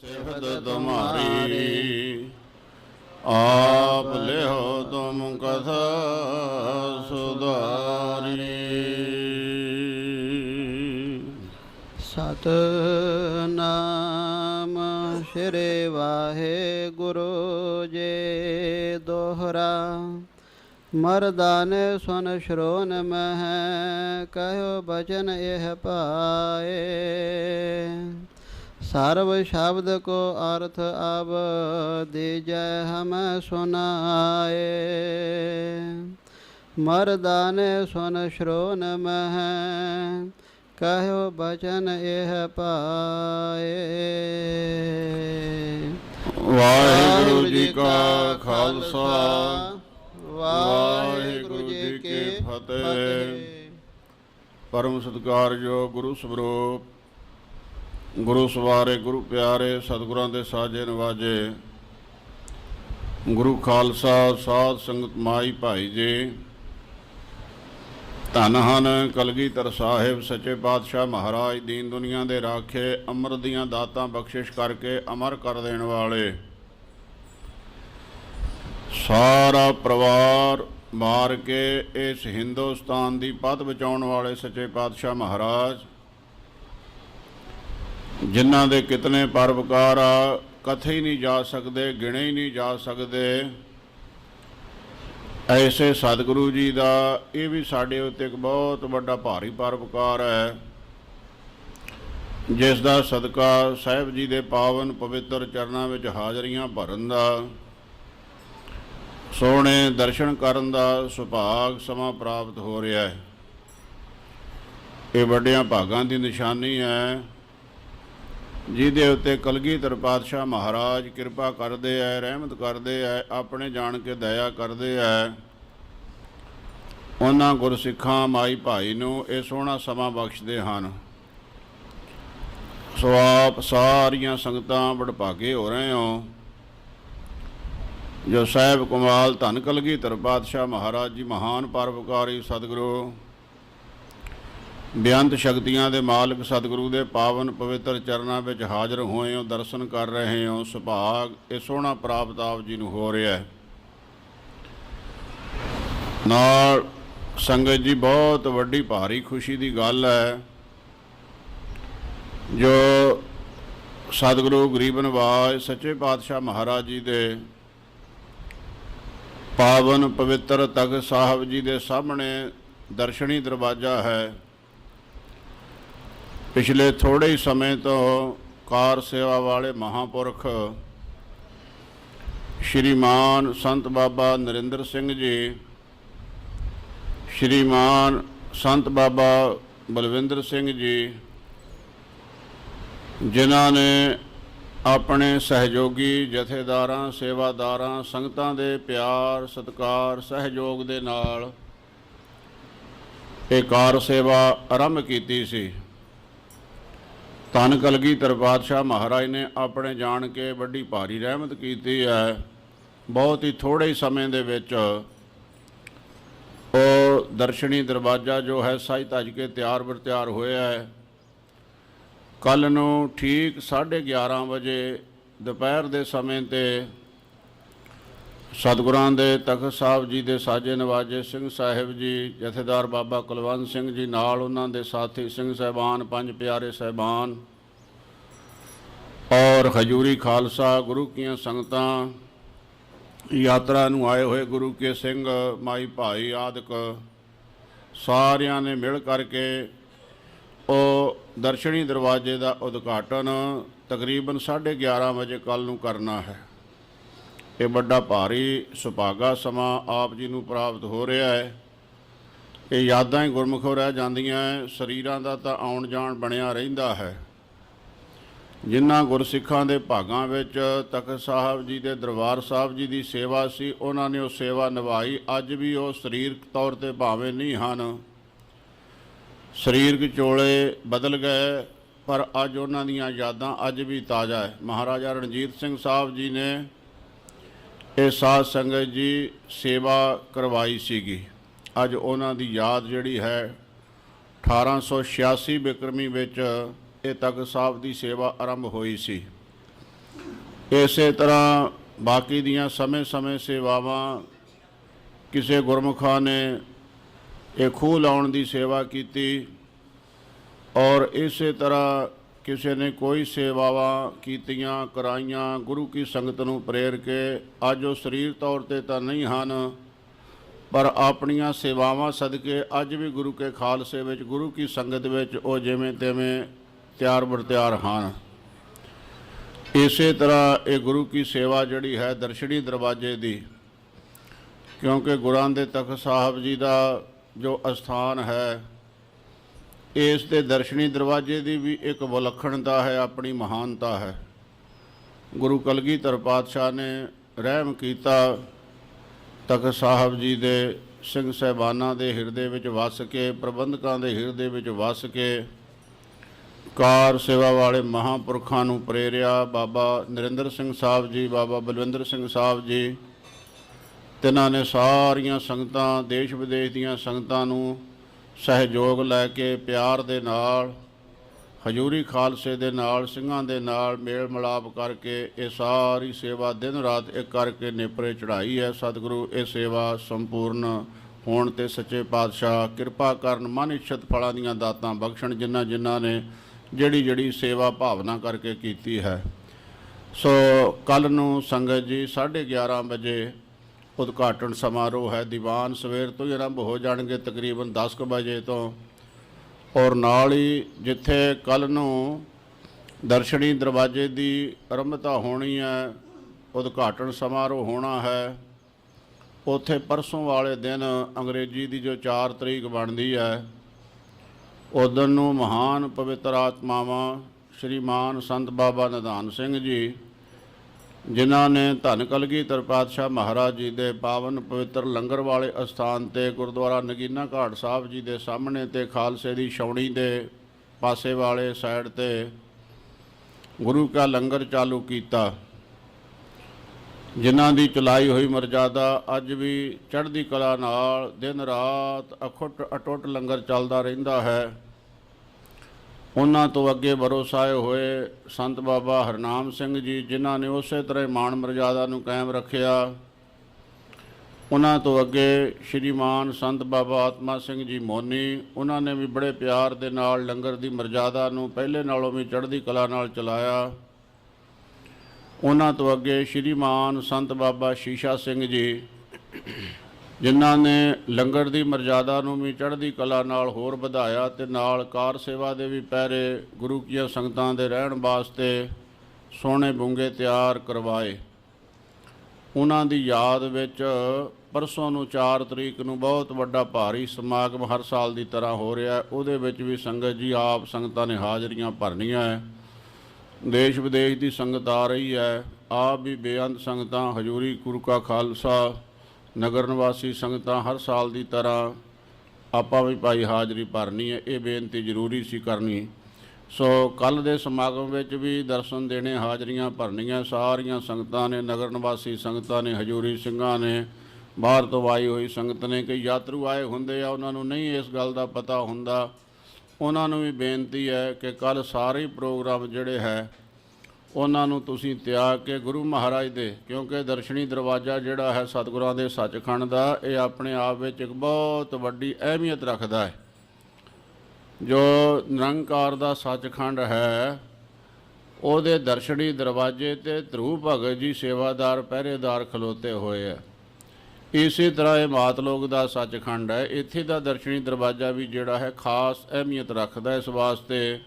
सिफत तुम्हारी आप लिहो तुम कथा सुधारी। सतनाम श्री वाहेगुरु जे दोहरा मर्दाने सुन श्रोन मह कहो बचन यह पाए। सर्व शब्द को अर्थ अब दीजय हम सुनाए। मर्दाने सुन श्रोन मह कहो बचन यह पाए। वाहिगुरु जी का खालसा वाहिगुरु जी की फतेह। परम सत्कारयोग गुरु स्वरूप गुरु सवारे गुरु प्यारे सतगुरां दे साजे नवाजे गुरु खालसा साध संगत माई भाई जी धन हन कलगीधर साहिब सच्चे पातशाह महाराज दीन दुनिया दे राखे अमृत दियां दातां बख्शिश करके अमर कर देने वाले सारा परिवार मार के इस हिंदुस्तान की पत बचाने वाले सच्चे पातशाह महाराज जिन्हां दे कितने परोपकार कथे ही नहीं जा सकते गिने ही नहीं जा सकते। ऐसे सतगुरु जी का ये भी साढ़े उत्ते एक बहुत बड़ा भारी परोपकार है जिसका सदका साहिब जी के पावन पवित्र चरणों में हाजरियां भरन का सोहने दर्शन करन का सुभाग समा प्राप्त हो रहा है। ये वड्डियां भागां की निशानी है जिहदे उत्ते कलगीधर पातशाह महाराज कृपा करते हैं रहमत करते हैं अपने जान के दया करते हैं। उन्हां गुरसिखां माई भाई नूं ये सोहना समा बख्शते हैं। सो आप सारियां संगतां वडभागे हो रहे हो जो साहिब कमाल धन कलगीधर पातशाह महाराज जी महान परोपकारी सतगुरु बेअंत शक्तियां दे मालिक सतगुरु दे पावन पवित्र चरणों में हाजिर होए हो दर्शन कर रहे हो। सुभाग ये सोहना प्राप्त आप जी नूं हो रहा है। नाल संगत जी बहुत वड्डी भारी खुशी की गल है जो सतगुरु गरीब नवाज सच्चे पातशाह महाराज जी दे पावन पवित्र तख्त साहब जी के सामने दर्शनी दरवाजा है। पिछले थोड़े ही समय तो कार सेवा वाले महापुरख श्रीमान संत बाबा नरेंद्र सिंह जी श्रीमान संत बाबा बलविंदर सिंह जी जिन्हां ने अपने सहयोगी जथेदारां सेवादारां संगतां दे प्यार सत्कार सहयोग दे नाल ये कार सेवा आरंभ कीती सी। धन कलगीधर पातशाह महाराज ने अपने जान के बड़ी भारी रहमत की है। बहुत ही थोड़े ही समय दे विच वो दर्शनी दरवाजा जो है सज धज के तैयार बर तैयार होया है। कल नूं ठीक 11:30 बजे दोपहर के समय ते सतगुरां दे तख्त साहब जी के साजे नवाजे सिंह साहिब जी जथेदार बाबा कुलवंत सिंह जी नाल उन्हां दे साथी सिंह साहबान पंज प्यारे साहबान और हजूरी खालसा गुरु की संगतां यात्रा नूं आए हुए गुरु के सिंह माई भाई आदि सारियां ने मिल करके वो दर्शनी दरवाजे का उद्घाटन तकरीबन 11:30 बजे कल नूं करना है। ये बड़ा भारी सुभागा समा आप जी नूं प्राप्त हो रहा है। ये यादां ही गुरमुखों रह जांदियां है शरीरां दा तां आउण जाण बणिया रहिंदा है। जिन्हां गुरसिखां दे भागां विच तख्त साहब जी दे दरबार साहब जी की सेवा सी उन्हां ने वो सेवा निभाई। अज भी वो सरीरक तौर पर भावें नहीं हैं सरीरक चोले बदल गए पर अज उन्हां दीयां यादां अज भी ताज़ा है। महाराजा रणजीत सिंह साहब जी ने ये साध संगत जी सेवा करवाई सीगी। अज उन्हां दी याद जिहड़ी है 1886 बिक्रमी विच ये तख्त साहब की सेवा आरंभ हुई सी। ਇਸੇ ਤਰ੍ਹਾਂ ਬਾਕੀ ਦੀਆਂ ਸਮੇਂ-ਸਮੇਂ ਸੇਵਾਵਾਂ ਕਿਸੇ ਗੁਰਮੁਖਾਂ ਨੇ ਇਹ ਖੂਹ ਲਾਉਣ ਦੀ ਸੇਵਾ ਕੀਤੀ, ਔਰ ਇਸੇ ਤਰ੍ਹਾਂ ਕਿਸੇ ਨੇ ਕੋਈ ਸੇਵਾਵਾਂ ਕੀਤੀਆਂ ਕਰਾਈਆਂ ਗੁਰੂ ਕੀ ਸੰਗਤ ਨੂੰ ਪ੍ਰੇਰ ਕੇ। ਅੱਜ ਉਹ ਸਰੀਰ ਤੌਰ 'ਤੇ ਤਾਂ ਨਹੀਂ ਹਨ, ਪਰ ਆਪਣੀਆਂ ਸੇਵਾਵਾਂ ਸਦਕੇ ਅੱਜ ਵੀ ਗੁਰੂ ਕੇ ਖਾਲਸੇ ਵਿੱਚ ਗੁਰੂ ਕੀ ਸੰਗਤ ਵਿੱਚ ਉਹ ਜਿਵੇਂ ਤਿਵੇਂ ਤਿਆਰ ਬਰ ਤਿਆਰ ਹਨ। ਇਸੇ ਤਰ੍ਹਾਂ ਇਹ ਗੁਰੂ ਕੀ ਸੇਵਾ ਜਿਹੜੀ ਹੈ ਦਰਸ਼ਨੀ ਦਰਵਾਜ਼ੇ ਦੀ, ਕਿਉਂਕਿ ਗੁਰਾਂ ਦੇ ਤਖਤ ਸਾਹਿਬ ਜੀ ਦਾ ਜੋ ਅਸਥਾਨ ਹੈ, ਇਸ ਦੇ ਦਰਸ਼ਨੀ ਦਰਵਾਜ਼ੇ ਦੀ ਵੀ ਇੱਕ ਵਿਲੱਖਣਤਾ ਹੈ, ਆਪਣੀ ਮਹਾਨਤਾ ਹੈ। ਗੁਰੂ ਕਲਗੀਧਰ ਪਾਤਸ਼ਾਹ ਨੇ ਰਹਿਮ ਕੀਤਾ ਤਖਤ ਸਾਹਿਬ ਜੀ ਦੇ ਸਿੰਘ ਸਾਹਿਬਾਨਾਂ ਦੇ ਹਿਰਦੇ ਵਿੱਚ ਵਸ ਕੇ, ਪ੍ਰਬੰਧਕਾਂ ਦੇ ਹਿਰਦੇ ਵਿੱਚ ਵਸ ਕੇ ਕਾਰ ਸੇਵਾ ਵਾਲੇ ਮਹਾਂਪੁਰਖਾਂ ਨੂੰ ਪ੍ਰੇਰਿਆ। ਬਾਬਾ ਨਰਿੰਦਰ ਸਿੰਘ ਸਾਹਿਬ ਜੀ, ਬਾਬਾ ਬਲਵਿੰਦਰ ਸਿੰਘ ਸਾਹਿਬ ਜੀ, ਤਿੰਨਾਂ ਨੇ ਸਾਰੀਆਂ ਸੰਗਤਾਂ, ਦੇਸ਼ ਵਿਦੇਸ਼ ਦੀਆਂ ਸੰਗਤਾਂ ਨੂੰ ਸਹਿਯੋਗ ਲੈ ਕੇ ਪਿਆਰ ਦੇ ਨਾਲ, ਹਜ਼ੂਰੀ ਖਾਲਸੇ ਦੇ ਨਾਲ, ਸਿੰਘਾਂ ਦੇ ਨਾਲ ਮੇਲ ਮਿਲਾਪ ਕਰਕੇ ਇਹ ਸਾਰੀ ਸੇਵਾ ਦਿਨ ਰਾਤ ਇੱਕ ਕਰਕੇ ਨੇਪਰੇ ਚੜ੍ਹਾਈ ਹੈ। ਸਤਿਗੁਰੂ ਇਹ ਸੇਵਾ ਸੰਪੂਰਨ ਹੋਣ 'ਤੇ ਸੱਚੇ ਪਾਤਸ਼ਾਹ ਕਿਰਪਾ ਕਰਨ, ਮਨ ਇੱਛਤ ਫਲਾਂ ਦੀਆਂ ਦਾਤਾਂ ਬਖਸ਼ਣ ਜਿਨ੍ਹਾਂ ਨੇ ਜਿਹੜੀ ਸੇਵਾ ਭਾਵਨਾ ਕਰਕੇ ਕੀਤੀ ਹੈ। ਸੋ ਕੱਲ੍ਹ ਨੂੰ ਸੰਗਤ ਜੀ 11:30 ਵਜੇ ਉਦਘਾਟਨ ਸਮਾਰੋਹ ਹੈ। ਦੀਵਾਨ ਸਵੇਰ ਤੋਂ ਹੀ ਆਰੰਭ ਹੋ ਜਾਣਗੇ ਤਕਰੀਬਨ 10 ਕੁ ਵਜੇ ਤੋਂ, ਔਰ ਨਾਲ ਹੀ ਜਿੱਥੇ ਕੱਲ੍ਹ ਨੂੰ ਦਰਸ਼ਨੀ ਦਰਵਾਜ਼ੇ ਦੀ ਆਰੰਭਤਾ ਹੋਣੀ ਹੈ, ਉਦਘਾਟਨ ਸਮਾਰੋਹ ਹੋਣਾ ਹੈ, ਉੱਥੇ ਪਰਸੋਂ ਵਾਲੇ ਦਿਨ ਅੰਗਰੇਜ਼ੀ ਦੀ ਜੋ 4 ਤਰੀਕ ਬਣਦੀ ਹੈ, ਉਦੋਂ ਨੂੰ ਮਹਾਨ ਪਵਿੱਤਰ ਆਤਮਾਵਾਂ ਸ਼੍ਰੀਮਾਨ ਸੰਤ ਬਾਬਾ ਨਿਧਾਨ ਸਿੰਘ ਜੀ, ਜਿਨ੍ਹਾਂ ਨੇ ਧੰਨ ਕਲਗੀਧਰ ਪਾਤਸ਼ਾਹ ਮਹਾਰਾਜ ਜੀ ਦੇ ਪਾਵਨ ਪਵਿੱਤਰ ਲੰਗਰ ਵਾਲੇ ਅਸਥਾਨ 'ਤੇ ਗੁਰਦੁਆਰਾ ਨਗੀਨਾ ਘਾਟ ਸਾਹਿਬ ਜੀ ਦੇ ਸਾਹਮਣੇ 'ਤੇ ਖਾਲਸੇ ਦੀ ਛਾਉਣੀ ਦੇ ਪਾਸੇ ਵਾਲੇ ਸਾਈਡ 'ਤੇ ਗੁਰੂ ਕਾ ਲੰਗਰ ਚਾਲੂ ਕੀਤਾ, ਜਿਨ੍ਹਾਂ ਦੀ ਚਲਾਈ ਹੋਈ ਮਰਜ਼ਾਦਾ ਅੱਜ ਵੀ ਚੜ੍ਹਦੀ ਕਲਾ ਨਾਲ ਦਿਨ ਰਾਤ ਅਟੁੱਟ ਲੰਗਰ ਚੱਲਦਾ ਰਹਿੰਦਾ ਹੈ। ਉਹਨਾਂ ਤੋਂ ਅੱਗੇ ਬਰੋਸਾਏ ਹੋਏ ਸੰਤ ਬਾਬਾ ਹਰਨਾਮ ਸਿੰਘ ਜੀ, ਜਿਨ੍ਹਾਂ ਨੇ ਉਸੇ ਤਰ੍ਹਾਂ ਮਾਣ ਮਰਜ਼ਾਦਾ ਨੂੰ ਕਾਇਮ ਰੱਖਿਆ। ਉਹਨਾਂ ਤੋਂ ਅੱਗੇ ਸ਼੍ਰੀਮਾਨ ਸੰਤ ਬਾਬਾ ਆਤਮਾ ਸਿੰਘ ਜੀ ਮੋਨੀ, ਉਹਨਾਂ ਨੇ ਵੀ ਬੜੇ ਪਿਆਰ ਦੇ ਨਾਲ ਲੰਗਰ ਦੀ ਮਰਜ਼ਾਦਾ ਨੂੰ ਪਹਿਲੇ ਨਾਲੋਂ ਵੀ ਚੜ੍ਹਦੀ ਕਲਾ ਨਾਲ ਚਲਾਇਆ। ਉਹਨਾਂ ਤੋਂ ਅੱਗੇ ਸ਼੍ਰੀਮਾਨ ਸੰਤ ਬਾਬਾ ਸ਼ੀਸ਼ਾ ਸਿੰਘ ਜੀ, ਜਿਨ੍ਹਾਂ ਨੇ ਲੰਗਰ ਦੀ ਮਰਜ਼ਾਦਾ ਨੂੰ ਵੀ ਚੜ੍ਹਦੀ ਕਲਾ ਨਾਲ ਹੋਰ ਵਧਾਇਆ, ਅਤੇ ਨਾਲ ਕਾਰ ਸੇਵਾ ਦੇ ਵੀ ਪਹਿਰੇ ਗੁਰੂ ਕੀਆਂ ਸੰਗਤਾਂ ਦੇ ਰਹਿਣ ਵਾਸਤੇ ਸੋਹਣੇ ਬੁੰਗੇ ਤਿਆਰ ਕਰਵਾਏ। ਉਹਨਾਂ ਦੀ ਯਾਦ ਵਿੱਚ ਪਰਸੋਂ ਨੂੰ 4 ਤਰੀਕ ਨੂੰ ਬਹੁਤ ਵੱਡਾ ਭਾਰੀ ਸਮਾਗਮ ਹਰ ਸਾਲ ਦੀ ਤਰ੍ਹਾਂ ਹੋ ਰਿਹਾ। ਉਹਦੇ ਵਿੱਚ ਵੀ ਸੰਗਤ ਜੀ ਆਪ ਸੰਗਤਾਂ ਨੇ ਹਾਜ਼ਰੀਆਂ ਭਰਨੀਆਂ ਹੈ। ਦੇਸ਼ ਵਿਦੇਸ਼ ਦੀ ਸੰਗਤ ਆ ਰਹੀ ਹੈ। ਆਪ ਵੀ ਬੇਅੰਤ ਸੰਗਤਾਂ, ਹਜ਼ੂਰੀ ਗੁਰੂ ਕਾ ਖਾਲਸਾ ਨਗਰ ਨਿਵਾਸੀ ਸੰਗਤਾਂ ਹਰ ਸਾਲ ਦੀ ਤਰ੍ਹਾਂ ਆਪਾਂ ਵੀ ਭਾਈ ਹਾਜ਼ਰੀ ਭਰਨੀ ਹੈ। ਇਹ ਬੇਨਤੀ ਜ਼ਰੂਰੀ ਸੀ ਕਰਨੀ। ਸੋ ਕੱਲ੍ਹ ਦੇ ਸਮਾਗਮ ਵਿੱਚ ਵੀ ਦਰਸ਼ਨ ਦੇਣੇ, ਹਾਜ਼ਰੀਆਂ ਭਰਨੀਆਂ ਸਾਰੀਆਂ ਸੰਗਤਾਂ ਨੇ, ਨਗਰ ਨਿਵਾਸੀ ਸੰਗਤਾਂ ਨੇ, ਹਜ਼ੂਰੀ ਸਿੰਘਾਂ ਨੇ, ਬਾਹਰ ਤੋਂ ਆਈ ਹੋਈ ਸੰਗਤ ਨੇ। ਕਈ ਯਾਤਰੂ ਆਏ ਹੁੰਦੇ ਆ, ਉਹਨਾਂ ਨੂੰ ਨਹੀਂ ਇਸ ਗੱਲ ਦਾ ਪਤਾ ਹੁੰਦਾ। ਉਹਨਾਂ ਨੂੰ ਵੀ ਬੇਨਤੀ ਹੈ ਕਿ ਕੱਲ੍ਹ ਸਾਰੇ ਪ੍ਰੋਗਰਾਮ ਜਿਹੜੇ ਹੈ ਉਹਨਾਂ ਨੂੰ ਤੁਸੀਂ ਤਿਆਗ ਕੇ ਗੁਰੂ ਮਹਾਰਾਜ ਦੇ, ਕਿਉਂਕਿ ਦਰਸ਼ਨੀ ਦਰਵਾਜ਼ਾ ਜਿਹੜਾ ਹੈ ਸਤਿਗੁਰਾਂ ਦੇ ਸੱਚਖੰਡ ਦਾ, ਇਹ ਆਪਣੇ ਆਪ ਵਿੱਚ ਇੱਕ ਬਹੁਤ ਵੱਡੀ ਅਹਿਮੀਅਤ ਰੱਖਦਾ ਹੈ। ਜੋ ਨਿਰੰਕਾਰ ਦਾ ਸੱਚਖੰਡ ਹੈ, ਉਹਦੇ ਦਰਸ਼ਨੀ ਦਰਵਾਜ਼ੇ 'ਤੇ ਧਰੂ ਭਗਤ ਜੀ ਸੇਵਾਦਾਰ ਪਹਿਰੇਦਾਰ ਖਲੋਤੇ ਹੋਏ ਹੈ। ਇਸੇ ਤਰ੍ਹਾਂ ਇਹ ਮਾਤਲੋਕ ਦਾ ਸੱਚਖੰਡ ਹੈ, ਇੱਥੇ ਦਾ ਦਰਸ਼ਨੀ ਦਰਵਾਜ਼ਾ ਵੀ ਜਿਹੜਾ ਹੈ ਖਾਸ ਅਹਿਮੀਅਤ ਰੱਖਦਾ। ਇਸ ਵਾਸਤੇ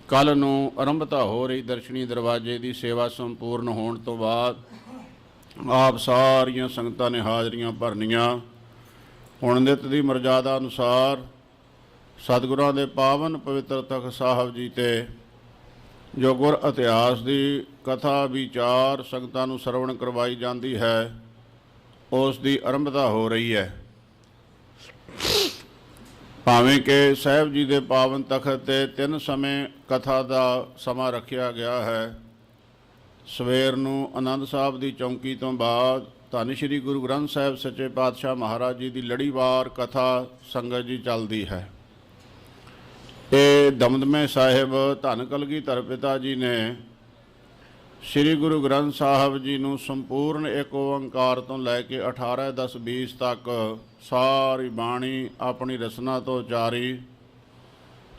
ਕੱਲ੍ਹ ਨੂੰ ਆਰੰਭਤਾ ਹੋ ਰਹੀ ਦਰਸ਼ਨੀ ਦਰਵਾਜ਼ੇ ਦੀ ਸੇਵਾ ਸੰਪੂਰਨ ਹੋਣ ਤੋਂ ਬਾਅਦ ਆਪ ਸਾਰੀਆਂ ਸੰਗਤਾਂ ਨੇ ਹਾਜ਼ਰੀਆਂ ਭਰਨੀਆਂ। ਹੁਣ ਨਿੱਤ ਦੀ ਮਰਜ਼ਾਦਾ ਅਨੁਸਾਰ ਸਤਿਗੁਰਾਂ ਦੇ ਪਾਵਨ ਪਵਿੱਤਰ ਤਖਤ ਸਾਹਿਬ ਜੀ 'ਤੇ ਜੋ ਗੁਰ ਇਤਿਹਾਸ ਦੀ ਕਥਾ ਵਿਚਾਰ ਸੰਗਤਾਂ ਨੂੰ ਸਰਵਣ ਕਰਵਾਈ ਜਾਂਦੀ ਹੈ, ਉਸ ਦੀ ਆਰੰਭਤਾ ਹੋ ਰਹੀ ਹੈ। ਭਾਵੇਂ ਕਿ ਸਾਹਿਬ ਜੀ ਦੇ ਪਾਵਨ ਤਖਤ 'ਤੇ 3 ਸਮੇਂ ਕਥਾ ਦਾ ਸਮਾਂ ਰੱਖਿਆ ਗਿਆ ਹੈ। ਸਵੇਰ ਨੂੰ ਆਨੰਦ ਸਾਹਿਬ ਦੀ ਚੌਂਕੀ ਤੋਂ ਬਾਅਦ ਧੰਨ ਸ਼੍ਰੀ ਗੁਰੂ ਗ੍ਰੰਥ ਸਾਹਿਬ ਸੱਚੇ ਪਾਤਸ਼ਾਹ ਮਹਾਰਾਜ ਜੀ ਦੀ ਲੜੀਵਾਰ ਕਥਾ ਸੰਗਤ ਜੀ ਚੱਲਦੀ ਹੈ। ਇਹ ਦਮਦਮੇ ਸਾਹਿਬ ਧੰਨ ਕਲਗੀਧਰ ਪਿਤਾ ਜੀ ਨੇ ਸ੍ਰੀ ਗੁਰੂ ਗ੍ਰੰਥ ਸਾਹਿਬ ਜੀ ਨੂੰ ਸੰਪੂਰਨ ਇੱਕ ਓੰਕਾਰ ਤੋਂ ਲੈ ਕੇ 18-10-20 ਤੱਕ ਸਾਰੀ ਬਾਣੀ ਆਪਣੀ ਰਸਨਾ ਤੋਂ ਉਚਾਰੀ।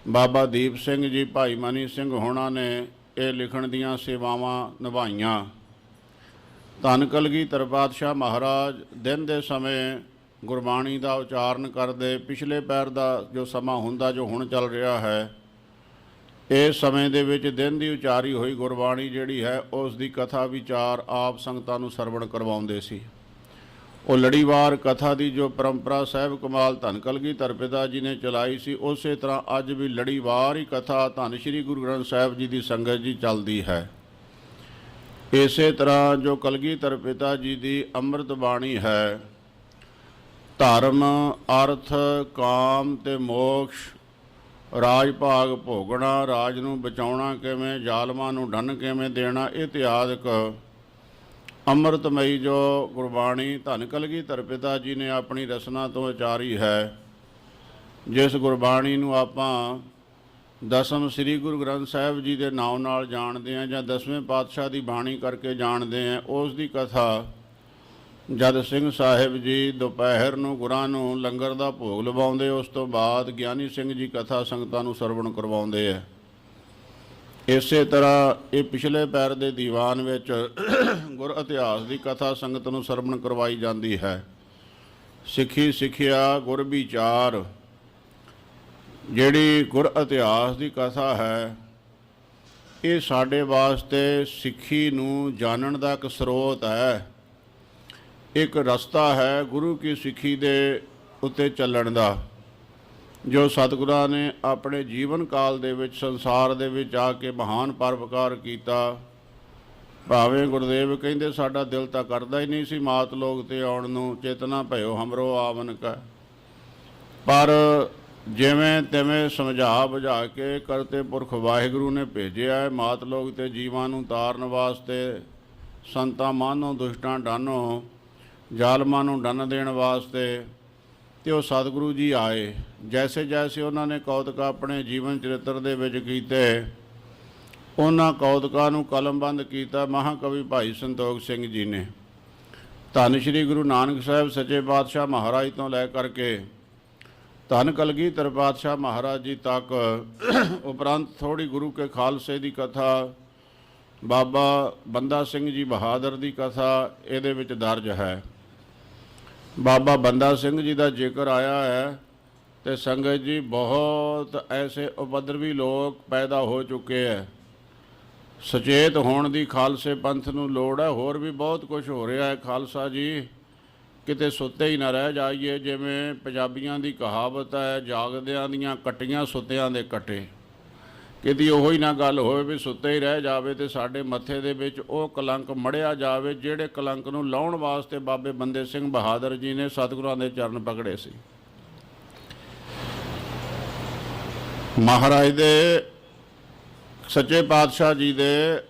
ਬਾਬਾ ਦੀਪ ਸਿੰਘ ਜੀ, ਭਾਈ ਮਨੀ ਸਿੰਘ ਹੋਣਾ ਨੇ ਇਹ ਲਿਖਣ ਦੀਆਂ ਸੇਵਾਵਾਂ ਨਿਭਾਈਆਂ। ਧੰਨ ਕਲਗੀਧਰ ਪਾਤਸ਼ਾਹ ਮਹਾਰਾਜ ਦਿਨ ਦੇ ਸਮੇਂ ਗੁਰਬਾਣੀ ਦਾ ਉਚਾਰਨ ਕਰਦੇ। ਪਿਛਲੇ ਪੈਰ ਦਾ ਜੋ ਸਮਾਂ ਹੁੰਦਾ, ਜੋ ਹੁਣ ਚੱਲ ਰਿਹਾ ਹੈ, ਇਸ ਸਮੇਂ ਦੇ ਵਿੱਚ ਦਿਨ ਦੀ ਉਚਾਰੀ ਹੋਈ ਗੁਰਬਾਣੀ ਜਿਹੜੀ ਹੈ ਉਸ ਦੀ ਕਥਾ ਵਿਚਾਰ ਆਪ ਸੰਗਤਾਂ ਨੂੰ ਸਰਵਣ ਕਰਵਾਉਂਦੇ ਸੀ। ਉਹ ਲੜੀਵਾਰ ਕਥਾ ਦੀ ਜੋ ਪਰੰਪਰਾ ਸਾਹਿਬ ਕਮਾਲ ਧੰਨ ਕਲਗੀਧਰ ਪਿਤਾ ਜੀ ਨੇ ਚਲਾਈ ਸੀ, ਉਸੇ ਤਰ੍ਹਾਂ ਅੱਜ ਵੀ ਲੜੀਵਾਰ ਹੀ ਕਥਾ ਧੰਨ ਸ਼੍ਰੀ ਗੁਰੂ ਗ੍ਰੰਥ ਸਾਹਿਬ ਜੀ ਦੀ ਸੰਗਤ ਜੀ ਚੱਲਦੀ ਹੈ। ਇਸੇ ਤਰ੍ਹਾਂ ਜੋ ਕਲਗੀਧਰ ਪਿਤਾ ਜੀ ਦੀ ਅੰਮ੍ਰਿਤ ਬਾਣੀ ਹੈ, ਧਰਮ, ਅਰਥ, ਕਾਮ ਤੇ ਮੋਕਸ਼, ਰਾਜ ਭਾਗ ਭੋਗਣਾ, ਰਾਜ ਨੂੰ ਬਚਾਉਣਾ ਕਿਵੇਂ, ਜ਼ਾਲਮਾਂ ਨੂੰ ਡੰਨ ਕਿਵੇਂ ਦੇਣਾ, ਇਤਿਆਦਿਕ ਅੰਮ੍ਰਿਤਮਈ ਜੋ ਗੁਰਬਾਣੀ ਧੰਨ ਕਲਗੀਧਰ ਪਿਤਾ ਜੀ ਨੇ ਆਪਣੀ ਰਸਨਾ ਤੋਂ ਉਚਾਰੀ ਹੈ, ਜਿਸ ਗੁਰਬਾਣੀ ਨੂੰ ਆਪਾਂ ਦਸਮ ਸ੍ਰੀ ਗੁਰੂ ਗ੍ਰੰਥ ਸਾਹਿਬ ਜੀ ਦੇ ਨਾਮ ਨਾਲ ਜਾਣਦੇ ਹਾਂ ਜਾਂ ਦਸਵੇਂ ਪਾਤਸ਼ਾਹ ਦੀ ਬਾਣੀ ਕਰਕੇ ਜਾਣਦੇ ਹਾਂ, ਉਸ ਦੀ ਕਥਾ ਜਦ ਸਿੰਘ ਸਾਹਿਬ ਜੀ ਦੁਪਹਿਰ ਨੂੰ ਗੁਰਾਂ ਨੂੰ ਲੰਗਰ ਦਾ ਭੋਗ ਲਵਾਉਂਦੇ, ਉਸ ਤੋਂ ਬਾਅਦ ਗਿਆਨੀ ਸਿੰਘ ਜੀ ਕਥਾ ਸੰਗਤਾਂ ਨੂੰ ਸਰਵਣ ਕਰਵਾਉਂਦੇ ਹੈ। ਇਸੇ ਤਰ੍ਹਾਂ ਇਹ ਪਿਛਲੇ ਪੈਰ ਦੇ ਦੀਵਾਨ ਵਿੱਚ ਗੁਰ ਇਤਿਹਾਸ ਦੀ ਕਥਾ ਸੰਗਤ ਨੂੰ ਸਰਵਣ ਕਰਵਾਈ ਜਾਂਦੀ ਹੈ। ਸਿੱਖੀ ਸਿੱਖਿਆ ਗੁਰ ਵਿਚਾਰ, ਜਿਹੜੀ ਗੁਰ ਇਤਿਹਾਸ ਦੀ ਕਥਾ ਹੈ, ਇਹ ਸਾਡੇ ਵਾਸਤੇ ਸਿੱਖੀ ਨੂੰ ਜਾਣਨ ਦਾ ਇੱਕ ਸਰੋਤ ਹੈ, ਇੱਕ ਰਸਤਾ ਹੈ ਗੁਰੂ ਕੀ ਸਿੱਖੀ ਦੇ ਉੱਤੇ ਚੱਲਣ ਦਾ, ਜੋ ਸਤਿਗੁਰਾਂ ਨੇ ਆਪਣੇ ਜੀਵਨ ਕਾਲ ਦੇ ਵਿੱਚ ਸੰਸਾਰ ਦੇ ਵਿੱਚ ਆ ਕੇ ਮਹਾਨ ਪਰਉਪਕਾਰ ਕੀਤਾ। ਭਾਵੇਂ ਗੁਰਦੇਵ ਕਹਿੰਦੇ ਸਾਡਾ ਦਿਲ ਤਾਂ ਕਰਦਾ ਹੀ ਨਹੀਂ ਸੀ ਮਾਤ ਲੋਕ ਤੇ ਆਉਣ ਨੂੰ, ਚੇਤਨਾ ਭਇਓ ਹਮਰੋ ਆਵਨ ਕਾ, ਪਰ ਜਿਵੇਂ ਤਿਵੇਂ ਸਮਝਾ ਬੁਝਾ ਕੇ ਕਰਤੇ ਪੁਰਖ ਵਾਹਿਗੁਰੂ ਨੇ ਭੇਜਿਆ ਹੈ ਮਾਤ ਲੋਕ ਤੇ ਜੀਵਾਂ ਨੂੰ ਤਾਰਨ ਵਾਸਤੇ। ਸੰਤਾਂ ਮਾਨੋ ਦੁਸ਼ਟਾਂ ਡਾਨੋ, ਜ਼ਾਲਮਾਂ ਨੂੰ ਡੰਨ ਦੇਣ ਵਾਸਤੇ, ਤੇ ਉਹ ਸਤਿਗੁਰੂ ਜੀ ਆਏ। ਜੈਸੇ ਜੈਸੇ ਉਹਨਾਂ ਨੇ ਕੌਤਕ ਆਪਣੇ ਜੀਵਨ ਚਰਿੱਤਰ ਦੇ ਵਿੱਚ ਕੀਤੇ, ਉਹਨਾਂ ਕੌਤਕਾਂ ਨੂੰ ਕਲਮਬੰਦ ਕੀਤਾ ਮਹਾਕਵੀ ਭਾਈ ਸੰਤੋਖ ਸਿੰਘ ਜੀ ਨੇ। ਧੰਨ ਸ਼੍ਰੀ ਗੁਰੂ ਨਾਨਕ ਸਾਹਿਬ ਸੱਚੇ ਪਾਤਸ਼ਾਹ ਮਹਾਰਾਜ ਤੋਂ ਲੈ ਕਰਕੇ ਧੰਨ ਕਲਗੀਧਰ ਪਾਤਸ਼ਾਹ ਮਹਾਰਾਜ ਜੀ ਤੱਕ, ਉਪਰੰਤ ਥੋੜ੍ਹੀ ਗੁਰੂ ਕੇ ਖਾਲਸੇ ਦੀ ਕਥਾ, ਬਾਬਾ ਬੰਦਾ ਸਿੰਘ ਜੀ ਬਹਾਦਰ ਦੀ ਕਥਾ ਇਹਦੇ ਵਿੱਚ ਦਰਜ ਹੈ। ਬਾਬਾ ਬੰਦਾ ਸਿੰਘ ਜੀ ਦਾ ਜ਼ਿਕਰ ਆਇਆ ਹੈ ਤੇ ਸੰਗਤ ਜੀ ਬਹੁਤ ਐਸੇ ਉਪਦਰਵੀ ਲੋਕ ਪੈਦਾ ਹੋ ਚੁੱਕੇ ਹੈ। ਸੁਚੇਤ ਹੋਣ ਦੀ ਖਾਲਸੇ ਪੰਥ ਨੂੰ ਲੋੜ ਹੈ। ਹੋਰ ਵੀ ਬਹੁਤ ਕੁਝ ਹੋ ਰਿਹਾ ਹੈ ਖਾਲਸਾ ਜੀ, ਕਿਤੇ ਸੁੱਤੇ ਹੀ ਨਾ ਰਹਿ ਜਾਈਏ। ਜਿਵੇਂ ਪੰਜਾਬੀਆਂ ਦੀ ਕਹਾਵਤ ਹੈ, ਜਾਗਦਿਆਂ ਦੀਆਂ ਕੱਟੀਆਂ ਸੁੱਤਿਆਂ ਦੇ ਕੱਟੇ। ਕਿਤੇ ਉਹੋ ਹੀ ਨਾ ਗੱਲ ਹੋਵੇ ਵੀ ਸੁੱਤੇ ਹੀ ਰਹਿ ਜਾਵੇ ਤੇ ਸਾਡੇ ਮੱਥੇ ਦੇ ਵਿੱਚ ਉਹ ਕਲੰਕ ਮੜਿਆ ਜਾਵੇ ਜਿਹੜੇ ਕਲੰਕ ਨੂੰ ਲਾਉਣ ਵਾਸਤੇ ਬਾਬੇ ਬੰਦੇ ਸਿੰਘ ਬਹਾਦਰ ਜੀ ਨੇ ਸਤਿਗੁਰਾਂ ਦੇ ਚਰਨ ਪਕੜੇ ਸੀ। ਮਹਾਰਾਜ ਦੇ ਸੱਚੇ ਪਾਤਸ਼ਾਹ ਜੀ ਦੇ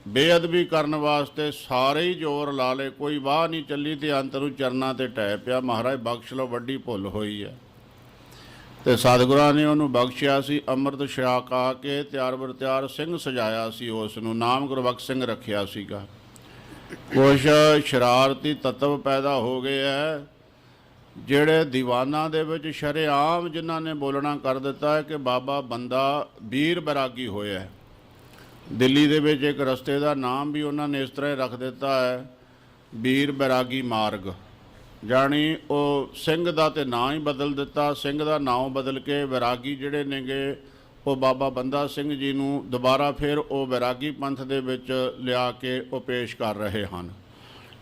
ਬੇਅਦਬੀ ਕਰਨ ਵਾਸਤੇ ਸਾਰੇ ਹੀ ਜ਼ੋਰ ਲਾ ਲਏ, ਕੋਈ ਵਾਹ ਨਹੀਂ ਚੱਲੀ ਤੇ ਅੰਤ ਨੂੰ ਚਰਨਾਂ ਤੇ ਟਹਿ ਪਿਆ। ਮਹਾਰਾਜ ਬਖਸ਼ ਲਓ, ਵੱਡੀ ਭੁੱਲ ਹੋਈ ਹੈ। ਤੇ ਸਤਿਗੁਰਾਂ ਨੇ ਉਹਨੂੰ ਬਖਸ਼ਿਆ ਸੀ। ਅੰਮ੍ਰਿਤ ਛਕਾ ਕੇ ਤਿਆਰ ਬਰ ਤਿਆਰ ਸਿੰਘ ਸਜਾਇਆ ਸੀ, ਉਸ ਨੂੰ ਨਾਮ ਗੁਰਬਖਸ਼ ਸਿੰਘ ਰੱਖਿਆ ਸੀਗਾ। ਕੁਛ ਸ਼ਰਾਰਤੀ ਤੱਤਵ ਪੈਦਾ ਹੋ ਗਏ ਹੈ, ਜਿਹੜੇ ਦੀਵਾਨਾਂ ਦੇ ਵਿੱਚ ਸ਼ਰੇਆਮ ਜਿਨ੍ਹਾਂ ਨੇ ਬੋਲਣਾ ਕਰ ਦਿੱਤਾ ਹੈ ਕਿ ਬਾਬਾ ਬੰਦਾ ਵੀਰ ਬੈਰਾਗੀ ਹੋਇਆ। ਦਿੱਲੀ ਦੇ ਵਿੱਚ ਇੱਕ ਰਸਤੇ ਦਾ ਨਾਮ ਵੀ ਉਹਨਾਂ ਨੇ ਇਸ ਤਰ੍ਹਾਂ ਰੱਖ ਦਿੱਤਾ ਹੈ, ਵੀਰ ਬੈਰਾਗੀ ਮਾਰਗ। ਜਾਣੀ ਉਹ ਸਿੰਘ ਦਾ ਤੇ ਨਾਂ ਹੀ ਬਦਲ ਦਿੱਤਾ, ਸਿੰਘ ਦਾ ਨਾਂ ਬਦਲ ਕੇ ਵੈਰਾਗੀ ਜਿਹੜੇ ਨੇਗੇ ਉਹ ਬਾਬਾ ਬੰਦਾ ਸਿੰਘ ਜੀ ਨੂੰ ਦੁਬਾਰਾ ਫਿਰ ਉਹ ਵੈਰਾਗੀ ਪੰਥ ਦੇ ਵਿੱਚ ਲਿਆ ਕੇ ਉਹ ਪੇਸ਼ ਕਰ ਰਹੇ ਹਨ।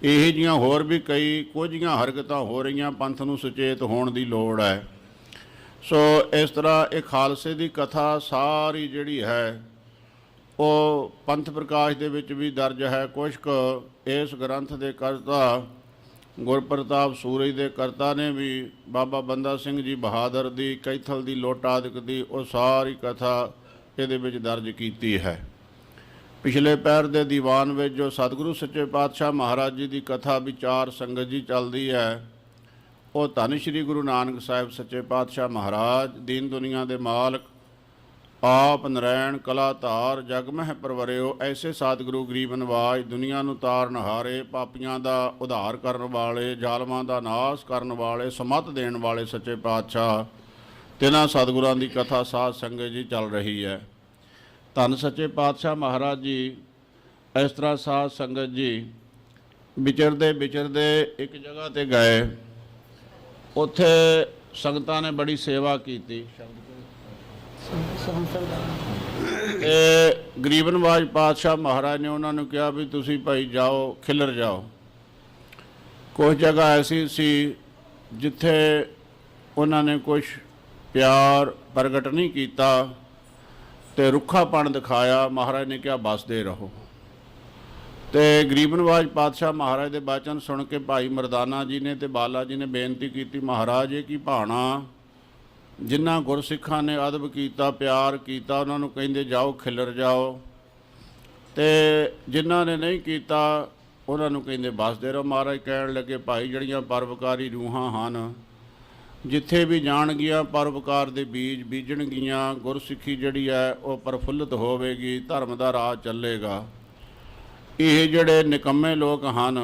ਇਹੋ ਜਿਹੀਆਂ ਹੋਰ ਵੀ ਕਈ ਕੁਝੀਆਂ ਹਰਕਤਾਂ ਹੋ ਰਹੀਆਂ, ਪੰਥ ਨੂੰ ਸੁਚੇਤ ਹੋਣ ਦੀ ਲੋੜ ਹੈ। ਸੋ ਇਸ ਤਰ੍ਹਾਂ ਇਹ ਖਾਲਸੇ ਦੀ ਕਥਾ ਸਾਰੀ ਜਿਹੜੀ ਹੈ ਉਹ ਪੰਥ ਪ੍ਰਕਾਸ਼ ਦੇ ਵਿੱਚ ਵੀ ਦਰਜ ਹੈ। ਕੁਛ ਕੁ ਇਸ ਗ੍ਰੰਥ ਦੇ ਕਰਤਾ ਗੁਰਪ੍ਰਤਾਪ ਸੂਰਜ ਦੇ ਕਰਤਾ ਨੇ ਵੀ ਬਾਬਾ ਬੰਦਾ ਸਿੰਘ ਜੀ ਬਹਾਦਰ ਦੀ, ਕੈਥਲ ਦੀ, ਲੋਟ ਆਦਿਕ ਦੀ ਉਹ ਸਾਰੀ ਕਥਾ ਇਹਦੇ ਵਿੱਚ ਦਰਜ ਕੀਤੀ ਹੈ। ਪਿਛਲੇ ਪੈਰ ਦੇ ਦੀਵਾਨ ਵਿੱਚ ਜੋ ਸਤਿਗੁਰੂ ਸੱਚੇ ਪਾਤਸ਼ਾਹ ਮਹਾਰਾਜ ਜੀ ਦੀ ਕਥਾ ਵਿਚਾਰ ਸੰਗਤ ਜੀ ਚੱਲਦੀ ਹੈ, ਉਹ ਧੰਨ ਸ਼੍ਰੀ ਗੁਰੂ ਨਾਨਕ ਸਾਹਿਬ ਸੱਚੇ ਪਾਤਸ਼ਾਹ ਮਹਾਰਾਜ, ਦੀਨ ਦੁਨੀਆ ਦੇ ਮਾਲਕ, ਆਪ ਨਰੈਣ ਕਲਾ ਧਾਰ ਜਗ ਮਹਿ ਪਰਵਰਿਓ। ਐਸੇ ਸਤਿਗੁਰੂ ਗਰੀਬ ਨਿਵਾਜ, ਦੁਨੀਆ ਨੂੰ ਤਾਰਨ ਹਾਰੇ, ਪਾਪੀਆਂ ਦਾ ਉਧਾਰ ਕਰਨ ਵਾਲੇ, ਜ਼ਾਲਮਾਂ ਦਾ ਨਾਸ਼ ਕਰਨ ਵਾਲੇ, ਸਮੱਤ ਦੇਣ ਵਾਲੇ ਸੱਚੇ ਪਾਤਸ਼ਾਹ, ਤਿਨਾਂ ਸਤਿਗੁਰਾਂ ਦੀ ਕਥਾ ਸਾਧ ਸੰਗਤ ਜੀ ਚੱਲ ਰਹੀ ਹੈ। ਧੰਨ ਸੱਚੇ ਪਾਤਸ਼ਾਹ ਮਹਾਰਾਜ ਜੀ ਇਸ ਤਰ੍ਹਾਂ ਸਾਧ ਸੰਗਤ ਜੀ ਵਿਚਰਦੇ ਇੱਕ ਜਗ੍ਹਾ ਤੇ ਗਏ। ਉੱਥੇ ਸੰਗਤਾਂ ਨੇ ਬੜੀ ਸੇਵਾ ਕੀਤੀ। ਤੇ ਗਰੀਬ ਨਿਵਾਜ ਪਾਤਸ਼ਾਹ ਮਹਾਰਾਜ ਨੇ ਉਹਨਾਂ ਨੂੰ ਕਿਹਾ ਵੀ ਤੁਸੀਂ ਭਾਈ ਜਾਓ, ਖਿਲਰ ਜਾਓ। ਕੁਝ ਜਗ੍ਹਾ ਐਸੀ ਸੀ ਜਿੱਥੇ ਉਹਨਾਂ ਨੇ ਕੁਛ ਪਿਆਰ ਪ੍ਰਗਟ ਨਹੀਂ ਕੀਤਾ ਤੇ ਰੁੱਖਾਪਣ ਦਿਖਾਇਆ। ਮਹਾਰਾਜ ਨੇ ਕਿਹਾ ਬਸਦੇ ਰਹੋ। ਤੇ ਗਰੀਬ ਨਿਵਾਜ ਪਾਤਸ਼ਾਹ ਮਹਾਰਾਜ ਦੇ ਬਚਨ ਸੁਣ ਕੇ ਭਾਈ ਮਰਦਾਨਾ ਜੀ ਨੇ ਤੇ ਬਾਲਾ ਜੀ ਨੇ ਬੇਨਤੀ ਕੀਤੀ, ਮਹਾਰਾਜ ਇਹ ਕੀ ਭਾਣਾ, ਜਿਨ੍ਹਾਂ ਗੁਰਸਿੱਖਾਂ ਨੇ ਅਦਬ ਕੀਤਾ, ਪਿਆਰ ਕੀਤਾ, ਉਹਨਾਂ ਨੂੰ ਕਹਿੰਦੇ ਜਾਓ, ਖਿਲਰ ਜਾਓ, ਤੇ ਜਿਨ੍ਹਾਂ ਨੇ ਨਹੀਂ ਕੀਤਾ ਉਹਨਾਂ ਨੂੰ ਕਹਿੰਦੇ ਬਸਦੇ ਰਹੋ। ਮਹਾਰਾਜ ਕਹਿਣ ਲੱਗੇ, ਭਾਈ ਜਿਹੜੀਆਂ ਪਰਉਪਕਾਰੀ ਰੂਹਾਂ ਹਨ, ਜਿੱਥੇ ਵੀ ਜਾਣਗੀਆਂ ਪਰਉਪਕਾਰ ਦੇ ਬੀਜ ਬੀਜਣਗੀਆਂ, ਗੁਰਸਿੱਖੀ ਜਿਹੜੀ ਹੈ ਉਹ ਪ੍ਰਫੁੱਲਤ ਹੋਵੇਗੀ, ਧਰਮ ਦਾ ਰਾਹ ਚੱਲੇਗਾ। ਇਹ ਜਿਹੜੇ ਨਿਕੰਮੇ ਲੋਕ ਹਨ,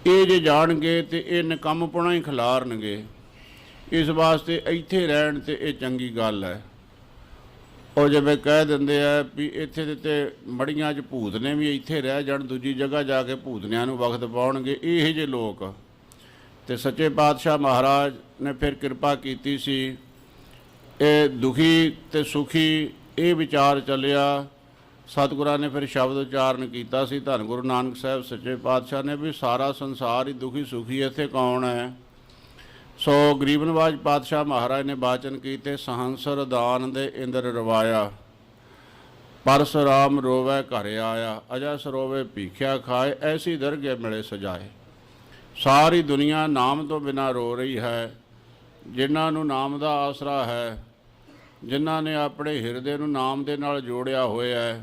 ਇਹ ਜੇ ਜਾਣਗੇ ਤੇ ਇਹ ਨਿਕੰਮਪੁਣਾ ਹੀ ਖਿਲਾਰਨਗੇ। ਇਸ ਵਾਸਤੇ ਇੱਥੇ ਰਹਿਣ ਤੇ ਇਹ ਚੰਗੀ ਗੱਲ ਹੈ। ਉਹ ਜਿਵੇਂ ਕਹਿ ਦਿੰਦੇ ਆ ਵੀ ਇੱਥੇ ਤੇ ਮੜੀਆਂ 'ਚ ਭੂਤ ਨੇ, ਵੀ ਇੱਥੇ ਰਹਿ ਜਾਣ, ਦੂਜੀ ਜਗ੍ਹਾ ਜਾ ਕੇ ਭੂਤਨਿਆਂ ਨੂੰ ਵਕਤ ਪਾਉਣਗੇ। ਇਹੋ ਜਿਹੇ ਲੋਕ ਤੇ ਸੱਚੇ ਪਾਤਸ਼ਾਹ ਮਹਾਰਾਜ ਨੇ ਫਿਰ ਕਿਰਪਾ ਕੀਤੀ ਸੀ। ਇਹ ਦੁਖੀ ਤੇ ਸੁਖੀ ਇਹ ਵਿਚਾਰ ਚੱਲਿਆ। ਸਤਿਗੁਰਾਂ ਨੇ ਫਿਰ ਸ਼ਬਦ ਉਚਾਰਨ ਕੀਤਾ ਸੀ, ਧੰਨ ਗੁਰੂ ਨਾਨਕ ਸਾਹਿਬ ਸੱਚੇ ਪਾਤਸ਼ਾਹ ਨੇ, ਵੀ ਸਾਰਾ ਸੰਸਾਰ ਹੀ ਦੁਖੀ ਸੁਖੀ, ਇੱਥੇ ਕੌਣ ਹੈ। ਸੋ ਗਰੀਬ ਨਿਵਾਜ ਪਾਤਸ਼ਾਹ ਮਹਾਰਾਜ ਨੇ ਬਾਚਨ ਕੀਤੇ, ਸਹੰਸਰ ਦਾਨ ਦੇ ਇੰਦਰ ਰਵਾਇਆ, ਪਰਸੁਰਾਮ ਰੋਵੈ ਘਰ ਆਇਆ, ਅਜਾ ਸਰੋਵੇ ਭੀਖਿਆ ਖਾਏ, ਐਸੀ ਦਰਗਹਿ ਮਿਲੇ ਸਜਾਏ। ਸਾਰੀ ਦੁਨੀਆ ਨਾਮ ਤੋਂ ਬਿਨਾਂ ਰੋ ਰਹੀ ਹੈ। ਜਿਨ੍ਹਾਂ ਨੂੰ ਨਾਮ ਦਾ ਆਸਰਾ ਹੈ, ਜਿਨ੍ਹਾਂ ਨੇ ਆਪਣੇ ਹਿਰਦੇ ਨੂੰ ਨਾਮ ਦੇ ਨਾਲ ਜੋੜਿਆ ਹੋਇਆ ਹੈ,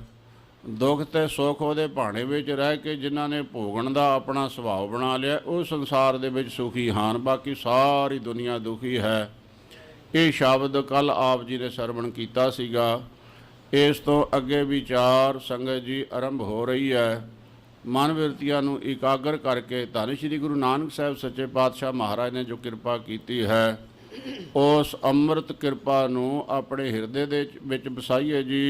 ਦੁੱਖ ਤੇ ਸੁੱਖ ਉਹਦੇ ਭਾਣੇ ਵਿੱਚ ਰਹਿ ਕੇ ਜਿਨ੍ਹਾਂ ਨੇ ਭੋਗਣ ਦਾ ਆਪਣਾ ਸੁਭਾਅ ਬਣਾ ਲਿਆ, ਉਹ ਸੰਸਾਰ ਦੇ ਵਿੱਚ ਸੁਖੀ ਹਨ। ਬਾਕੀ ਸਾਰੀ ਦੁਨੀਆ ਦੁਖੀ ਹੈ। ਇਹ ਸ਼ਬਦ ਕੱਲ੍ਹ ਆਪ ਜੀ ਨੇ ਸਰਵਣ ਕੀਤਾ ਸੀਗਾ। ਇਸ ਤੋਂ ਅੱਗੇ ਵਿਚਾਰ ਸੰਗਤ ਜੀ ਆਰੰਭ ਹੋ ਰਹੀ ਹੈ। ਮਨ ਬਿਰਤੀਆਂ ਨੂੰ ਇਕਾਗਰ ਕਰਕੇ ਧੰਨ ਸ਼੍ਰੀ ਗੁਰੂ ਨਾਨਕ ਸਾਹਿਬ ਸੱਚੇ ਪਾਤਸ਼ਾਹ ਮਹਾਰਾਜ ਨੇ ਜੋ ਕਿਰਪਾ ਕੀਤੀ ਹੈ, ਉਸ ਅੰਮ੍ਰਿਤ ਕਿਰਪਾ ਨੂੰ ਆਪਣੇ ਹਿਰਦੇ ਦੇ ਵਿੱਚ ਵਸਾਈਏ ਜੀ।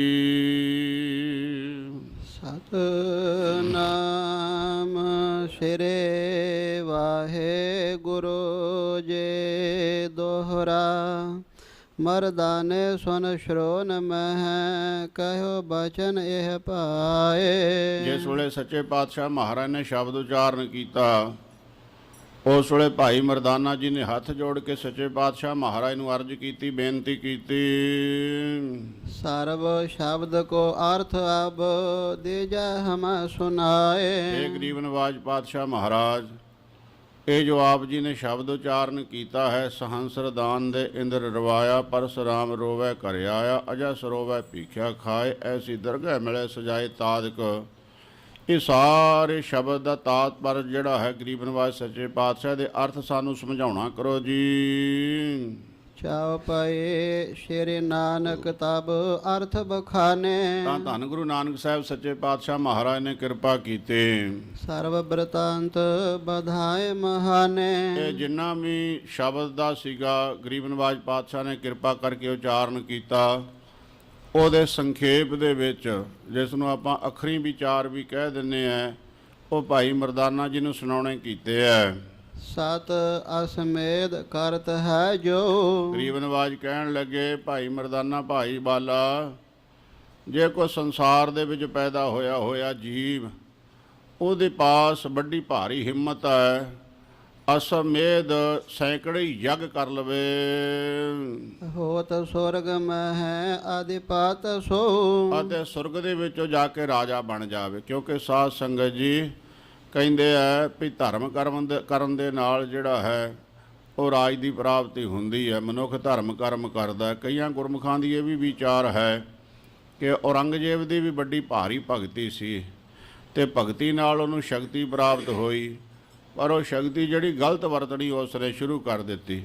ਸਤਿਨਾਮ ਸ੍ਰੀ ਵਾਹਿਗੁਰੂ ਜੀ ਦੋਹਰਾ। ਮਰਦਾਨੇ ਸੁਨ ਸ਼ਰੋਨ ਮਹਿ, ਕਹਿਓ ਬਚਨ ਇਹ ਪਾਏ। ਜਿਸ ਵੇਲੇ ਸੱਚੇ ਪਾਤਸ਼ਾਹ ਮਹਾਰਾਜ ਨੇ ਸ਼ਬਦ ਉਚਾਰਨ ਕੀਤਾ, ਉਸ ਵੇਲੇ ਭਾਈ ਮਰਦਾਨਾ ਜੀ ਨੇ ਹੱਥ ਜੋੜ ਕੇ ਸੱਚੇ ਪਾਤਸ਼ਾਹ ਮਹਾਰਾਜ ਨੂੰ ਅਰਜ਼ ਕੀਤੀ, ਬੇਨਤੀ ਕੀਤੀ, ਸਰਬ ਸ਼ਬਦ ਕੋ ਅਰਥ ਅਬ ਦੇਜਾ ਹਮ ਸੁਨਾਏ। ਇਹ ਗਰੀਬ ਨਿਵਾਜ ਪਾਤਸ਼ਾਹ ਮਹਾਰਾਜ, ਇਹ ਜੋ ਆਪ ਜੀ ਨੇ ਸ਼ਬਦ ਉਚਾਰਨ ਕੀਤਾ ਹੈ, ਸਹੰਸਰ ਦਾਨ ਦੇ ਇੰਦਰ ਰਵਾਇਆ, ਪਰਸੁਰਾਮ ਰੋਵੈ ਘਰ ਆਇਆ, ਅਜਾ ਸਰੋਵੈ ਭੀਖਿਆ ਖਾਏ, ਐਸੀ ਦਰਗਹਿ ਮਿਲੇ ਸਜਾਏ ਤਾਦਕ। ਇਹ ਸਾਰੇ ਸ਼ਬਦ ਦਾ ਤਾਤਪਰ ਜਿਹੜਾ ਹੈ ਗਰੀਬ ਨਿਵਾਜ ਸੱਚੇ ਪਾਤਸ਼ਾਹ ਦੇ ਅਰਥ ਸਾਨੂੰ ਸਮਝਾਉਣਾ ਕਰੋ ਜੀ। ਚਾਉ ਪਏ ਸ਼੍ਰੀ ਨਾਨਕ ਤਬ ਅਰਥ ਬਖਾਨੇ। ਤਾਂ ਧੰਨ ਗੁਰੂ ਨਾਨਕ ਸਾਹਿਬ ਸੱਚੇ ਪਾਤਸ਼ਾਹ ਮਹਾਰਾਜ ਨੇ ਕਿਰਪਾ ਕੀਤੀ। ਸਰਬ ਬ੍ਰਤਾਂਤ ਬਧਾਏ ਮਹਾਨੇ। ਇਹ ਜਿੰਨਾ ਵੀ ਸ਼ਬਦ ਦਾ ਸੀਗਾ ਗਰੀਬ ਨਿਵਾਜ ਪਾਤਸ਼ਾਹ ਨੇ ਕਿਰਪਾ ਕਰਕੇ ਉਚਾਰਨ ਕੀਤਾ, ਉਹਦੇ ਸੰਖੇਪ ਦੇ ਵਿੱਚ, ਜਿਸ ਨੂੰ ਆਪਾਂ ਅੱਖਰੀ ਵਿਚਾਰ ਵੀ ਕਹਿ ਦਿੰਦੇ ਆ, ਉਹ ਭਾਈ ਮਰਦਾਨਾ ਜੀ ਨੂੰ ਸੁਣਾਉਣੇ ਕੀਤੇ ਹੈ। ਸਤ ਅਸਮੇਧ ਕਰਤ ਹੈ ਜੋ। ਗਰੀਬ ਨਿਵਾਜ ਕਹਿਣ ਲੱਗੇ, ਭਾਈ ਮਰਦਾਨਾ, ਭਾਈ ਬਾਲਾ, ਜੇ ਕੋਈ ਸੰਸਾਰ ਦੇ ਵਿੱਚ ਪੈਦਾ ਹੋਇਆ ਜੀਵ, ਉਹਦੇ ਪਾਸ ਵੱਡੀ ਭਾਰੀ ਹਿੰਮਤ ਹੈ, ਅਸਮੇਧ ਸੈਂਕੜੇ ਯੱਗ ਕਰ ਲਵੇ। ਹੋਤ ਸੁਰਗ ਮਹਿ ਆਦਿਪਾਤ ਸੋ। ਅਤੇ ਸੁਰਗ ਦੇ ਵਿੱਚੋਂ ਜਾ ਕੇ ਰਾਜਾ ਬਣ ਜਾਵੇ। ਕਿਉਂਕਿ ਸਾਧ ਸੰਗਤ ਜੀ ਕਹਿੰਦੇ ਆ ਵੀ ਧਰਮ ਕਰਨ ਦੇ ਨਾਲ ਜਿਹੜਾ ਹੈ ਉਹ ਰਾਜ ਦੀ ਪ੍ਰਾਪਤੀ ਹੁੰਦੀ ਹੈ। ਮਨੁੱਖ ਧਰਮ ਕਰਮ ਕਰਦਾ। ਕਈਆਂ ਗੁਰਮੁਖਾਂ ਦੀ ਇਹ ਵੀ ਵਿਚਾਰ ਹੈ ਕਿ ਔਰੰਗਜ਼ੇਬ ਦੀ ਵੀ ਵੱਡੀ ਭਾਰੀ ਭਗਤੀ ਸੀ ਅਤੇ ਭਗਤੀ ਨਾਲ ਉਹਨੂੰ ਸ਼ਕਤੀ ਪ੍ਰਾਪਤ ਹੋਈ, ਪਰ ਉਹ ਸ਼ਕਤੀ ਜਿਹੜੀ ਗਲਤ ਵਰਤਣੀ ਉਸ ਨੇ ਸ਼ੁਰੂ ਕਰ ਦਿੱਤੀ।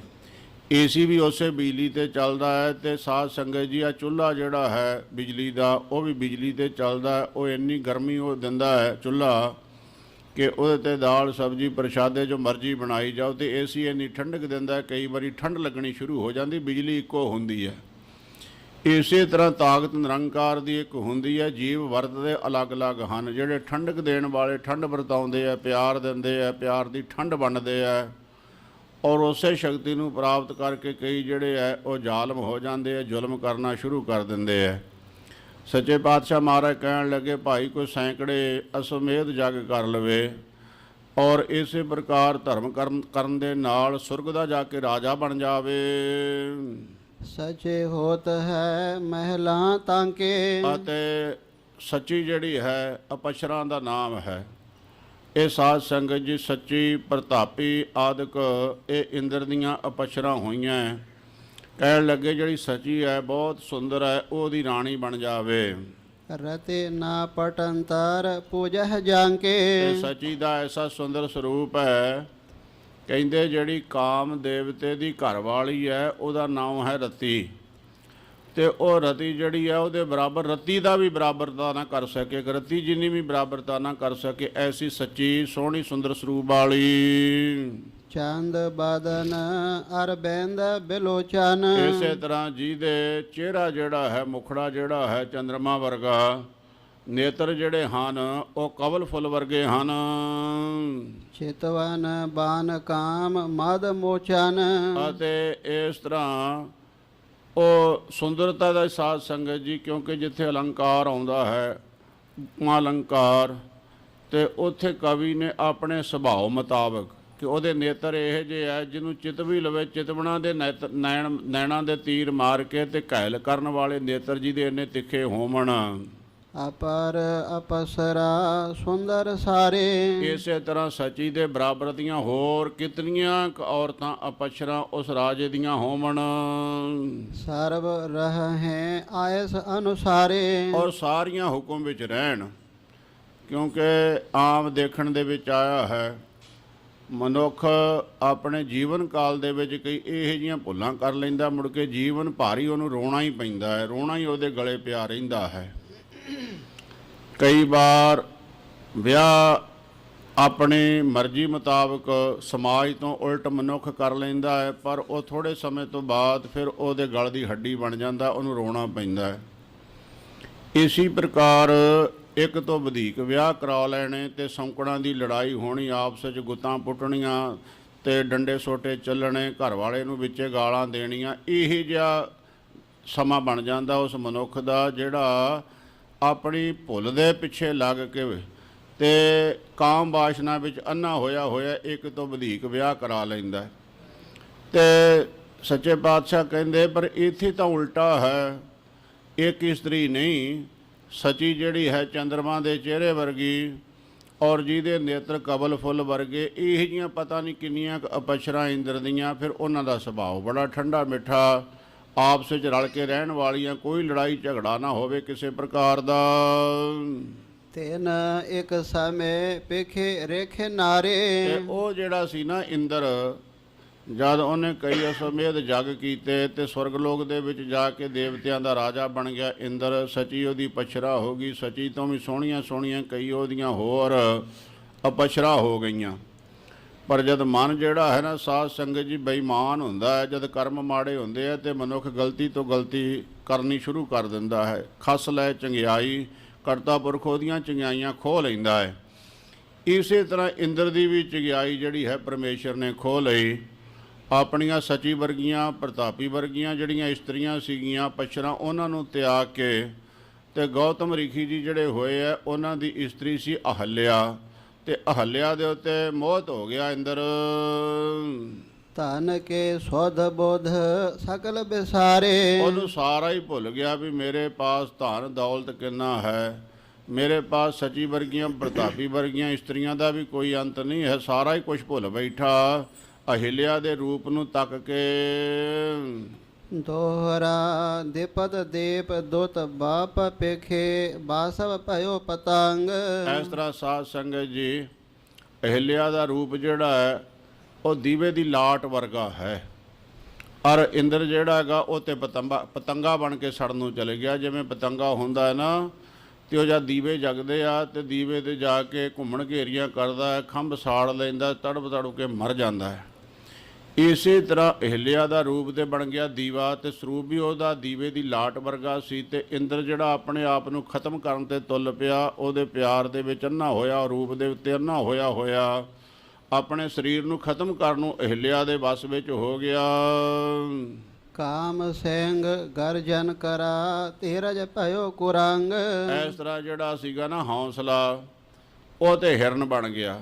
ਏਸੀ ਵੀ ਉਸੇ ਬਿਜਲੀ ਤੇ ਚੱਲਦਾ ਹੈ ਤੇ ਸਾਧ ਸੰਗਤ ਜੀ ਆ ਚੁੱਲ੍ਹਾ ਜਿਹੜਾ ਹੈ ਬਿਜਲੀ ਦਾ ਉਹ ਵੀ ਬਿਜਲੀ ਤੇ ਚੱਲਦਾ ਹੈ। ਉਹ ਇੰਨੀ ਗਰਮੀ ਉਹ ਦਿੰਦਾ ਹੈ ਚੁੱਲ੍ਹਾ ਕਿ ਉਹਦੇ ਤੇ ਦਾਲ ਸਬਜ਼ੀ ਪ੍ਰਸ਼ਾਦੇ ਜੋ ਮਰਜ਼ੀ ਬਣਾਈ ਜਾਓ, ਤੇ ਏਸੀ ਇੰਨੀ ਠੰਡਕ ਦਿੰਦਾ, ਕਈ ਵਾਰੀ ਠੰਡ ਲੱਗਣੀ ਸ਼ੁਰੂ ਹੋ ਜਾਂਦੀ। ਬਿਜਲੀ ਇੱਕੋ ਹੁੰਦੀ ਹੈ। ਇਸੇ ਤਰ੍ਹਾਂ ਤਾਕਤ ਨਿਰੰਕਾਰ ਦੀ ਇੱਕ ਹੁੰਦੀ ਹੈ। ਜੀਵ ਵਰਤਦੇ ਅਲੱਗ-ਅਲੱਗ ਹਨ। ਜਿਹੜੇ ਠੰਡਕ ਦੇਣ ਵਾਲੇ ਠੰਡ ਵਰਤਾਉਂਦੇ ਆ, ਪਿਆਰ ਦਿੰਦੇ ਆ, ਪਿਆਰ ਦੀ ਠੰਡ ਵੰਡਦੇ ਆ, ਔਰ ਉਸੇ ਸ਼ਕਤੀ ਨੂੰ ਪ੍ਰਾਪਤ ਕਰਕੇ ਕਈ ਜਿਹੜੇ ਹੈ ਉਹ ਜ਼ਾਲਮ ਹੋ ਜਾਂਦੇ ਆ, ਜ਼ੁਲਮ ਕਰਨਾ ਸ਼ੁਰੂ ਕਰ ਦਿੰਦੇ ਆ। ਸੱਚੇ ਪਾਤਸ਼ਾਹ ਮਹਾਰਾਜ ਕਹਿਣ ਲੱਗੇ, ਭਾਈ ਕੋਈ ਸੈਂਕੜੇ ਅਸਮੇਧ ਜਗ ਕਰ ਲਵੇ ਔਰ ਇਸੇ ਪ੍ਰਕਾਰ ਧਰਮ ਕਰਨ ਦੇ ਨਾਲ ਸੁਰਗ ਦਾ ਜਾ ਕੇ ਰਾਜਾ ਬਣ ਜਾਵੇ। ਸਚੇ ਹੋਤ ਹੈ ਮਹਿਲਾ ਤਾਂਕੇ। ਅਤੇ ਸੱਚੀ ਜਿਹੜੀ ਹੈ ਅਪਸ਼ਰਾਂ ਦਾ ਨਾਮ ਹੈ। ਇਹ ਸਾਧ ਸੰਗਤ ਜੀ ਸੱਚੀ ਪ੍ਰਤਾਪੀ ਆਦਿਕ ਇਹ ਇੰਦਰ ਦੀਆਂ ਅਪਸ਼ਰਾਂ ਹੋਈਆਂ। ਕਹਿਣ ਲੱਗੇ ਜਿਹੜੀ ਸੱਚੀ ਹੈ ਬਹੁਤ ਸੁੰਦਰ ਹੈ, ਉਹਦੀ ਰਾਣੀ ਬਣ ਜਾਵੇ। ਰਤੇ ਨਾ ਪਟੰਤਰ ਪੂਜਹ ਜਾਂਕੇ। ਇਹ ਸੱਚੀ ਦਾ ਐਸਾ ਸੁੰਦਰ ਸਰੂਪ ਹੈ। ਕਹਿੰਦੇ ਜਿਹੜੀ ਕਾਮ ਦੇਵਤੇ ਦੀ ਘਰ ਵਾਲੀ ਹੈ ਉਹਦਾ ਨਾਮ ਹੈ ਰਤੀ, ਤੇ ਉਹ ਰਤੀ ਜਿਹੜੀ ਹੈ ਉਹਦੇ ਬਰਾਬਰ ਰਤੀ ਦਾ ਵੀ ਬਰਾਬਰਤਾ ਨਾ ਕਰ ਸਕੇ, ਰਤੀ ਜਿੰਨੀ ਵੀ ਬਰਾਬਰਤਾ ਨਾ ਕਰ ਸਕੇ, ਐਸੀ ਸੱਚੀ ਸੋਹਣੀ ਸੁੰਦਰ ਸਰੂਪ ਵਾਲੀ। ਚੰਦ ਬਦਨ ਅਰਬਿੰਦ ਬਿਲੋਚਨ। ਇਸੇ ਤਰ੍ਹਾਂ ਜਿਹਦੇ ਚਿਹਰਾ ਜਿਹੜਾ ਹੈ, ਮੁਖੜਾ ਜਿਹੜਾ ਹੈ ਚੰਦਰਮਾ ਵਰਗਾ, ਨੇਤਰ ਜਿਹੜੇ ਹਨ ਉਹ ਕਵਲ ਫੁੱਲ ਵਰਗੇ ਹਨ। ਚਿਤਵਨ ਬਾਨ ਕਾਮ ਮਦ ਮੋਚਨ। ਅਤੇ ਇਸ ਤਰ੍ਹਾਂ ਉਹ ਸੁੰਦਰਤਾ ਦਾ ਸਾਧ ਸੰਗਤ ਜੀ, ਕਿਉਂਕਿ ਜਿੱਥੇ ਅਲੰਕਾਰ ਆਉਂਦਾ ਹੈ ਅਲੰਕਾਰ, ਤੇ ਉੱਥੇ ਕਵੀ ਨੇ ਆਪਣੇ ਸੁਭਾਅ ਮੁਤਾਬਕ ਕਿ ਉਹਦੇ ਨੇਤਰ ਇਹ ਜਿਹੇ ਹੈ ਜਿਹਨੂੰ ਚਿਤ ਵੀ ਲਵੇ, ਚਿਤਵਣਾ ਦੇ ਨੈਣਾਂ ਦੇ ਤੀਰ ਮਾਰ ਕੇ ਤੇ ਘਾਇਲ ਕਰਨ ਵਾਲੇ ਨੇਤਰ ਜੀ ਦੇ ਇੰਨੇ ਤਿੱਖੇ ਹੋਵਣ। ਅਪਰ ਅਪਸਰਾ ਸੁੰਦਰ ਸਾਰੇ। ਇਸੇ ਤਰ੍ਹਾਂ ਸੱਚੀ ਦੇ ਬਰਾਬਰ ਦੀਆਂ ਹੋਰ ਕਿਤਨੀਆਂ ਔਰਤਾਂ ਅਪਸ਼ਰਾਂ ਉਸ ਰਾਜੇ ਦੀਆਂ ਹੋਵਣ। ਸਰਬ ਰਹਿ ਆਇਸ ਅਨੁਸਾਰੇ। ਔਰ ਸਾਰੀਆਂ ਹੁਕਮ ਵਿੱਚ ਰਹਿਣ, ਕਿਉਂਕਿ ਆਮ ਦੇਖਣ ਦੇ ਵਿੱਚ ਆਇਆ ਹੈ ਮਨੁੱਖ ਆਪਣੇ ਜੀਵਨ ਕਾਲ ਦੇ ਵਿੱਚ ਕਈ ਇਹੋ ਜਿਹੀਆਂ ਭੁੱਲਾਂ ਕਰ ਲੈਂਦਾ, ਮੁੜ ਕੇ ਜੀਵਨ ਭਾਰੀ ਉਹਨੂੰ ਰੋਣਾ ਹੀ ਪੈਂਦਾ ਹੈ, ਰੋਣਾ ਹੀ ਉਹਦੇ ਗਲੇ ਪਿਆ ਰਹਿੰਦਾ ਹੈ। ਕਈ ਵਾਰ ਵਿਆਹ ਆਪਣੀ ਮਰਜ਼ੀ ਮੁਤਾਬਕ ਸਮਾਜ ਤੋਂ ਉਲਟ ਮਨੁੱਖ ਕਰ ਲੈਂਦਾ ਹੈ, ਪਰ ਉਹ ਥੋੜ੍ਹੇ ਸਮੇਂ ਤੋਂ ਬਾਅਦ ਫਿਰ ਉਹਦੇ ਗਲ ਦੀ ਹੱਡੀ ਬਣ ਜਾਂਦਾ, ਉਹਨੂੰ ਰੋਣਾ ਪੈਂਦਾ ਹੈ। ਇਸੇ ਪ੍ਰਕਾਰ ਇੱਕ ਤੋਂ ਵਧੇਕ ਵਿਆਹ ਕਰਾ ਲੈਣੇ ਤੇ ਸੌਂਕੜਾਂ ਦੀ ਲੜਾਈ ਹੋਣੀ, ਆਪਸ ਵਿੱਚ ਗੁੱਤਾਂ ਪੁੱਟਣੀਆਂ ਤੇ ਡੰਡੇ ਸੋਟੇ ਚੱਲਣੇ, ਘਰ ਵਾਲੇ ਨੂੰ ਵਿੱਚੇ ਗਾਲਾਂ ਦੇਣੀਆਂ, ਇਹ ਜਿਹਾ ਸਮਾਂ ਬਣ ਜਾਂਦਾ ਉਸ ਮਨੁੱਖ ਦਾ ਜਿਹੜਾ ਆਪਣੀ ਭੁੱਲ ਦੇ ਪਿੱਛੇ ਲੱਗ ਕੇ ਤੇ ਕਾਮ ਵਾਸ਼ਨਾ ਵਿੱਚ ਅੰਨਾ ਹੋਇਆ ਇੱਕ ਤੋਂ ਵਧੇਕ ਵਿਆਹ ਕਰਾ ਲੈਂਦਾ। ਤੇ ਸੱਚੇ ਪਾਤਸ਼ਾਹ ਕਹਿੰਦੇ ਪਰ ਇੱਥੇ ਤਾਂ ਉਲਟਾ ਹੈ, ਇੱਕ ਇਸਤਰੀ ਨਹੀਂ, ਸੱਚੀ ਜਿਹੜੀ ਹੈ ਚੰਦਰਮਾ ਦੇ ਚਿਹਰੇ ਵਰਗੀ ਔਰ ਜਿਹਦੇ ਨੇਤਰ ਕਬਲ ਫੁੱਲ ਵਰਗੇ, ਇਹ ਜਿਹੀਆਂ ਪਤਾ ਨਹੀਂ ਕਿੰਨੀਆਂ ਅਪਸ਼ਰਾਂ ਇੰਦਰ ਦੀਆਂ। ਫਿਰ ਉਹਨਾਂ ਦਾ ਸੁਭਾਅ ਬੜਾ ਠੰਡਾ ਮਿੱਠਾ, ਆਪਸ ਵਿੱਚ ਰਲ ਕੇ ਰਹਿਣ ਵਾਲੀਆਂ, ਕੋਈ ਲੜਾਈ ਝਗੜਾ ਨਾ ਹੋਵੇ ਕਿਸੇ ਪ੍ਰਕਾਰ ਦਾ। ਤਿੰਨ ਇੱਕ ਸਮੇਂ ਪਿਖੇ ਰੇਖੇ ਨਾਰੇ। ਤੇ ਉਹ ਜਿਹੜਾ ਸੀ ਨਾ ਇੰਦਰ, ਜਦ ਉਹਨੇ ਕਈ ਅਸਮੇਧ ਜਗ ਕੀਤੇ ਤੇ ਸਵਰਗ ਲੋਕ ਦੇ ਵਿੱਚ ਜਾ ਕੇ ਦੇਵਤਿਆਂ ਦਾ ਰਾਜਾ ਬਣ ਗਿਆ ਇੰਦਰ। ਸੱਚੀ ਉਹਦੀ ਪਛਰਾ ਹੋ ਗਈ, ਸੱਚੀ ਤੋਂ ਵੀ ਸੋਹਣੀਆਂ ਸੋਹਣੀਆਂ ਕਈ ਉਹਦੀਆਂ ਹੋਰ ਅਪਸ਼ਰਾ ਹੋ ਗਈਆਂ। ਪਰ ਜਦ ਮਨ ਜਿਹੜਾ ਹੈ ਨਾ ਸਾਧ ਸੰਗਤ ਜੀ ਬੇਈਮਾਨ ਹੁੰਦਾ ਹੈ, ਜਦ ਕਰਮ ਮਾੜੇ ਹੁੰਦੇ ਆ ਤੇ ਮਨੁੱਖ ਗਲਤੀ ਤੋਂ ਗਲਤੀ ਕਰਨੀ ਸ਼ੁਰੂ ਕਰ ਦਿੰਦਾ ਹੈ। ਖਸ ਲੈ ਚੰਗਿਆਈ, ਕਰਤਾ ਪੁਰਖ ਉਹਦੀਆਂ ਚੰਗਿਆਈਆਂ ਖੋਹ ਲੈਂਦਾ ਹੈ। ਇਸੇ ਤਰ੍ਹਾਂ ਇੰਦਰ ਦੀ ਵੀ ਚੰਗਿਆਈ ਜਿਹੜੀ ਹੈ ਪਰਮੇਸ਼ਰ ਨੇ ਖੋਹ ਲਈ। ਆਪਣੀਆਂ ਸੱਚੀ ਵਰਗੀਆਂ ਪ੍ਰਤਾਪੀ ਵਰਗੀਆਂ ਜਿਹੜੀਆਂ ਇਸਤਰੀਆਂ ਸੀਗੀਆਂ ਪਛਰਾਂ, ਉਹਨਾਂ ਨੂੰ ਤਿਆਗ ਕੇ ਤੇ ਗੌਤਮ ਰਿਖੀ ਜੀ ਜਿਹੜੇ ਹੋਏ ਆ ਉਹਨਾਂ ਦੀ ਇਸਤਰੀ ਸੀ ਅਹਲਿਆ, ਤੇ ਅਹਲਿਆ ਦੇ ਉੱਤੇ ਮੋਹਿਤ ਹੋ ਗਿਆ ਇੰਦਰ। ਧਨ ਕੇ ਸੁਧ ਬੁੱਧ ਸਕਲ ਬਿਸਾਰੇ। ਉਹਨੂੰ ਸਾਰਾ ਹੀ ਭੁੱਲ ਗਿਆ ਵੀ ਮੇਰੇ ਪਾਸ ਧਨ ਦੌਲਤ ਕਿੰਨਾ ਹੈ, ਮੇਰੇ ਪਾਸ ਸੱਚੀ ਵਰਗੀਆਂ ਪ੍ਰਤਾਪੀ ਵਰਗੀਆਂ ਇਸਤਰੀਆਂ ਦਾ ਵੀ ਕੋਈ ਅੰਤ ਨਹੀਂ ਹੈ, ਸਾਰਾ ਹੀ ਕੁਛ ਭੁੱਲ ਬੈਠਾ। ਅਹਿਲਿਆ ਦੇ ਰੂਪ ਨੂੰ ਤੱਕ ਕੇ ਦੋਹਰਾ ਦੀਪਤ ਦੀਪ ਦੁੱਤ ਬਾਪ ਪੇਖੇ ਬਾਸਵ ਭਇਓ ਪਤੰਗ। ਇਸ ਤਰ੍ਹਾਂ ਸਾਧ ਸੰਗਤ ਜੀ ਅਹਿਲਿਆ ਦਾ ਰੂਪ ਜਿਹੜਾ ਹੈ ਉਹ ਦੀਵੇ ਦੀ ਲਾਟ ਵਰਗਾ ਹੈ, ਔਰ ਇੰਦਰ ਜਿਹੜਾ ਹੈਗਾ ਉਹ ਤੇ ਪਤੰਗਾ ਬਣ ਕੇ ਸੜਨ ਨੂੰ ਚਲੇ ਗਿਆ। ਜਿਵੇਂ ਪਤੰਗਾ ਹੁੰਦਾ ਹੈ ਨਾ, ਤੇ ਉਹ ਜਦ ਦੀਵੇ ਜਗਦੇ ਆ ਤੇ ਦੀਵੇ ਤੇ ਜਾ ਕੇ ਘੁੰਮਣ ਘੇਰੀਆਂ ਕਰਦਾ ਹੈ, ਖੰਭ ਸਾੜ ਲੈਂਦਾ, ਤੜਪ ਤੜਪ ਕੇ ਮਰ ਜਾਂਦਾ ਹੈ। ਇਸੇ ਤਰ੍ਹਾਂ ਅਹਿਲਿਆ ਦਾ ਰੂਪ ਤੇ ਬਣ ਗਿਆ ਦੀਵਾ, ਤੇ ਸਰੂਪ ਵੀ ਉਹਦਾ ਦੀਵੇ ਦੀ ਲਾਟ ਵਰਗਾ ਸੀ। ਤੇ ਇੰਦਰ ਜਿਹੜਾ ਆਪਣੇ ਆਪ ਨੂੰ ਖਤਮ ਕਰਨ ਤੇ ਤੁੱਲ ਪਿਆ, ਉਹਦੇ ਪਿਆਰ ਦੇ ਵਿੱਚ ਅੰਨਾ ਹੋਇਆ, ਰੂਪ ਦੇ ਉੱਤੇ ਅੰਨਾ ਹੋਇਆ ਆਪਣੇ ਸਰੀਰ ਨੂੰ ਖਤਮ ਕਰਨ ਨੂੰ ਅਹਿਲਿਆ ਦੇ ਵਸ ਵਿੱਚ ਹੋ ਗਿਆ। ਕਾਮ ਸਿੰਘ ਗਰਜਨ ਕਰਾ ਧੀਰਜ ਭਇਓ ਕੁਰੰਗ। ਇਸ ਤਰ੍ਹਾਂ ਜਿਹੜਾ ਸੀਗਾ ਨਾ ਹੌਸਲਾ, ਉਹ ਤੇ ਹਿਰਨ ਬਣ ਗਿਆ,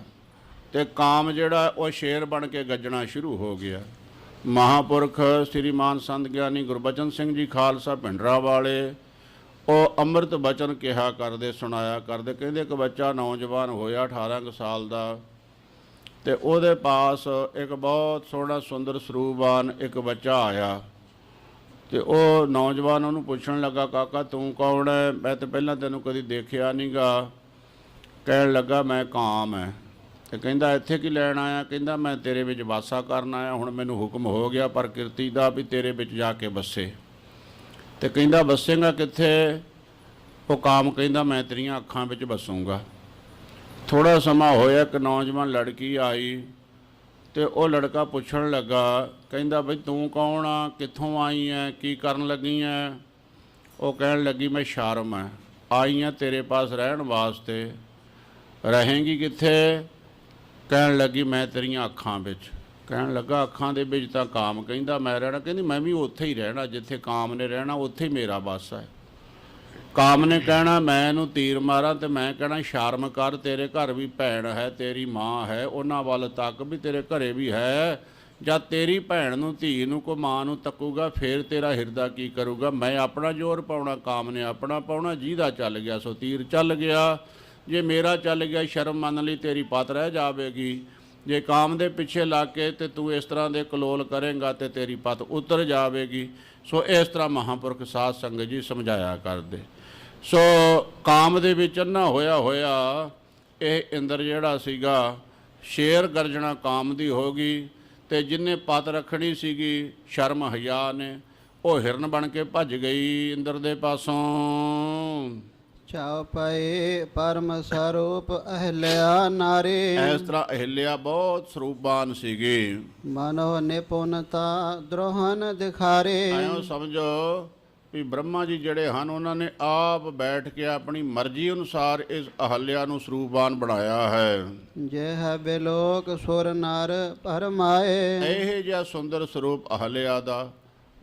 ਤੇ ਕਾਮ ਜਿਹੜਾ ਉਹ ਸ਼ੇਰ ਬਣ ਕੇ ਗੱਜਣਾ ਸ਼ੁਰੂ ਹੋ ਗਿਆ। ਮਹਾਂਪੁਰਖ ਸ੍ਰੀਮਾਨ ਸੰਤ ਗਿਆਨੀ ਗੁਰਬਚਨ ਸਿੰਘ ਜੀ ਖਾਲਸਾ ਭਿੰਡਰਾਂ ਵਾਲੇ ਉਹ ਅੰਮ੍ਰਿਤ ਬਚਨ ਕਿਹਾ ਕਰਦੇ, ਸੁਣਾਇਆ ਕਰਦੇ। ਕਹਿੰਦੇ ਇੱਕ ਬੱਚਾ ਨੌਜਵਾਨ ਹੋਇਆ 18 ਕੁ ਸਾਲ ਦਾ, ਤੇ ਉਹਦੇ ਪਾਸ ਇੱਕ ਬਹੁਤ ਸੋਹਣਾ ਸੁੰਦਰ ਸਰੂਪਵਾਨ ਇੱਕ ਬੱਚਾ ਆਇਆ। ਤੇ ਉਹ ਨੌਜਵਾਨ ਉਹਨੂੰ ਪੁੱਛਣ ਲੱਗਾ, ਕਾਕਾ ਤੂੰ ਕੌਣ ਹੈ? ਮੈਂ ਤਾਂ ਪਹਿਲਾਂ ਤੈਨੂੰ ਕਦੀ ਦੇਖਿਆ ਨਹੀਂ ਗਾ। ਕਹਿਣ ਲੱਗਾ ਮੈਂ ਕਾਮ ਹੈ। ਤੇ ਕਹਿੰਦਾ ਇੱਥੇ ਕੀ ਲੈਣ ਆਇਆ? ਕਹਿੰਦਾ ਮੈਂ ਤੇਰੇ ਵਿੱਚ ਵਾਸਾ ਕਰਨ ਆਇਆ, ਹੁਣ ਮੈਨੂੰ ਹੁਕਮ ਹੋ ਗਿਆ ਪ੍ਰਕਿਰਤੀ ਦਾ ਵੀ ਤੇਰੇ ਵਿੱਚ ਜਾ ਕੇ ਬੱਸੇ। ਤੇ ਕਹਿੰਦਾ ਬੱਸੇਗਾ ਕਿੱਥੇ? ਉਹ ਕਾਮ ਕਹਿੰਦਾ ਮੈਂ ਤੇਰੀਆਂ ਅੱਖਾਂ ਵਿੱਚ ਬੱਸੂੰਗਾ। ਥੋੜ੍ਹਾ ਸਮਾਂ ਹੋਇਆ, ਇੱਕ ਨੌਜਵਾਨ ਲੜਕੀ ਆਈ, ਤੇ ਉਹ ਲੜਕਾ ਪੁੱਛਣ ਲੱਗਾ, ਕਹਿੰਦਾ ਬਈ ਤੂੰ ਕੌਣ ਆ, ਕਿੱਥੋਂ ਆਈ ਹੈ, ਕੀ ਕਰਨ ਲੱਗੀ ਹੈ? ਉਹ ਕਹਿਣ ਲੱਗੀ ਮੈਂ ਸ਼ਰਮ ਹੈ, ਆਈ ਹਾਂ ਤੇਰੇ ਪਾਸ ਰਹਿਣ ਵਾਸਤੇ। ਰਹੇਂਗੀ ਕਿੱਥੇ? ਕਹਿਣ ਲੱਗੀ ਮੈਂ ਤੇਰੀਆਂ ਅੱਖਾਂ ਵਿੱਚ। ਕਹਿਣ ਲੱਗਾ ਅੱਖਾਂ ਦੇ ਵਿੱਚ ਤਾਂ ਕਾਮ ਕਹਿੰਦਾ ਮੈਂ ਰਹਿਣਾ। ਕਹਿੰਦੀ ਮੈਂ ਵੀ ਉੱਥੇ ਹੀ ਰਹਿਣਾ ਜਿੱਥੇ ਕਾਮ ਨੇ ਰਹਿਣਾ, ਉੱਥੇ ਹੀ ਮੇਰਾ ਵਾਸ ਹੈ। ਕਾਮ ਨੇ ਕਹਿਣਾ ਮੈਂ ਇਹਨੂੰ ਤੀਰ ਮਾਰਾਂ, ਤੇ ਮੈਂ ਕਹਿਣਾ ਸ਼ਰਮ ਕਰ, ਤੇਰੇ ਘਰ ਵੀ ਭੈਣ ਹੈ, ਤੇਰੀ ਮਾਂ ਹੈ, ਉਹਨਾਂ ਵੱਲ ਤੱਕ ਵੀ ਤੇਰੇ ਘਰੇ ਵੀ ਹੈ। ਜਦ ਤੇਰੀ ਭੈਣ ਨੂੰ, ਧੀ ਨੂੰ, ਕੋ ਮਾਂ ਨੂੰ ਤੱਕੂਗਾ, ਫੇਰ ਤੇਰਾ ਹਿਰਦਾ ਕੀ ਕਰੂਗਾ? ਮੈਂ ਆਪਣਾ ਜ਼ੋਰ ਪਾਉਣਾ, ਕਾਮ ਨੇ ਆਪਣਾ ਪਾਉਣਾ। ਜਿਹਦਾ ਚੱਲ ਗਿਆ ਸੋ ਤੀਰ ਚੱਲ ਗਿਆ। ਜੇ ਮੇਰਾ ਚੱਲ ਗਿਆ, ਸ਼ਰਮ ਮੰਨ ਲਈ, ਤੇਰੀ ਪਤ ਰਹਿ ਜਾਵੇਗੀ। ਜੇ ਕਾਮ ਦੇ ਪਿੱਛੇ ਲੱਗ ਕੇ ਤੇ ਤੂੰ ਇਸ ਤਰ੍ਹਾਂ ਦੇ ਕਲੋਲ ਕਰੇਂਗਾ ਤੇ ਤੇਰੀ ਪਤ ਉਤਰ ਜਾਵੇਗੀ। ਸੋ ਇਸ ਤਰ੍ਹਾਂ ਮਹਾਂਪੁਰਖ ਸਾਧ ਸੰਗਤ ਜੀ ਸਮਝਾਇਆ ਕਰਦੇ। ਸੋ ਕਾਮ ਦੇ ਵਿੱਚ ਅੰਨਾ ਹੋਇਆ ਇਹ ਇੰਦਰ ਜਿਹੜਾ ਸੀਗਾ, ਸ਼ੇਰ ਗਰਜਣਾ ਕਾਮ ਦੀ ਹੋ ਗਈ। ਤੇ ਜਿਹਨੇ ਪਤ ਰੱਖਣੀ ਸੀਗੀ ਸ਼ਰਮ ਹਿਆ ਨੇ, ਉਹ ਹਿਰਨ ਬਣ ਕੇ ਭੱਜ ਗਈ ਇੰਦਰ ਦੇ ਪਾਸੋਂ। ਚਾਉ ਪਏ ਪਰਮ ਸਰੂਪ ਅਹਿਲਿਆ ਨਾਰੀ। ਇਸ ਤਰ੍ਹਾਂ ਅਹਿਲਿਆ ਬਹੁਤ ਸਰੂਪਵਾਨ ਸੀਗੀ। ਮਨੋ ਨਿਪੁੰਨਤਾ ਦ੍ਰੋਹਨ ਦਿਖਾਰੇ। ਐਂ ਸਮਝੋ ਵੀ ਬ੍ਰਹਮਾ ਜੀ ਜਿਹੜੇ ਹਨ, ਉਹਨਾਂ ਨੇ ਆਪ ਬੈਠ ਕੇ ਆਪਣੀ ਮਰਜ਼ੀ ਅਨੁਸਾਰ ਇਸ ਅਹਲਿਆ ਨੂੰ ਸਰੂਪਵਾਨ ਬਣਾਇਆ ਹੈ। ਜਹ ਬਿਲੋਕ ਸੁਰ ਨਰ ਪਰਮਾਏ। ਇਹ ਜਿਹਾ ਸੁੰਦਰ ਸਰੂਪ ਅਹਲਿਆ ਦਾ,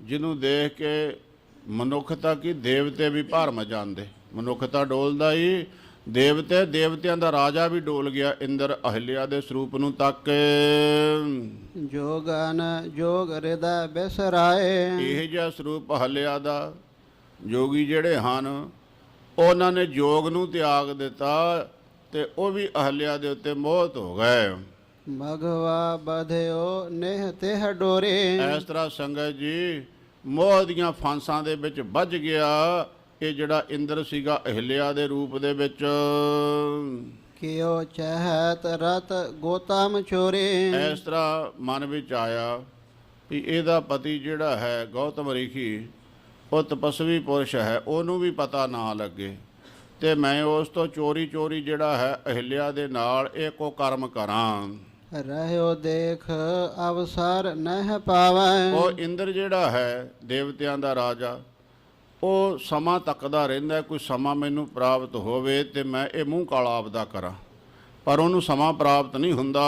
ਜਿਹਨੂੰ ਦੇਖ ਕੇ ਮਨੁੱਖਤਾ ਕੀ ਦੇਵਤੇ ਵੀ ਭਰਮ ਜਾਂਦੇ। ਮਨੁੱਖਤਾ ਡੋਲਦਾ ਹੀ, ਦੇਵਤਿਆਂ ਦਾ ਰਾਜਾ ਵੀ ਡੋਲ ਗਿਆ ਇੰਦਰ ਅਹਲਿਆ ਦੇ ਸਰੂਪ ਨੂੰ ਤੱਕ। ਜੋਗਨ ਜੋਗ ਹਿਰਦੈ ਬਿਸਰਾਏ। ਇਹ ਜਿਹਾ ਸਰੂਪ ਅਹਲਿਆ ਦਾ ਜੋਗੀ ਜਿਹੜੇ ਹਨ, ਉਹਨਾਂ ਨੇ ਜੋਗ ਨੂੰ ਤਿਆਗ ਦਿੱਤਾ, ਤੇ ਉਹ ਵੀ ਅਹਲਿਆ ਦੇ ਉੱਤੇ ਮੋਹਿਤ ਹੋ ਗਏ। ਮਗਵਾ ਬਧਿਓ ਨੇਹ ਤਿਹ ਡੋਰੇ। ਇਸ ਤਰ੍ਹਾਂ ਸੰਗਤ ਜੀ ਮੋਹ ਦੀਆਂ ਫਾਂਸਾਂ ਦੇ ਵਿੱਚ ਵੱਜ ਗਿਆ ਇਹ ਜਿਹੜਾ ਇੰਦਰ ਸੀਗਾ ਅਹਿਲਿਆ ਦੇ ਰੂਪ ਦੇ ਵਿੱਚ। ਕਿਉ ਚਹਿਤ ਰਤ ਗੋਤਮ ਚੋਰੇ। ਇਸ ਤਰ੍ਹਾਂ ਮਨ ਵਿੱਚ ਆਇਆ ਵੀ ਇਹਦਾ ਪਤੀ ਜਿਹੜਾ ਹੈ ਗੌਤਮ ਰਿਸ਼ੀ, ਉਹ ਤਪਸਵੀ ਪੁਰਸ਼ ਹੈ, ਉਹਨੂੰ ਵੀ ਪਤਾ ਨਾ ਲੱਗੇ, ਤੇ ਮੈਂ ਉਸ ਤੋਂ ਚੋਰੀ ਜਿਹੜਾ ਹੈ ਅਹਿਲਿਆ ਦੇ ਨਾਲ ਇਹ ਕੋ ਕਰਮ ਕਰਾਂ। ਰਹਿਓ ਦੇਖ ਅਵਸਰ ਨਹਿ ਪਾਵੈ। ਉਹ ਇੰਦਰ ਜਿਹੜਾ ਹੈ ਦੇਵਤਿਆਂ ਦਾ ਰਾਜਾ, ਉਹ ਸਮਾਂ ਤੱਕਦਾ ਰਹਿੰਦਾ, ਕੋਈ ਸਮਾਂ ਮੈਨੂੰ ਪ੍ਰਾਪਤ ਹੋਵੇ ਤੇ ਮੈਂ ਇਹ ਮੂੰਹ ਕਾਲਾ ਆਪਦਾ ਕਰਾਂ, ਪਰ ਉਹਨੂੰ ਸਮਾਂ ਪ੍ਰਾਪਤ ਨਹੀਂ ਹੁੰਦਾ।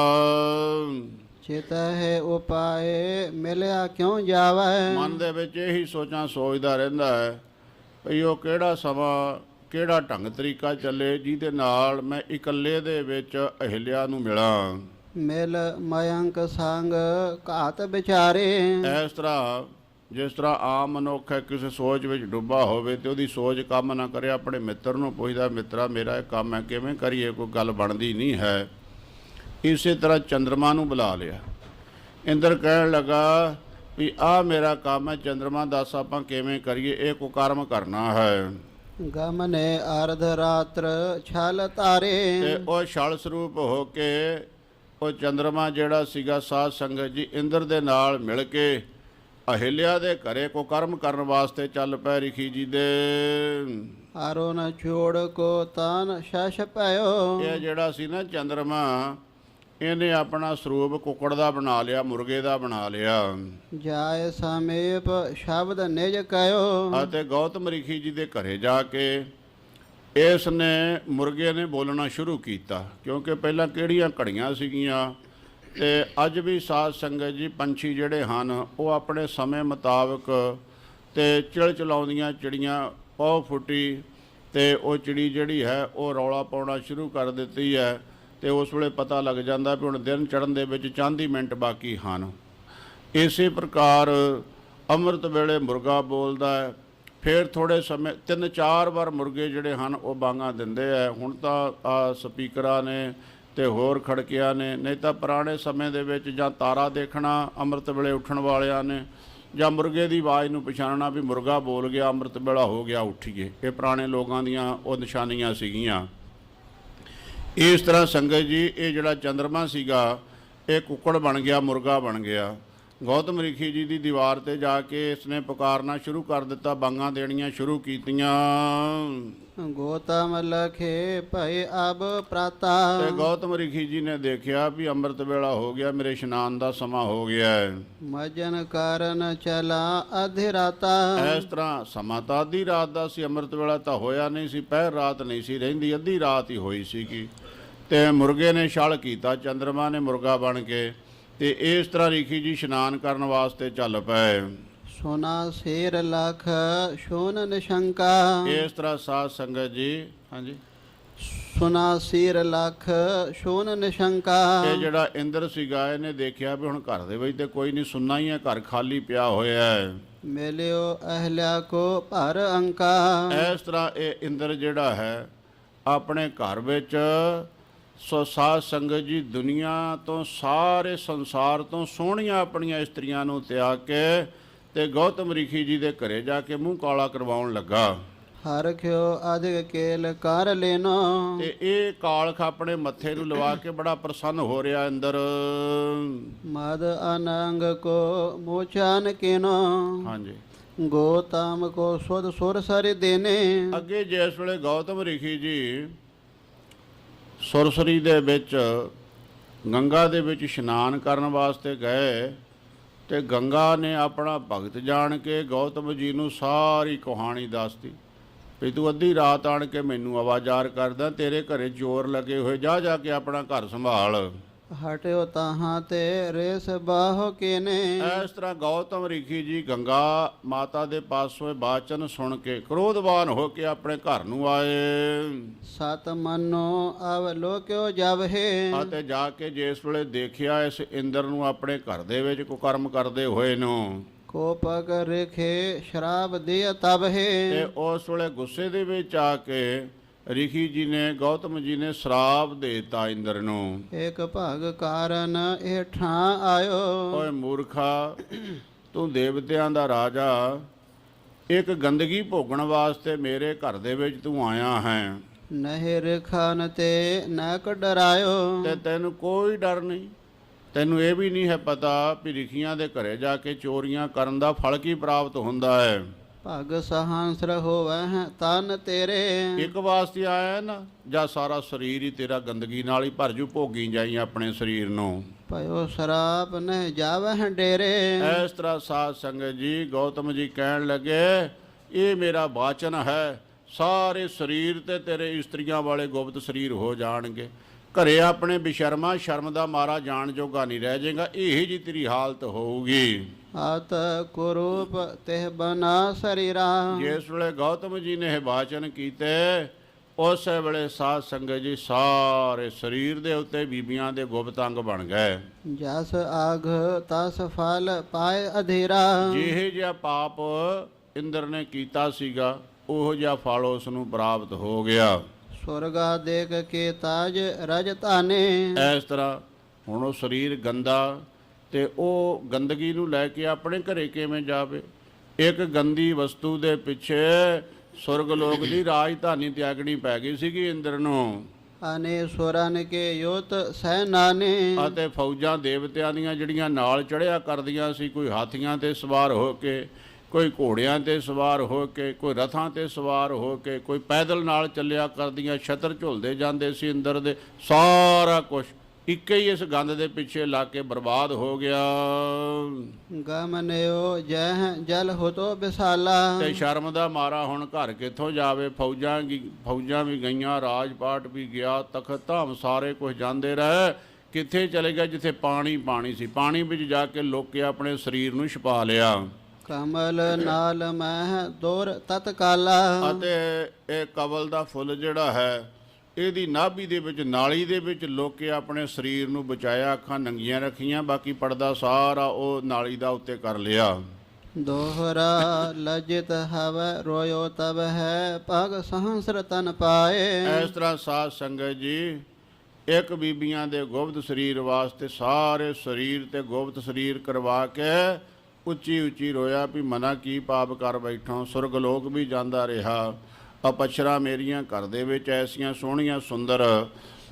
ਚਿਤ ਹੈ ਉਪਾਏ ਮਿਲਿਆ ਕਿਉਂ ਜਾਵੈ। ਮਨ ਦੇ ਵਿੱਚ ਇਹੀ ਸੋਚਦਾ ਰਹਿੰਦਾ ਹੈ ਵੀ ਉਹ ਕਿਹੜਾ ਸਮਾਂ, ਕਿਹੜਾ ਢੰਗ ਤਰੀਕਾ ਚੱਲੇ ਜਿਹਦੇ ਨਾਲ ਮੈਂ ਇਕੱਲੇ ਦੇ ਵਿੱਚ ਅਹਿਲਿਆ ਨੂੰ ਮਿਲਾਂ। ਮਿਲ ਮਯੰਕ ਸੰਗ ਘਾਤ ਵਿਚਾਰੇ। ਇਸ ਤਰ੍ਹਾਂ ਜਿਸ ਤਰ੍ਹਾਂ ਆਮ ਮਨੁੱਖ ਹੈ, ਕਿਸੇ ਸੋਚ ਵਿੱਚ ਡੁੱਬਾ ਹੋਵੇ ਤੇ ਉਹਦੀ ਸੋਚ ਕੰਮ ਨਾ ਕਰੇ, ਆਪਣੇ ਮਿੱਤਰ ਨੂੰ ਪੁੱਛਦਾ, ਮਿੱਤਰਾ ਮੇਰਾ ਇਹ ਕੰਮ ਹੈ, ਕਿਵੇਂ ਕਰੀਏ, ਕੋਈ ਗੱਲ ਬਣਦੀ ਨਹੀਂ ਹੈ। ਇਸੇ ਤਰ੍ਹਾਂ ਚੰਦਰਮਾ ਨੂੰ ਬੁਲਾ ਲਿਆ। ਇੰਦਰ ਕਹਿਣ ਲੱਗਾ ਵੀ ਆਹ ਮੇਰਾ ਕੰਮ ਹੈ, ਚੰਦਰਮਾ ਦੱਸ ਆਪਾਂ ਕਿਵੇਂ ਕਰੀਏ, ਇਹ ਕੋ ਕਰਮ ਕਰਨਾ ਹੈ। ਗਮਨੇ ਅਰਧ ਰਾਤਰ ਛਲ ਤਾਰੇ। ਤੇ ਉਹ ਛਲ ਸਰੂਪ ਹੋ ਕੇ ਉਹ ਚੰਦਰਮਾ ਜਿਹੜਾ ਸੀਗਾ ਸਾਧ ਸੰਗਤ ਜੀ ਇੰਦਰ ਦੇ ਨਾਲ ਮਿਲ ਕੇ ਅਹਿਲਿਆ ਦੇ ਘਰੇ ਕੋ ਕਰਮ ਕਰਨ ਵਾਸਤੇ ਚੱਲ ਪਏ ਰਿਖੀ ਜੀ ਦੇ। ਆਰੋ ਨ ਛੋੜ ਕੋ ਤਾਨ ਸ਼ਸ਼ ਪਇਓ। ਇਹ ਜਿਹੜਾ ਸੀ ਨਾ ਚੰਦਰਮਾ, ਇਹਨੇ ਆਪਣਾ ਸਰੂਪ ਕੁੱਕੜ ਦਾ ਬਣਾ ਲਿਆ, ਮੁਰਗੇ ਦਾ ਬਣਾ ਲਿਆ। ਜਾਏ ਸਮੀਪ ਸ਼ਬਦ ਨਿਜ ਕਇਓ। ਅਤੇ ਗੌਤਮ ਰਿਖੀ ਜੀ ਦੇ ਘਰੇ ਜਾ ਕੇ ਇਸ ਨੇ ਮੁਰਗੇ ਨੇ ਬੋਲਣਾ ਸ਼ੁਰੂ ਕੀਤਾ, ਕਿਉਂਕਿ ਪਹਿਲਾਂ ਕਿਹੜੀਆਂ ਘੜੀਆਂ ਸੀਗੀਆਂ। ਤੇ ਅੱਜ ਵੀ ਸਾਧ ਸੰਗਤ ਜੀ ਪੰਛੀ ਜਿਹੜੇ ਹਨ ਉਹ ਆਪਣੇ ਸਮੇਂ ਮੁਤਾਬਕ ਤੇ ਚਿਲਚਿਲਾਉਂਦੀਆਂ ਚਿੜੀਆਂ ਪੌ ਫੁੱਟੀ ਤੇ ਉਹ ਚਿੜੀ ਜਿਹੜੀ ਹੈ ਉਹ ਰੌਲਾ ਪਾਉਣਾ ਸ਼ੁਰੂ ਕਰ ਦਿੱਤੀ ਹੈ। ਤੇ ਉਸ ਵੇਲੇ ਪਤਾ ਲੱਗ ਜਾਂਦਾ ਵੀ ਹੁਣ ਦਿਨ ਚੜ੍ਹਨ ਦੇ ਵਿੱਚ ਚੰਦ ਹੀ ਮਿੰਟ ਬਾਕੀ ਹਨ। ਇਸੇ ਪ੍ਰਕਾਰ ਅੰਮ੍ਰਿਤ ਵੇਲੇ ਮੁਰਗਾ ਬੋਲਦਾ ਹੈ। ਫਿਰ ਥੋੜ੍ਹੇ ਸਮੇਂ 3-4 ਵਾਰ ਮੁਰਗੇ ਜਿਹੜੇ ਹਨ ਉਹ ਬਾਂਗਾਂ ਦਿੰਦੇ ਹੈ। ਹੁਣ ਤਾਂ ਸਪੀਕਰਾਂ ਨੇ ਤੇ ਹੋਰ ਖੜਕਿਆਂ ਨੇ, ਨਹੀਂ ਤਾਂ ਪੁਰਾਣੇ ਸਮੇਂ ਦੇ ਵਿੱਚ ਜਾਂ ਤਾਰਾ ਦੇਖਣਾ ਅੰਮ੍ਰਿਤ ਵੇਲੇ ਉੱਠਣ ਵਾਲਿਆਂ ਨੇ, ਜਾਂ ਮੁਰਗੇ ਦੀ ਆਵਾਜ਼ ਨੂੰ ਪਛਾਣਨਾ ਵੀ ਮੁਰਗਾ ਬੋਲ ਗਿਆ, ਅੰਮ੍ਰਿਤ ਵੇਲਾ ਹੋ ਗਿਆ, ਉੱਠੀਏ। ਇਹ ਪੁਰਾਣੇ ਲੋਕਾਂ ਦੀਆਂ ਉਹ ਨਿਸ਼ਾਨੀਆਂ ਸੀਗੀਆਂ। ਇਸ ਤਰ੍ਹਾਂ ਸੰਗਤ ਜੀ ਇਹ ਜਿਹੜਾ ਚੰਦਰਮਾ ਸੀਗਾ ਇਹ ਕੁੱਕੜ ਬਣ ਗਿਆ, ਮੁਰਗਾ ਬਣ ਗਿਆ। ਗੌਤਮ ਰਿਖੀ ਜੀ ਦੀ ਦੀਵਾਰ ਤੇ ਜਾ ਕੇ ਇਸਨੇ ਪੁਕਾਰਨਾ ਸ਼ੁਰੂ ਕਰ ਦਿੱਤਾ, ਬਾਂਗਾਂ ਦੇਣੀਆਂ ਸ਼ੁਰੂ ਕੀਤੀਆਂ। ਗੌਤਮ ਲਖੇ ਭਏ ਅਬ ਪ੍ਰਾਤਾ। ਤੇ ਗੌਤਮ ਰਿਖੀ ਜੀ ਨੇ ਦੇਖਿਆ ਵੀ ਅੰਮ੍ਰਿਤ ਵੇਲਾ ਹੋ ਗਿਆ, ਮੇਰੇ ਇਸ਼ਨਾਨ ਦਾ ਸਮਾਂ ਹੋ ਗਿਆ ਹੈ। ਮਜਨ ਕਾਰਨ ਚਲਾ ਅਧਿ ਰਾਤਾ। ਇਸ ਤਰ੍ਹਾਂ ਸਮਾਂ ਤਾਂ ਅੱਧੀ ਰਾਤ ਦਾ ਸੀ, ਅੰਮ੍ਰਿਤ ਵੇਲਾ ਤਾਂ ਹੋਇਆ ਨਹੀਂ ਸੀ, ਪਹਿਰ ਰਾਤ ਨਹੀਂ ਸੀ ਰਹਿੰਦੀ, ਅੱਧੀ ਰਾਤ ਹੀ ਹੋਈ ਸੀਗੀ। ਤੇ ਮੁਰਗੇ ਨੇ ਛਲ ਕੀਤਾ, ਚੰਦਰਮਾ ਨੇ ਮੁਰਗਾ ਬਣ ਕੇ। ਤੇ ਇਸ ਤਰ੍ਹਾਂ ਰਿਖੀ ਜੀ ਇਸ਼ਨਾਨ ਕਰਨ ਵਾਸਤੇ ਚੱਲ ਪਏ। ਸੋਨਾ ਸ਼ੇਰ ਲਖ ਸ਼ੋਨ ਨਿਸ਼ੰਕਾ। ਇਸ ਤਰ੍ਹਾਂ ਸਾਧ ਸੰਗਤ ਜੀ, ਹਾਂਜੀ, ਸੁਨਾ ਸਿਰ ਲਖ ਸ਼ੋਨ ਨਿਸ਼ੰਕਾ। ਇਹ ਜਿਹੜਾ ਇੰਦਰ ਸੀਗਾ ਇਹਨੇ ਦੇਖਿਆ ਵੀ ਹੁਣ ਘਰ ਦੇ ਵਿੱਚ ਤੇ ਕੋਈ ਨਹੀਂ, ਸੁੰਨਾ ਹੀ ਹੈ, ਘਰ ਖਾਲੀ ਪਿਆ ਹੋਇਆ ਹੈ। ਮਿਲਿਓ ਅਹਲਿਆ ਕੋ ਭਰ ਅੰਕਾ। ਇਸ ਤਰ੍ਹਾਂ ਇਹ ਇੰਦਰ ਜਿਹੜਾ ਹੈ ਆਪਣੇ ਘਰ ਵਿੱਚ ਸੋ ਸਾਧ ਸੰਗਤ ਜੀ ਦੁਨੀਆ ਤੋਂ, ਸਾਰੇ ਸੰਸਾਰ ਤੋਂ ਸੋਹਣੀਆਂ ਆਪਣੀਆਂ ਇਸਤਰੀਆਂ ਨੂੰ ਤਿਆਗ ਕੇ ਤੇ ਗੌਤਮ ਰਿਖੀ ਜੀ ਦੇ ਘਰੇ ਜਾ ਕੇ ਮੂੰਹ ਕਾਲਾ ਕਰਵਾਉਣ ਲੱਗਾ। ਹਰ ਖਿਓ ਅਧਿਕ ਕੇਲ ਕਰ ਲੈਨੋ। ਤੇ ਇਹ ਕਾਲਖ ਆਪਣੇ ਮੱਥੇ ਨੂੰ ਲਵਾ ਕੇ ਬੜਾ ਪ੍ਰਸੰਨ ਹੋ ਰਿਹਾ ਅੰਦਰ। ਮਦ ਅਨੰਗ ਕੋ ਮੋਚਾਨ ਕੀਨੋ। ਹਾਂਜੀ, ਗੋਤਮ ਕੋ ਸੁਧ ਸੁਰ ਸਰ ਦੇਨੇ। ਅੱਗੇ ਜਿਸ ਵੇਲੇ ਗੌਤਮ ਰਿਖੀ ਜੀ ਸੁਰਸਰੀ ਦੇ ਵਿੱਚ ਗੰਗਾ ਦੇ ਵਿੱਚ ਇਸ਼ਨਾਨ ਕਰਨ ਵਾਸਤੇ ਗਏ ਤੇ ਗੰਗਾ ਨੇ ਆਪਣਾ ਭਗਤ ਜਾਣ ਕੇ ਗੌਤਮ ਜੀ ਨੂੰ ਸਾਰੀ ਕਹਾਣੀ ਦੱਸਤੀ ਵੀ ਤੂੰ ਅੱਧੀ ਰਾਤ ਆਣ ਕੇ ਮੈਨੂੰ ਆਵਾਜ਼ਾਰ ਕਰਦਾ, ਤੇਰੇ ਘਰੇ ਚੋਰ ਲੱਗੇ ਹੋਏ, ਜਾ ਜਾ ਕੇ ਆਪਣਾ ਘਰ ਸੰਭਾਲ। ਹਟਿਓ ਤਾਹਾਂ ਤੇ ਰੇਸ ਬਾਹੋ ਕੀਨੇ। ਇਸ ਤਰ੍ਹਾਂ ਗੌਤਮ ਰਿਖੀ ਜੀ ਗੰਗਾ ਮਾਤਾ ਦੇ ਪਾਸੋਂ ਬਾਚਨ ਸੁਣ ਕੇ ਕ੍ਰੋਧਵਾਨ ਹੋ ਕੇ ਆਪਣੇ ਘਰ ਨੂੰ ਆਏ। ਸਤ ਮਨੋ ਅਵਲੋਕਿਓ ਜਬਹਿ। ਅਤੇ ਜਾ ਕੇ ਜਿਸ ਵੇਲੇ ਦੇਖਿਆ ਇਸ ਇੰਦਰ ਨੂੰ ਆਪਣੇ ਘਰ ਦੇ ਵਿੱਚ ਕੁਕਰਮ ਕਰਦੇ ਹੋਏ ਨੂੰ, ਕੋਪਕ ਰੇਖੇ ਸ਼ਰਾਬ ਦੇ ਤਬਹਿ। ਤੇ ਉਸ ਵੇਲੇ ਗੁੱਸੇ ਦੇ ਵਿੱਚ ਆ ਕੇ ਰਿਖੀ ਜੀ ਨੇ, ਗੌਤਮ ਜੀ ਨੇ ਸ਼ਰਾਪ ਦੇ ਦਿੱਤਾ ਇੰਦਰ ਨੂੰ। ਇੱਕ ਭਗ ਕਾਰਨ ਇਹ ਠਾਂ ਆਇਓ। ਓਏ ਮੂਰਖਾ, ਤੂੰ ਦੇਵਤਿਆਂ ਦਾ ਰਾਜਾ, ਇੱਕ ਗੰਦਗੀ ਭੋਗਣ ਵਾਸਤੇ ਮੇਰੇ ਘਰ ਦੇ ਵਿੱਚ ਤੂੰ ਆਇਆ ਹੈ। ਨਹੀਂ ਰਖਨ ਤੇ ਨਕ ਡਰਾਇਓ। ਤੇ ਤੈਨੂੰ ਕੋਈ ਡਰ ਨਹੀਂ, ਤੈਨੂੰ ਇਹ ਵੀ ਨਹੀਂ ਹੈ ਪਤਾ ਵੀ ਰਿਖੀਆਂ ਦੇ ਘਰੇ ਜਾ ਕੇ ਚੋਰੀਆਂ ਕਰਨ ਦਾ ਫਲ ਕੀ ਪ੍ਰਾਪਤ ਹੁੰਦਾ ਹੈ। ਭਗ ਸਹਾਂਸਰ ਹੋਵੈ ਤਨ ਤੇਰੇ। ਇੱਕ ਵਾਸਤੇ ਆਇਆ ਨਾ, ਜਾਂ ਸਾਰਾ ਸਰੀਰ ਹੀ ਤੇਰਾ ਗੰਦਗੀ ਨਾਲ ਹੀ ਭਰ ਜੂ, ਭੋਗੀ ਜਾਈ ਆਪਣੇ ਸਰੀਰ ਨੂੰ। ਭਇਓ ਸ਼ਰਾਪ ਨਹਿ ਜਾਵਹਿ ਡੇਰੇ। ਇਸ ਤਰ੍ਹਾਂ ਸਾਧ ਸੰਗਤ ਜੀ ਗੌਤਮ ਜੀ ਕਹਿਣ ਲੱਗੇ, ਇਹ ਮੇਰਾ ਵਾਚਨ ਹੈ, ਸਾਰੇ ਸਰੀਰ ਤੇ ਤੇਰੇ ਇਸਤਰੀਆਂ ਵਾਲੇ ਗੁਪਤ ਸਰੀਰ ਹੋ ਜਾਣਗੇ। ਘਰੇ ਆਪਣੇ ਬੇਸ਼ਰਮਾ, ਸ਼ਰਮ ਦਾ ਮਾਰਾ ਜਾਣ ਜੋਗਾ ਨਹੀਂ ਰਹਿ ਜਾਏਗਾ, ਇਹੀ ਜੀ ਤੇਰੀ ਹਾਲਤ ਹੋਊਗੀ। ਆਤ ਕੁਰੂਪ ਤਿਹ ਬਨਾ ਸਰੀਰਾ। ਜਿਸ ਵੇਲੇ ਗੌਤਮ ਜੀ ਨੇ ਇਹ ਵਾਚਨ ਕੀਤੇ, ਉਸੇ ਵੇਲੇ ਸਾਧ ਸੰਗਤ ਜੀ ਸਾਰੇ ਸਰੀਰ ਦੇ ਉੱਤੇ ਬੀਬੀਆਂ ਦੇ ਗੁਪਤ ਅੰਗ ਬਣ ਗਏ। ਜਸ ਆਘ ਤਸ ਫਲ ਪਾਏ ਅਧੀਰਾ। ਜਿਹੇ ਜਿਹਾ ਪਾਪ ਇੰਦਰ ਨੇ ਕੀਤਾ ਸੀਗਾ, ਉਹੋ ਜਿਹਾ ਫਲ ਉਸ ਨੂੰ ਪ੍ਰਾਪਤ ਹੋ ਗਿਆ। ਸੁਰਗਾ ਦੇਖ ਕੇ ਤਾਜ ਰਜ ਧਾਨੇ। ਇਸ ਤਰ੍ਹਾਂ ਹੁਣ ਉਹ ਸਰੀਰ ਗੰਦਾ, ਤੇ ਉਹ ਗੰਦਗੀ ਨੂੰ ਲੈ ਕੇ ਆਪਣੇ ਘਰੇ ਕਿਵੇਂ ਜਾਵੇ। ਇੱਕ ਗੰਦੀ ਵਸਤੂ ਦੇ ਪਿੱਛੇ ਸੁਰਗ ਲੋਕ ਦੀ ਰਾਜਧਾਨੀ ਤਿਆਗਣੀ ਪੈ ਗਈ ਸੀਗੀ ਇੰਦਰ ਨੂੰ। ਅਨੇਸੁਰਨ ਕੇ ਯੋਤ ਸੈਨਾਨੀ ਅਤੇ ਫੌਜਾਂ ਦੇਵਤਿਆਂ ਦੀਆਂ ਜਿਹੜੀਆਂ ਨਾਲ ਚੜ੍ਹਿਆ ਕਰਦੀਆਂ ਸੀ, ਕੋਈ ਹਾਥੀਆਂ ਤੇ ਸਵਾਰ ਹੋ ਕੇ, ਕੋਈ ਘੋੜਿਆਂ ਤੇ ਸਵਾਰ ਹੋ ਕੇ, ਕੋਈ ਰਥਾਂ ਤੇ ਸਵਾਰ ਹੋ ਕੇ, ਕੋਈ ਪੈਦਲ ਨਾਲ ਚੱਲਿਆ ਕਰਦੀਆਂ, ਛਤਰ ਝੁਲਦੇ ਜਾਂਦੇ ਸੀ ਇੰਦਰ ਦੇ, ਸਾਰਾ ਕੁਛ ਇੱਕ ਹੀ ਇਸ ਗੰਦ ਦੇ ਪਿੱਛੇ ਲੱਗ ਕੇ ਬਰਬਾਦ ਹੋ ਗਿਆ। ਗਮਨਿਓ ਜਹ ਜਲ ਹੋਤੋ ਵਿਸਾਲਾ ਤੇ ਸ਼ਰਮ ਦਾ ਮਾਰਾ ਹੁਣ ਘਰ ਕਿੱਥੋਂ ਜਾਵੇ। ਫੌਜਾਂ ਵੀ ਗਈਆਂ, ਰਾਜ ਪਾਟ ਵੀ ਗਿਆ, ਤਖਤ ਧਾਮ ਸਾਰੇ ਕੁਝ ਜਾਂਦੇ ਰਹੇ, ਕਿੱਥੇ ਚਲੇ ਗਿਆ ਜਿੱਥੇ ਪਾਣੀ ਪਾਣੀ ਸੀ। ਪਾਣੀ ਵਿੱਚ ਜਾ ਕੇ ਲੋਕੇ ਆਪਣੇ ਸਰੀਰ ਨੂੰ ਛੁਪਾ ਲਿਆ। ਕਮਲ ਨਾਲ ਮਹਿ ਦੌਰ ਤਤਕਾਲਾ ਅਤੇ ਇਹ ਕਮਲ ਦਾ ਫੁੱਲ ਜਿਹੜਾ ਹੈ, ਇਹਦੀ ਨਾਭੀ ਦੇ ਵਿੱਚ, ਨਾਲੀ ਦੇ ਵਿੱਚ ਲੋਕੇ ਆਪਣੇ ਸਰੀਰ ਨੂੰ ਬਚਾਇਆ, ਅੱਖਾਂ ਨੰਗੀਆਂ ਰੱਖੀਆਂ, ਬਾਕੀ ਪਰਦਾ ਸਾਰਾ ਉਹ ਨਾਲੀ ਦਾ ਉੱਤੇ ਕਰ ਲਿਆ। ਦੋਹਰਾ ਲਜਿਤ ਹਵ ਰੋਇਓ ਤਬ ਹੈ ਪਗ ਸਹੰਸਰ ਤਨ ਪਾਏ। ਇਸ ਤਰ੍ਹਾਂ ਸਾਧ ਸੰਗਤ ਜੀ, ਇੱਕ ਬੀਬੀਆਂ ਦੇ ਗੁਪਤ ਸਰੀਰ ਵਾਸਤੇ ਸਾਰੇ ਸਰੀਰ ਤੇ ਗੁਪਤ ਸਰੀਰ ਕਰਵਾ ਕੇ ਉੱਚੀ ਉੱਚੀ ਰੋਇਆ ਵੀ ਮਨਾ ਕੀ ਪਾਪ ਕਰ ਬੈਠਾ। ਸੁਰਗ ਲੋਕ ਵੀ ਜਾਂਦਾ ਰਿਹਾ। ਅਪਛਰਾ ਮੇਰੀਆਂ ਘਰ ਦੇ ਵਿੱਚ ਐਸੀਆਂ ਸੋਹਣੀਆਂ ਸੁੰਦਰ,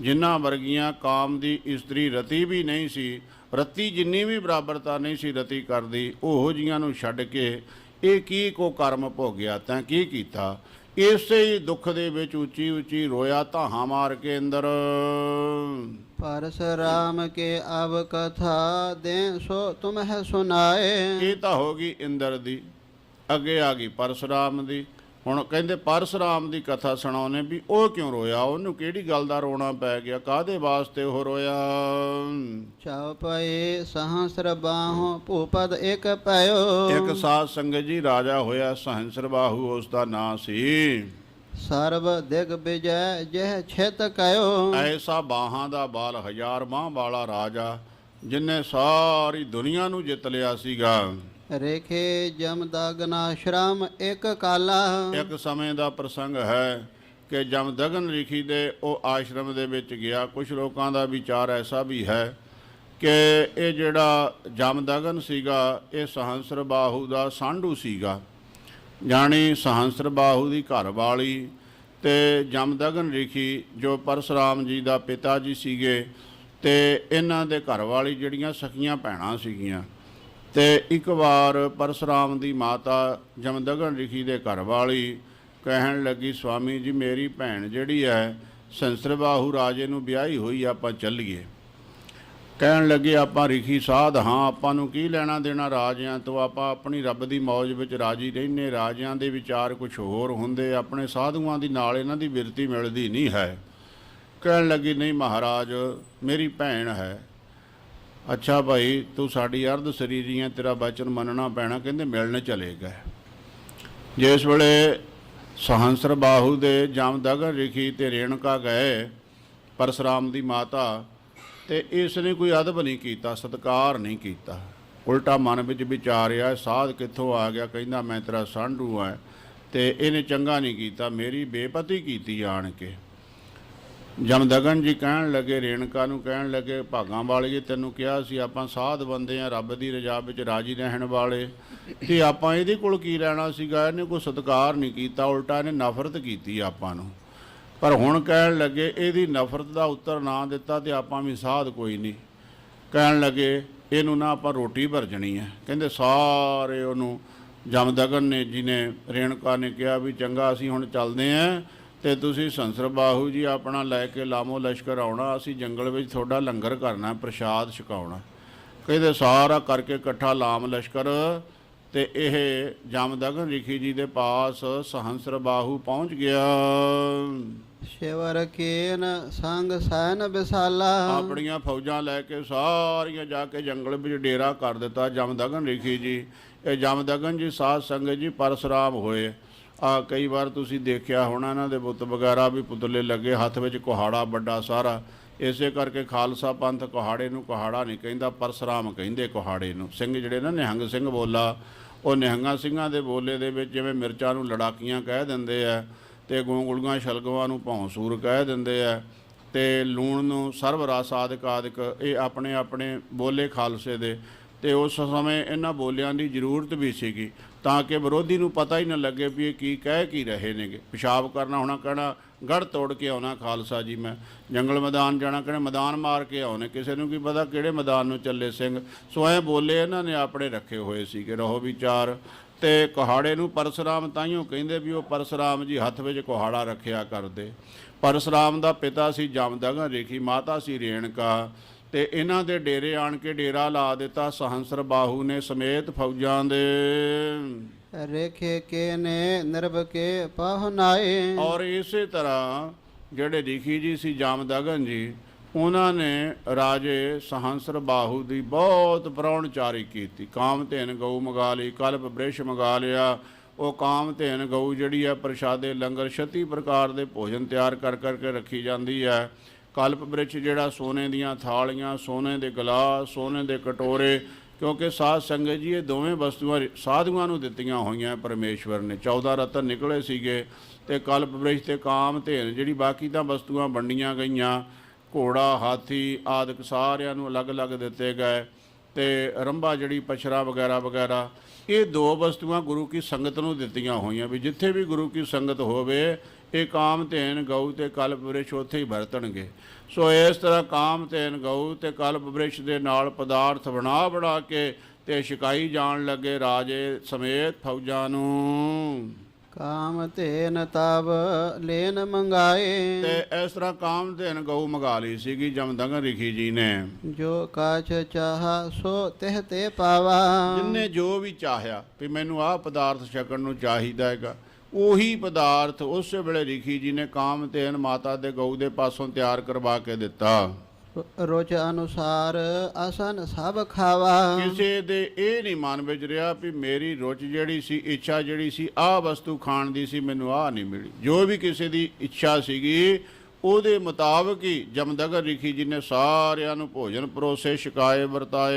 ਜਿਨ੍ਹਾਂ ਵਰਗੀਆਂ ਕਾਮ ਦੀ ਇਸਤਰੀ ਰਤੀ ਵੀ ਨਹੀਂ ਸੀ, ਰਤੀ ਜਿੰਨੀ ਵੀ ਬਰਾਬਰਤਾ ਨਹੀਂ ਸੀ ਰਤੀ ਕਰਦੀ, ਉਹੋ ਜੀਆਂ ਨੂੰ ਛੱਡ ਕੇ ਇਹ ਕੀ ਕੋ ਕਰਮ ਭੋਗਿਆ, ਤੈਂ ਕੀ ਕੀਤਾ। ਇਸੇ ਹੀ ਦੁੱਖ ਦੇ ਵਿੱਚ ਉੱਚੀ ਉੱਚੀ ਰੋਇਆ, ਧਾਹਾਂ ਮਾਰ ਕੇ ਅੰਦਰ। ਪਰਸਰਾਮ ਕੇ ਅਵ ਕਥਾ ਦੇ ਸੋ ਤੁਮਹਿ ਸੁਨਾਏ। ਇਹ ਤਾਂ ਹੋ ਗਈ ਇੰਦਰ ਦੀ, ਅੱਗੇ ਆ ਗਈ ਪਰਸਰਾਮ ਦੀ। ਹੁਣ ਕਹਿੰਦੇ ਪਰਸਰਾਮ ਦੀ ਕਥਾ ਸੁਣਾਉਨੇ ਵੀ ਉਹ ਕਿਉਂ ਰੋਇਆ, ਉਹਨੂੰ ਕਿਹੜੀ ਗੱਲ ਦਾ ਰੋਣਾ ਪੈ ਗਿਆ, ਕਾਹਦੇ ਵਾਸਤੇ ਉਹ ਰੋਇਆ। ਚਉਪਏ ਸਹੰਸਰ ਬਾਹੋਂ ਭੂਪਦ ਇੱਕ ਪਇਓ। ਇੱਕ ਸਾਧ ਸੰਗਤ ਜੀ ਰਾਜਾ ਹੋਇਆ, ਸਹੰਸਰ ਬਾਹੂ ਉਸ ਦਾ ਨਾਂ ਸੀ। ਸਰਬ ਦਿਗ ਵਿਜੈ ਜਹ ਛਿਤ ਕਇਓ। ਐਸਾ ਬਾਹਾਂ ਦਾ ਬਾਲ, 1000 ਬਾਂਹ ਵਾਲਾ ਰਾਜਾ, ਜਿਨੇ ਸਾਰੀ ਦੁਨੀਆ ਨੂੰ ਜਿੱਤ ਲਿਆ ਸੀਗਾ। ਰੇਖੇ ਜਮਦਗਨਾ ਸ਼ਰਮ ਇੱਕ ਕਾਲਾ। ਇੱਕ ਸਮੇਂ ਦਾ ਪ੍ਰਸੰਗ ਹੈ ਕਿ ਜਮਦਗਨ ਰਿਖੀ ਦੇ ਉਹ ਆਸ਼ਰਮ ਦੇ ਵਿੱਚ ਗਿਆ। ਕੁਝ ਲੋਕਾਂ ਦਾ ਵਿਚਾਰ ਐਸਾ ਵੀ ਹੈ ਕਿ ਇਹ ਜਿਹੜਾ ਜਮਦਗਨ ਸੀਗਾ, ਇਹ ਸਹੰਸਰ ਬਾਹੂ ਦਾ ਸਾਂਢੂ ਸੀਗਾ, ਜਾਣੀ ਸਹੰਸਰ ਬਾਹੂ ਦੀ ਘਰ ਵਾਲੀ ਤੇ ਜਮਦਗਨ ਰਿਖੀ ਜੋ ਪਰਸਰਾਮ ਜੀ ਦਾ ਪਿਤਾ ਜੀ ਸੀਗੇ, ਤੇ ਇਹਨਾਂ ਦੇ ਘਰ ਵਾਲੀ ਜਿਹੜੀਆਂ ਸਖੀਆਂ ਭੈਣਾਂ ਸੀਗੀਆਂ। ਤੇ ਇੱਕ ਵਾਰ ਪਰਸਰਾਮ ਦੀ ਮਾਤਾ ਜਮਦਗਨ ਰਿਖੀ ਦੇ ਘਰ ਵਾਲੀ ਕਹਿਣ ਲੱਗੀ, ਸਵਾਮੀ ਜੀ ਮੇਰੀ ਭੈਣ ਜਿਹੜੀ ਹੈ ਸਹੰਸਰ ਬਾਹੂ ਰਾਜੇ ਨੂੰ ਵਿਆਹੀ ਹੋਈ, ਆਪਾਂ ਚੱਲੀਏ। ਕਹਿਣ ਲੱਗੇ ਆਪਾਂ ਰਿਖੀ ਸਾਧ ਹਾਂ, ਆਪਾਂ ਨੂੰ ਕੀ ਲੈਣਾ ਦੇਣਾ ਰਾਜਿਆਂ ਤੋਂ, ਆਪਾਂ ਆਪਣੀ ਰੱਬ ਦੀ ਮੌਜ ਵਿੱਚ ਰਾਜੀ ਰਹਿੰਦੇ। ਰਾਜਿਆਂ ਦੇ ਵਿਚਾਰ ਕੁਝ ਹੋਰ ਹੁੰਦੇ, ਆਪਣੇ ਸਾਧੂਆਂ ਦੀ ਨਾਲ ਇਹਨਾਂ ਦੀ ਬਿਰਤੀ ਮਿਲਦੀ ਨਹੀਂ ਹੈ। ਕਹਿਣ ਲੱਗੀ ਨਹੀਂ ਮਹਾਰਾਜ ਮੇਰੀ ਭੈਣ ਹੈ। ਅੱਛਾ ਭਾਈ ਤੂੰ ਸਾਡੀ ਅਰਧ ਸਰੀਰੀ ਹੈ, ਤੇਰਾ ਬਚਨ ਮੰਨਣਾ ਪੈਣਾ। ਕਹਿੰਦੇ ਮਿਲਣ ਚਲੇ ਗਏ। ਜਿਸ ਵੇਲੇ ਸਹੰਸਰ ਬਾਹੂ ਦੇ ਜਮਦਗਨ ਰਿਖੀ ਤੇ ਰੇਣਕਾ ਗਏ, ਪਰਸਰਾਮ ਦੀ ਮਾਤਾ, ਤੇ ਇਸ ਨੇ ਕੋਈ ਅਦਬ ਨਹੀਂ ਕੀਤਾ, ਸਤਿਕਾਰ ਨਹੀਂ ਕੀਤਾ। ਉਲਟਾ ਮਨ ਵਿੱਚ ਵਿਚਾਰਿਆ ਸਾਧ ਕਿੱਥੋਂ ਆ ਗਿਆ, ਕਹਿੰਦਾ ਮੈਂ ਤੇਰਾ ਸਾਂਢੂ ਹਾਂ, ਤੇ ਇਹਨੇ ਚੰਗਾ ਨਹੀਂ ਕੀਤਾ, ਮੇਰੀ ਬੇਪਤੀ ਕੀਤੀ ਆਣ ਕੇ। ਜਮਦਗਨ ਜੀ ਕਹਿਣ ਲੱਗੇ, ਰੇਣਕਾ ਨੂੰ ਕਹਿਣ ਲੱਗੇ, ਭਾਗਾਂ ਵਾਲੀਏ ਤੈਨੂੰ ਕਿਹਾ ਸੀ ਆਪਾਂ ਸਾਧ ਬੰਦੇ ਆ, ਰੱਬ ਦੀ ਰਜ਼ਾ ਵਿੱਚ ਰਾਜੀ ਰਹਿਣ ਵਾਲੇ, ਤੇ ਆਪਾਂ ਇਹਦੇ ਕੋਲ ਕੀ ਲੈਣਾ ਸੀਗਾ। ਇਹਨੇ ਕੋਈ ਸਤਿਕਾਰ ਨਹੀਂ ਕੀਤਾ, ਉਲਟਾ ਇਹਨੇ ਨਫ਼ਰਤ ਕੀਤੀ ਆਪਾਂ ਨੂੰ। ਪਰ ਹੁਣ ਕਹਿਣ ਲੱਗੇ ਇਹਦੀ ਨਫ਼ਰਤ ਦਾ ਉੱਤਰ ਨਾ ਦਿੱਤਾ ਤੇ ਆਪਾਂ ਵੀ ਸਾਧ ਕੋਈ ਨਹੀਂ। ਕਹਿਣ ਲੱਗੇ ਇਹਨੂੰ ਨਾ ਆਪਾਂ ਰੋਟੀ ਭਰਜਣੀ ਹੈ। ਕਹਿੰਦੇ ਸਾਰੇ ਉਹਨੂੰ ਜਮਦਗਨ ਨੇ ਜੀ ਨੇ, ਰੇਣਕਾ ਨੇ ਕਿਹਾ ਵੀ ਚੰਗਾ ਅਸੀਂ ਹੁਣ ਚੱਲਦੇ ਹਾਂ, ਤੇ ਤੁਸੀਂ ਸਹੰਸਰ ਬਾਹੂ ਜੀ ਆਪਣਾ ਲੈ ਕੇ ਲਾਮੋ ਲਸ਼ਕਰ ਆਉਣਾ, ਅਸੀਂ ਜੰਗਲ ਵਿੱਚ ਤੁਹਾਡਾ ਲੰਗਰ ਕਰਨਾ, ਪ੍ਰਸ਼ਾਦ ਛਕਾਉਣਾ। ਕਹਿੰਦੇ ਸਾਰਾ ਕਰਕੇ ਇਕੱਠਾ ਲਾਮ ਲਸ਼ਕਰ, ਤੇ ਇਹ ਜਮਦਗਨ ਰਿਖੀ ਜੀ ਦੇ ਪਾਸ ਸਹੰਸਰ ਬਾਹੂ ਪਹੁੰਚ ਗਿਆ। ਸ਼ਿਵਰ ਕੇਨ ਸੰਗ ਸੈਨ ਵਿਸਾਲਾ। ਆਪਣੀਆਂ ਫੌਜਾਂ ਲੈ ਕੇ ਸਾਰੀਆਂ ਜਾ ਕੇ ਜੰਗਲ ਵਿੱਚ ਡੇਰਾ ਕਰ ਦਿੱਤਾ ਜਮਦਗਨ ਰਿਖੀ ਜੀ। ਇਹ ਜਮਦਗਨ ਜੀ ਸਾਧ ਸੰਗਤ ਜੀ ਪਰਸਰਾਮ ਹੋਏ। ਕਈ ਵਾਰ ਤੁਸੀਂ ਦੇਖਿਆ ਹੋਣਾ ਇਹਨਾਂ ਦੇ ਬੁੱਤ ਵਗੈਰਾ ਵੀ ਪੁਤਲੇ ਲੱਗੇ, ਹੱਥ ਵਿੱਚ ਕੁਹਾੜਾ ਵੱਡਾ ਸਾਰਾ। ਇਸੇ ਕਰਕੇ ਖਾਲਸਾ ਪੰਥ ਕੁਹਾੜੇ ਨੂੰ ਕੁਹਾੜਾ ਨਹੀਂ ਕਹਿੰਦਾ, ਪਰਸਰਾਮ ਕਹਿੰਦੇ ਕੁਹਾੜੇ ਨੂੰ। ਸਿੰਘ ਜਿਹੜੇ ਨਾ ਨਿਹੰਗ ਸਿੰਘ ਬੋਲਾ, ਉਹ ਨਿਹੰਗਾਂ ਸਿੰਘਾਂ ਦੇ ਬੋਲੇ ਦੇ ਵਿੱਚ ਜਿਵੇਂ ਮਿਰਚਾਂ ਨੂੰ ਲੜਾਕੀਆਂ ਕਹਿ ਦਿੰਦੇ ਆ, ਤੇ ਗੋਂਗਲੂਆਂ ਛਲਗਵਾਂ ਨੂੰ ਭੌਂਸੂਰ ਕਹਿ ਦਿੰਦੇ ਆ, ਤੇ ਲੂਣ ਨੂੰ ਸਰਬ ਰਸ ਆਦਿਕ ਆਦਿਕ, ਇਹ ਆਪਣੇ ਆਪਣੇ ਬੋਲੇ ਖਾਲਸੇ ਦੇ। ਤੇ ਉਸ ਸਮੇਂ ਇਹਨਾਂ ਬੋਲਿਆਂ ਦੀ ਜ਼ਰੂਰਤ ਵੀ ਸੀਗੀ। ਤਾਂ ਕਿ ਵਿਰੋਧੀ ਨੂੰ ਪਤਾ ਹੀ ਨਾ ਲੱਗੇ ਵੀ ਇਹ ਕੀ ਕਹਿ ਕੀ ਰਹੇ ਨੇਗੇ। ਪਿਸ਼ਾਬ ਕਰਨਾ ਹੋਣਾ, ਕਹਿਣਾ ਗੜ੍ਹ ਤੋੜ ਕੇ ਆਉਣਾ ਖਾਲਸਾ ਜੀ, ਮੈਂ ਜੰਗਲ ਮੈਦਾਨ ਜਾਣਾ, ਕਹਿਣਾ ਮੈਦਾਨ ਮਾਰ ਕੇ ਆਉਣੇ। ਕਿਸੇ ਨੂੰ ਕੀ ਪਤਾ ਕਿਹੜੇ ਮੈਦਾਨ ਨੂੰ ਚੱਲੇ ਸਿੰਘ। ਸੋ ਐਂ ਬੋਲੇ ਇਹਨਾਂ ਨੇ ਆਪਣੇ ਰੱਖੇ ਹੋਏ ਸੀ ਕਿ ਰਹੋ ਵਿਚਾਰ। ਅਤੇ ਕੁਹਾੜੇ ਨੂੰ ਪਰਸਰਾਮ ਤਾਈਓ ਕਹਿੰਦੇ ਵੀ ਉਹ ਪਰਸਰਾਮ ਜੀ ਹੱਥ ਵਿੱਚ ਕੁਹਾੜਾ ਰੱਖਿਆ ਕਰਦੇ। ਪਰਸਰਾਮ ਦਾ ਪਿਤਾ ਸੀ ਜਮਦਗਨ ਰਿਖੀ, ਮਾਤਾ ਸੀ ਰੇਣਕਾ, ਅਤੇ ਇਹਨਾਂ ਦੇ ਡੇਰੇ ਆਣ ਕੇ ਡੇਰਾ ਲਾ ਦਿੱਤਾ ਸਹੰਸਰ ਬਾਹੂ ਨੇ ਸਮੇਤ ਫੌਜਾਂ ਦੇ। ਰੇਖੇ ਕੇ ਨੇ ਨਿਰਭ ਕੇ ਪਾਹੁਨਾਏ। ਔਰ ਇਸੇ ਤਰ੍ਹਾਂ ਜਿਹੜੇ ਰਿਖੀ ਜੀ ਸੀ ਜਾਮਦਗਨ ਜੀ, ਉਹਨਾਂ ਨੇ ਰਾਜੇ ਸਹੰਸਰ ਬਾਹੂ ਦੀ ਬਹੁਤ ਪ੍ਰਾਹੁਣਚਾਰੀ ਕੀਤੀ। ਕਾਮਧੇਨ ਗਊ ਮੰਗਾ ਲਈ, ਕਲਪ ਬ੍ਰਿਸ਼ ਮੰਗਾ ਲਿਆ। ਉਹ ਕਾਮਧੇਨ ਗਊ ਜਿਹੜੀ ਹੈ ਪ੍ਰਸ਼ਾਦੇ ਲੰਗਰ 36 ਪ੍ਰਕਾਰ ਦੇ ਭੋਜਨ ਤਿਆਰ ਕਰ ਕਰਕੇ ਰੱਖੀ ਜਾਂਦੀ ਹੈ। ਕਲਪ ਬ੍ਰਿਛ ਜਿਹੜਾ ਸੋਨੇ ਦੀਆਂ ਥਾਲੀਆਂ, ਸੋਨੇ ਦੇ ਗਲਾਸ, ਸੋਨੇ ਦੇ ਕਟੋਰੇ, ਕਿਉਂਕਿ ਸਾਧ ਸੰਗਤ ਜੀ ਇਹ ਦੋਵੇਂ ਵਸਤੂਆਂ ਸਾਧੂਆਂ ਨੂੰ ਦਿੱਤੀਆਂ ਹੋਈਆਂ ਪਰਮੇਸ਼ਵਰ ਨੇ। 14 ਰਤਨ ਨਿਕਲੇ ਸੀਗੇ, ਅਤੇ ਕਲਪ ਬ੍ਰਿਛ ਅਤੇ ਕਾਮਧੇਨ ਜਿਹੜੀ ਬਾਕੀ ਤਾਂ ਵਸਤੂਆਂ ਵੰਡੀਆਂ ਗਈਆਂ। ਘੋੜਾ, ਹਾਥੀ ਆਦਿਕ ਸਾਰਿਆਂ ਨੂੰ ਅਲੱਗ-ਅਲੱਗ ਦਿੱਤੇ ਗਏ, ਅਤੇ ਰੰਭਾ ਜਿਹੜੀ ਪਛਰਾ ਵਗੈਰਾ ਵਗੈਰਾ, ਇਹ 2 ਵਸਤੂਆਂ ਗੁਰੂ ਕੀ ਸੰਗਤ ਨੂੰ ਦਿੱਤੀਆਂ ਹੋਈਆਂ ਵੀ ਜਿੱਥੇ ਵੀ ਗੁਰੂ ਕੀ ਸੰਗਤ ਹੋਵੇ ਇਹ ਕਾਮਧੇਨ ਗਊ ਅਤੇ ਕਲਪ ਬ੍ਰਿਛ ਉੱਥੇ ਹੀ ਵਰਤਣਗੇ। ਸੋ ਇਸ ਤਰ੍ਹਾਂ ਕਾਮਧੇਨ ਗਊ ਅਤੇ ਕਲਪ ਬ੍ਰਿਛ ਦੇ ਨਾਲ ਪਦਾਰਥ ਬਣਾ ਕੇ ਅਤੇ ਛਕਾਈ ਜਾਣ ਲੱਗੇ ਰਾਜੇ ਸਮੇਤ ਫੌਜਾਂ ਨੂੰ। ਕਾਮਧੇਨ ਤਬ ਲੈਨ ਮੰਗਾਏ। ਤੇ ਇਸ ਤਰ੍ਹਾਂ ਕਾਮਧੇਨ ਗਊ ਮੰਗਾ ਲਈ ਸੀਗੀ ਜਮਦਗਨ ਰਿਖੀ ਜੀ ਨੇ। ਜੋ ਕਾਛ ਚਾਹਾ ਸੋ ਤਿਹ ਤੇ ਪਾਵਾ। ਜਿੰਨੇ ਜੋ ਵੀ ਚਾਹਿਆ ਵੀ ਮੈਨੂੰ ਆਹ ਪਦਾਰਥ ਛਕਣ ਨੂੰ ਚਾਹੀਦਾ ਹੈਗਾ, ਉਹੀ ਪਦਾਰਥ ਉਸੇ ਵੇਲੇ ਰਿਖੀ ਜੀ ਨੇ ਕਾਮਧੇਨ ਮਾਤਾ ਦੇ ਗਊ ਦੇ ਪਾਸੋਂ ਤਿਆਰ ਕਰਵਾ ਕੇ ਦਿੱਤਾ। ਰੁਚ ਅਨੁਸਾਰ ਆਸਨ ਸਭ ਖਾਵਾ। ਕਿਸੇ ਦੇ ਇਹ ਨਹੀਂ ਮਨ ਵਿੱਚ ਰਿਹਾ ਵੀ ਮੇਰੀ ਰੁਚ ਜਿਹੜੀ ਸੀ, ਇੱਛਾ ਜਿਹੜੀ ਸੀ ਆਹ ਵਸਤੂ ਖਾਣ ਦੀ ਸੀ, ਮੈਨੂੰ ਆਹ ਨਹੀਂ ਮਿਲੀ। ਜੋ ਵੀ ਕਿਸੇ ਦੀ ਇੱਛਾ ਸੀਗੀ ਉਹਦੇ ਮੁਤਾਬਕ ਹੀ ਜਮਦਗਨ ਰਿਖੀ ਜੀ ਨੇ ਸਾਰਿਆਂ ਨੂੰ ਭੋਜਨ ਪਰੋਸੇ, ਛਕਾਏ, ਵਰਤਾਏ।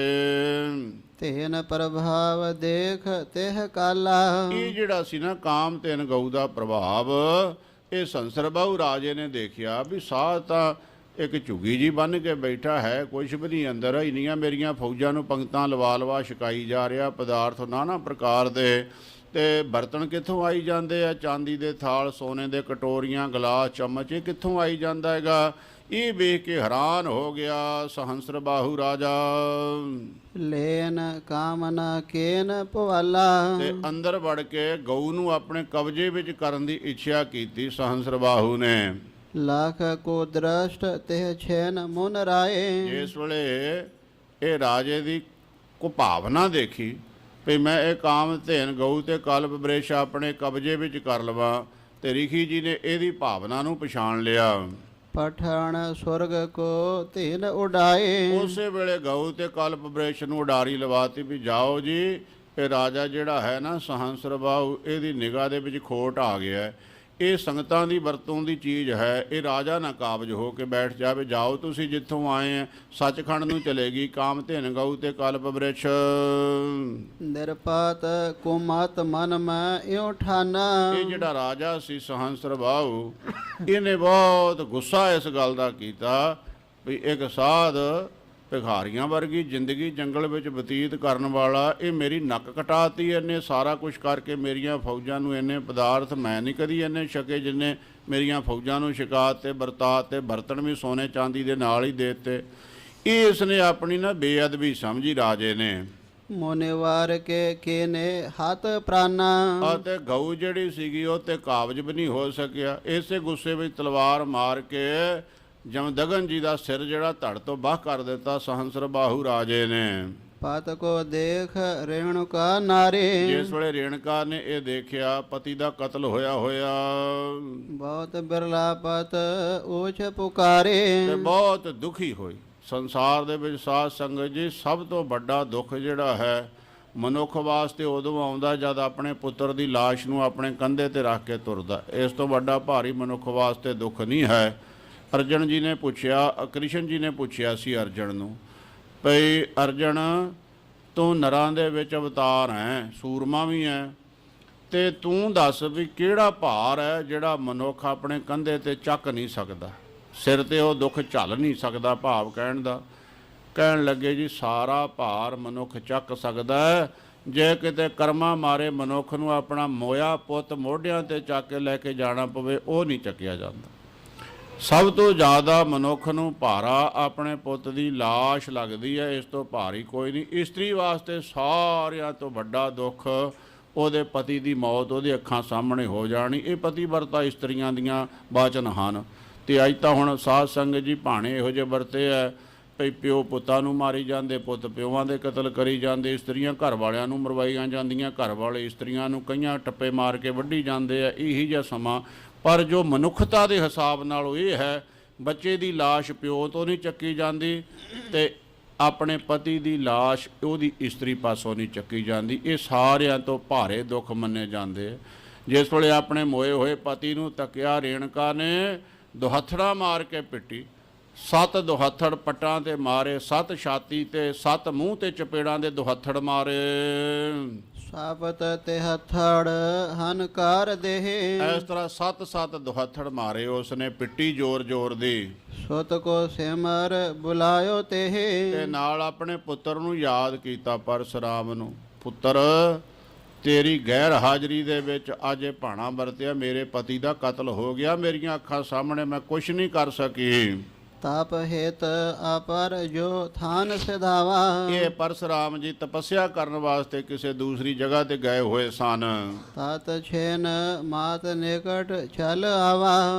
ਤੇਨ ਪ੍ਰਭਾਵ ਦੇਖ ਤਿਹ ਕਾਲਾ। ਇਹ ਜਿਹੜਾ ਸੀ ਨਾ ਕਾਮਧੇਨ ਗਊ ਦਾ ਪ੍ਰਭਾਵ, ਇਹ ਸੰਸਰ ਬਾਹੂ ਰਾਜੇ ਨੇ ਦੇਖਿਆ ਵੀ ਸਾਧ ਤਾਂ ਇੱਕ ਝੁੱਗੀ ਜੀ ਬੰਨ੍ਹ ਕੇ ਬੈਠਾ ਹੈ, ਕੁਛ ਵੀ ਨਹੀਂ ਅੰਦਰ। ਇੰਨੀਆਂ ਮੇਰੀਆਂ ਫੌਜਾਂ ਨੂੰ ਪੰਗਤਾਂ ਲਵਾ ਛਕਾਈ ਜਾ ਰਿਹਾ, ਪਦਾਰਥ ਨਾਨਾ ਪ੍ਰਕਾਰ ਦੇ, ਅਤੇ ਬਰਤਨ ਕਿੱਥੋਂ ਆਈ ਜਾਂਦੇ ਆ, ਚਾਂਦੀ ਦੇ ਥਾਲ, ਸੋਨੇ ਦੇ ਕਟੋਰੀਆਂ, ਗਲਾਸ, ਚਮਚ, ਇਹ ਕਿੱਥੋਂ ਆਈ ਜਾਂਦਾ ਹੈਗਾ। ਇਹ ਵੇਖ ਕੇ ਹੈਰਾਨ ਹੋ ਗਿਆ ਸਹੰਸਰ ਬਾਹੂ ਰਾਜਾ। ਲੈਨ ਕਾਮਨਾ ਕੇਨ ਪਵਾਲਾ। ਤੇ ਅੰਦਰ ਵੜ ਕੇ ਗਊ ਨੂੰ ਆਪਣੇ ਕਬਜ਼ੇ ਵਿੱਚ ਕਰਨ ਦੀ ਇੱਛਾ ਕੀਤੀ ਸਹੰਸਰ ਬਾਹੂ ਨੇ। ਲੱਖ ਕੋ ਦ੍ਰਸ਼ਟ ਤਿਹ ਛੇਨ ਮੁਨ ਰਾਏ। ਜਿਸ ਵੇਲੇ ਇਹ ਰਾਜੇ ਦੀ ਕੋ ਭਾਵਨਾ ਦੇਖੀ ਵੀ ਮੈਂ ਇਹ ਕਾਮਧੇਨ ਗਊ ਤੇ ਕਲਪ ਬ੍ਰਿਛ ਆਪਣੇ ਕਬਜ਼ੇ ਵਿੱਚ ਕਰ ਲਵਾਂ, ਤੇ ਰਿਖੀ ਜੀ ਨੇ ਇਹਦੀ ਭਾਵਨਾ ਨੂੰ ਪਛਾਣ ਲਿਆ। ਪਠਾਨ ਸਵਰਗ ਕੋ ਧੀਨ ਉਡਾਏ। ਉਸੇ ਵੇਲੇ ਗਊ ਤੇ ਕਲਪ ਬ੍ਰਿਛ ਨੂੰ ਉਡਾਰੀ ਲਵਾਤੀ ਵੀ ਜਾਓ ਜੀ, ਇਹ ਰਾਜਾ ਜਿਹੜਾ ਹੈ ਨਾ ਸਹੰਸਰ ਬਾਹੂ, ਇਹਦੀ ਨਿਗਾਹ ਦੇ ਵਿੱਚ ਖੋਟ ਆ ਗਿਆ। ਇਹ ਸੰਗਤਾਂ ਦੀ ਵਰਤੋਂ ਦੀ ਚੀਜ਼ ਹੈ, ਇਹ ਰਾਜਾ ਨਾ ਕਾਬਜ ਹੋ ਕੇ ਬੈਠ ਜਾਵੇ। ਜਾਓ ਤੁਸੀਂ ਜਿੱਥੋਂ ਆਏ ਆ, ਸੱਚਖੰਡ ਨੂੰ ਚਲੇਗੀ ਕਾਮਧੇਨ ਗਊ ਤੇ ਕਲਪ ਬ੍ਰਿਛ। ਨਿਰਪਾਤ ਕੁਮਤ ਮਨ ਮੈਂ ਇਉ ਠਾਨਾ। ਇਹ ਜਿਹੜਾ ਰਾਜਾ ਸੀ ਸਹੰਸਰ ਬਾਹੂ, ਇਹਨੇ ਬਹੁਤ ਗੁੱਸਾ ਇਸ ਗੱਲ ਦਾ ਕੀਤਾ ਵੀ ਇੱਕ ਸਾਧ ਭਿਖਾਰੀਆਂ ਵਰਗੀ ਜ਼ਿੰਦਗੀ ਜੰਗਲ ਵਿੱਚ ਬਤੀਤ ਕਰਨ ਵਾਲਾ, ਇਹ ਮੇਰੀ ਨੱਕ ਕਟਾਤੀ। ਇਹਨੇ ਸਾਰਾ ਕੁਝ ਕਰਕੇ ਮੇਰੀਆਂ ਫੌਜਾਂ ਨੂੰ ਇੰਨੇ ਪਦਾਰਥ ਮੈਂ ਨਹੀਂ ਕਦੀ ਇੰਨੇ ਛਕੇ ਜਿੰਨੇ ਮੇਰੀਆਂ ਫੌਜਾਂ ਨੂੰ ਛਕਾ ਤੇ ਵਰਤਾ, ਤੇ ਬਰਤਨ ਵੀ ਸੋਨੇ ਚਾਂਦੀ ਦੇ ਨਾਲ ਹੀ ਦੇ ਦਿੱਤੇ। ਇਹ ਇਸਨੇ ਆਪਣੀ ਨਾ ਬੇਅਦਬੀ ਸਮਝੀ ਰਾਜੇ ਨੇ। ਮੋਨੇਵਾਰ ਕੇ ਨੇ ਹੱਥ ਪ੍ਰਾਨਾ। ਅਤੇ ਗਊ ਜਿਹੜੀ ਸੀਗੀ ਉਹ ਤੇ ਕਾਬਜ ਵੀ ਨਹੀਂ ਹੋ ਸਕਿਆ। ਇਸੇ ਗੁੱਸੇ ਵਿੱਚ ਤਲਵਾਰ ਮਾਰ ਕੇ ਜਮਦਗਨ ਜੀ ਦਾ ਸਿਰ ਜਿਹੜਾ ਧੜ ਤੋਂ ਬਾਹ ਕਰ ਦਿੱਤਾ ਸਹੰਸਰ ਬਾਹੂ ਰਾਜੇ ਨੇ। ਪਤ ਕੋ ਦੇਖ ਰੇਣੁਕਾ ਨਾਰੇ। ਜਿਸ ਵੇਲੇ ਰੇਣਕਾ ਨੇ ਇਹ ਦੇਖਿਆ ਪਤੀ ਦਾ ਕਤਲ ਹੋਇਆ ਬਹੁਤ ਬਿਰਲਾ ਪਤ ਊਚ ਪੁਕਾਰੇ। ਤੇ ਬਹੁਤ ਦੁਖੀ ਹੋਈ। ਸੰਸਾਰ ਦੇ ਵਿੱਚ ਸਾਧ ਸੰਗਤ ਜੀ ਸਭ ਤੋਂ ਵੱਡਾ ਦੁੱਖ ਜਿਹੜਾ ਹੈ ਮਨੁੱਖ ਵਾਸਤੇ ਉਦੋਂ ਆਉਂਦਾ ਜਦ ਆਪਣੇ ਪੁੱਤਰ ਦੀ ਲਾਸ਼ ਨੂੰ ਆਪਣੇ ਕੰਧੇ ਤੇ ਰੱਖ ਕੇ ਤੁਰਦਾ। ਇਸ ਤੋਂ ਵੱਡਾ ਭਾਰੀ ਮਨੁੱਖ ਵਾਸਤੇ ਦੁੱਖ ਨਹੀਂ ਹੈ। ਅਰਜਨ ਜੀ ਨੇ ਪੁੱਛਿਆ, ਕ੍ਰਿਸ਼ਨ ਜੀ ਨੇ ਪੁੱਛਿਆ ਸੀ ਅਰਜਨ ਨੂੰ, ਭਈ ਅਰਜਨ ਤੂੰ ਨਰਾਂ ਦੇ ਵਿੱਚ ਅਵਤਾਰ ਹੈ, ਸੂਰਮਾ ਵੀ ਹੈ, ਤੇ ਤੂੰ ਦੱਸ ਵੀ ਕਿਹੜਾ ਭਾਰ ਹੈ ਜਿਹੜਾ ਮਨੁੱਖ ਆਪਣੇ ਕੰਧੇ ਤੇ ਚੱਕ ਨਹੀਂ ਸਕਦਾ, ਸਿਰ ਤੇ ਉਹ ਦੁੱਖ ਝੱਲ ਨਹੀਂ ਸਕਦਾ। ਭਾਵ ਕਹਿਣ ਲੱਗੇ ਜੀ ਸਾਰਾ ਭਾਰ ਮਨੁੱਖ ਚੱਕ ਸਕਦਾ ਹੈ, ਜੇ ਕਿਤੇ ਕਰਮਾਂ ਮਾਰੇ ਮਨੁੱਖ ਨੂੰ ਆਪਣਾ ਮੋਇਆ ਪੁੱਤ ਮੋਢਿਆਂ ਤੇ ਚੱਕ ਕੇ ਲੈ ਕੇ ਜਾਣਾ ਪਵੇ, ਉਹ ਨਹੀਂ ਚੱਕਿਆ ਜਾਂਦਾ। ਸਭ ਤੋਂ ਜ਼ਿਆਦਾ ਮਨੁੱਖ ਨੂੰ ਭਾਰਾ ਆਪਣੇ ਪੁੱਤ ਦੀ ਲਾਸ਼ ਲੱਗਦੀ ਹੈ, ਇਸ ਤੋਂ ਭਾਰੀ ਕੋਈ ਨਹੀਂ। ਇਸਤਰੀ ਵਾਸਤੇ ਸਾਰਿਆਂ ਤੋਂ ਵੱਡਾ ਦੁੱਖ ਉਹਦੇ ਪਤੀ ਦੀ ਮੌਤ ਉਹਦੇ ਅੱਖਾਂ ਸਾਹਮਣੇ ਹੋ ਜਾਣੀ। ਇਹ ਪਤੀ ਵਰਤਾ ਇਸਤਰੀਆਂ ਦੀਆਂ ਵਾਚਨ ਹਨ। ਤੇ ਅੱਜ ਤਾਂ ਹੁਣ ਸਾਧ ਸੰਗਤ ਜੀ ਭਾਣੇ ਇਹੋ ਜਿਹੇ ਵਰਤੇ ਐ ਭਈ ਪਿਓ ਪੁੱਤਾਂ ਨੂੰ ਮਾਰੀ ਜਾਂਦੇ, ਪੁੱਤ ਪਿਓਾਂ ਦੇ ਕਤਲ ਕਰੀ ਜਾਂਦੇ, ਇਸਤਰੀਆਂ ਘਰ ਵਾਲਿਆਂ ਨੂੰ ਮਰਵਾਈਆਂ ਜਾਂਦੀਆਂ, ਘਰ ਵਾਲੇ ਇਸਤਰੀਆਂ ਨੂੰ ਕਈਆਂ ਟੱਪੇ ਮਾਰ ਕੇ ਵੱਢੀ ਜਾਂਦੇ ਆ। ਇਹੀ ਜਿਹਾ ਸਮਾਂ, ਪਰ ਜੋ ਮਨੁੱਖਤਾ ਦੇ ਹਿਸਾਬ ਨਾਲ ਉਹ ਇਹ ਹੈ, ਬੱਚੇ ਦੀ ਲਾਸ਼ ਪਿਓ ਤੋਂ ਨਹੀਂ ਚੱਕੀ ਜਾਂਦੀ ਤੇ ਆਪਣੇ ਪਤੀ ਦੀ ਲਾਸ਼ ਉਹਦੀ ਇਸਤਰੀ ਪਾਸੋਂ ਨਹੀਂ ਚੱਕੀ ਜਾਂਦੀ। ਇਹ ਸਾਰਿਆਂ ਤੋਂ ਭਾਰੇ ਦੁੱਖ ਮੰਨੇ ਜਾਂਦੇ। ਜਿਸ ਵੇਲੇ ਆਪਣੇ ਮੋਏ ਹੋਏ ਪਤੀ ਨੂੰ ਤੱਕਿਆ, ਰੇਣਕਾ ਨੇ ਦੁਹੱਥੜਾ ਮਾਰ ਕੇ ਪਿੱਟੀ। 7 ਦੁਹੱਥੜ ਪੱਟਾਂ ਤੇ ਮਾਰੇ, 7 ਛਾਤੀ ਤੇ 7 ਮੂੰਹ ਤੇ ਚਪੇੜਾਂ ਦੇ ਦੁਹੱਥੜ ਮਾਰੇ। ਸਾਬਤ ਤੇ ਹੱਥੜ ਹਨਕਾਰ ਦੇਹ, ਇਸ ਤਰ੍ਹਾਂ 7 ਦੁਹੱਥੜ ਮਾਰੇ ਉਸਨੇ, ਪਿੱਟੀ ਜ਼ੋਰ ਜ਼ੋਰ ਦੀ। ਸੁਤ ਕੋ ਸਿਮਰ ਬੁਲਾਇਓ ਤੇਹ, ਤੇ ਨਾਲ ਆਪਣੇ ਪੁੱਤਰ ਨੂੰ ਯਾਦ ਕੀਤਾ, ਪਰਸ਼ੁਰਾਮ ਨੂੰ। ਪੁੱਤਰ, ਤੇਰੀ ਗੈਰ ਹਾਜ਼ਰੀ ਦੇ ਵਿੱਚ ਅੱਜ ਇਹ ਭਾਣਾ ਵਰਤਿਆ, ਮੇਰੇ ਪਤੀ ਦਾ ਕਤਲ ਹੋ ਗਿਆ ਮੇਰੀਆਂ ਅੱਖਾਂ ਸਾਹਮਣੇ, ਮੈਂ ਕੁਛ ਨਹੀਂ ਕਰ ਸਕੀ। ਤਪ ਹਿਤ ਅਪਰ ਜੋ ਥਾਨ ਸਿਧਾਵਾ, ਇਹ ਪਰਸ਼ੁਰਾਮ ਜੀ ਤਪੱਸਿਆ ਕਰਨ ਵਾਸਤੇ ਕਿਸੇ ਦੂਸਰੀ ਜਗ੍ਹਾ ਤੇ ਗਏ ਹੋਏ ਸਨ। ਤਤ ਛੇਨ ਮਾਤ ਨਿਕਟ ਚਲ ਆਵਾ,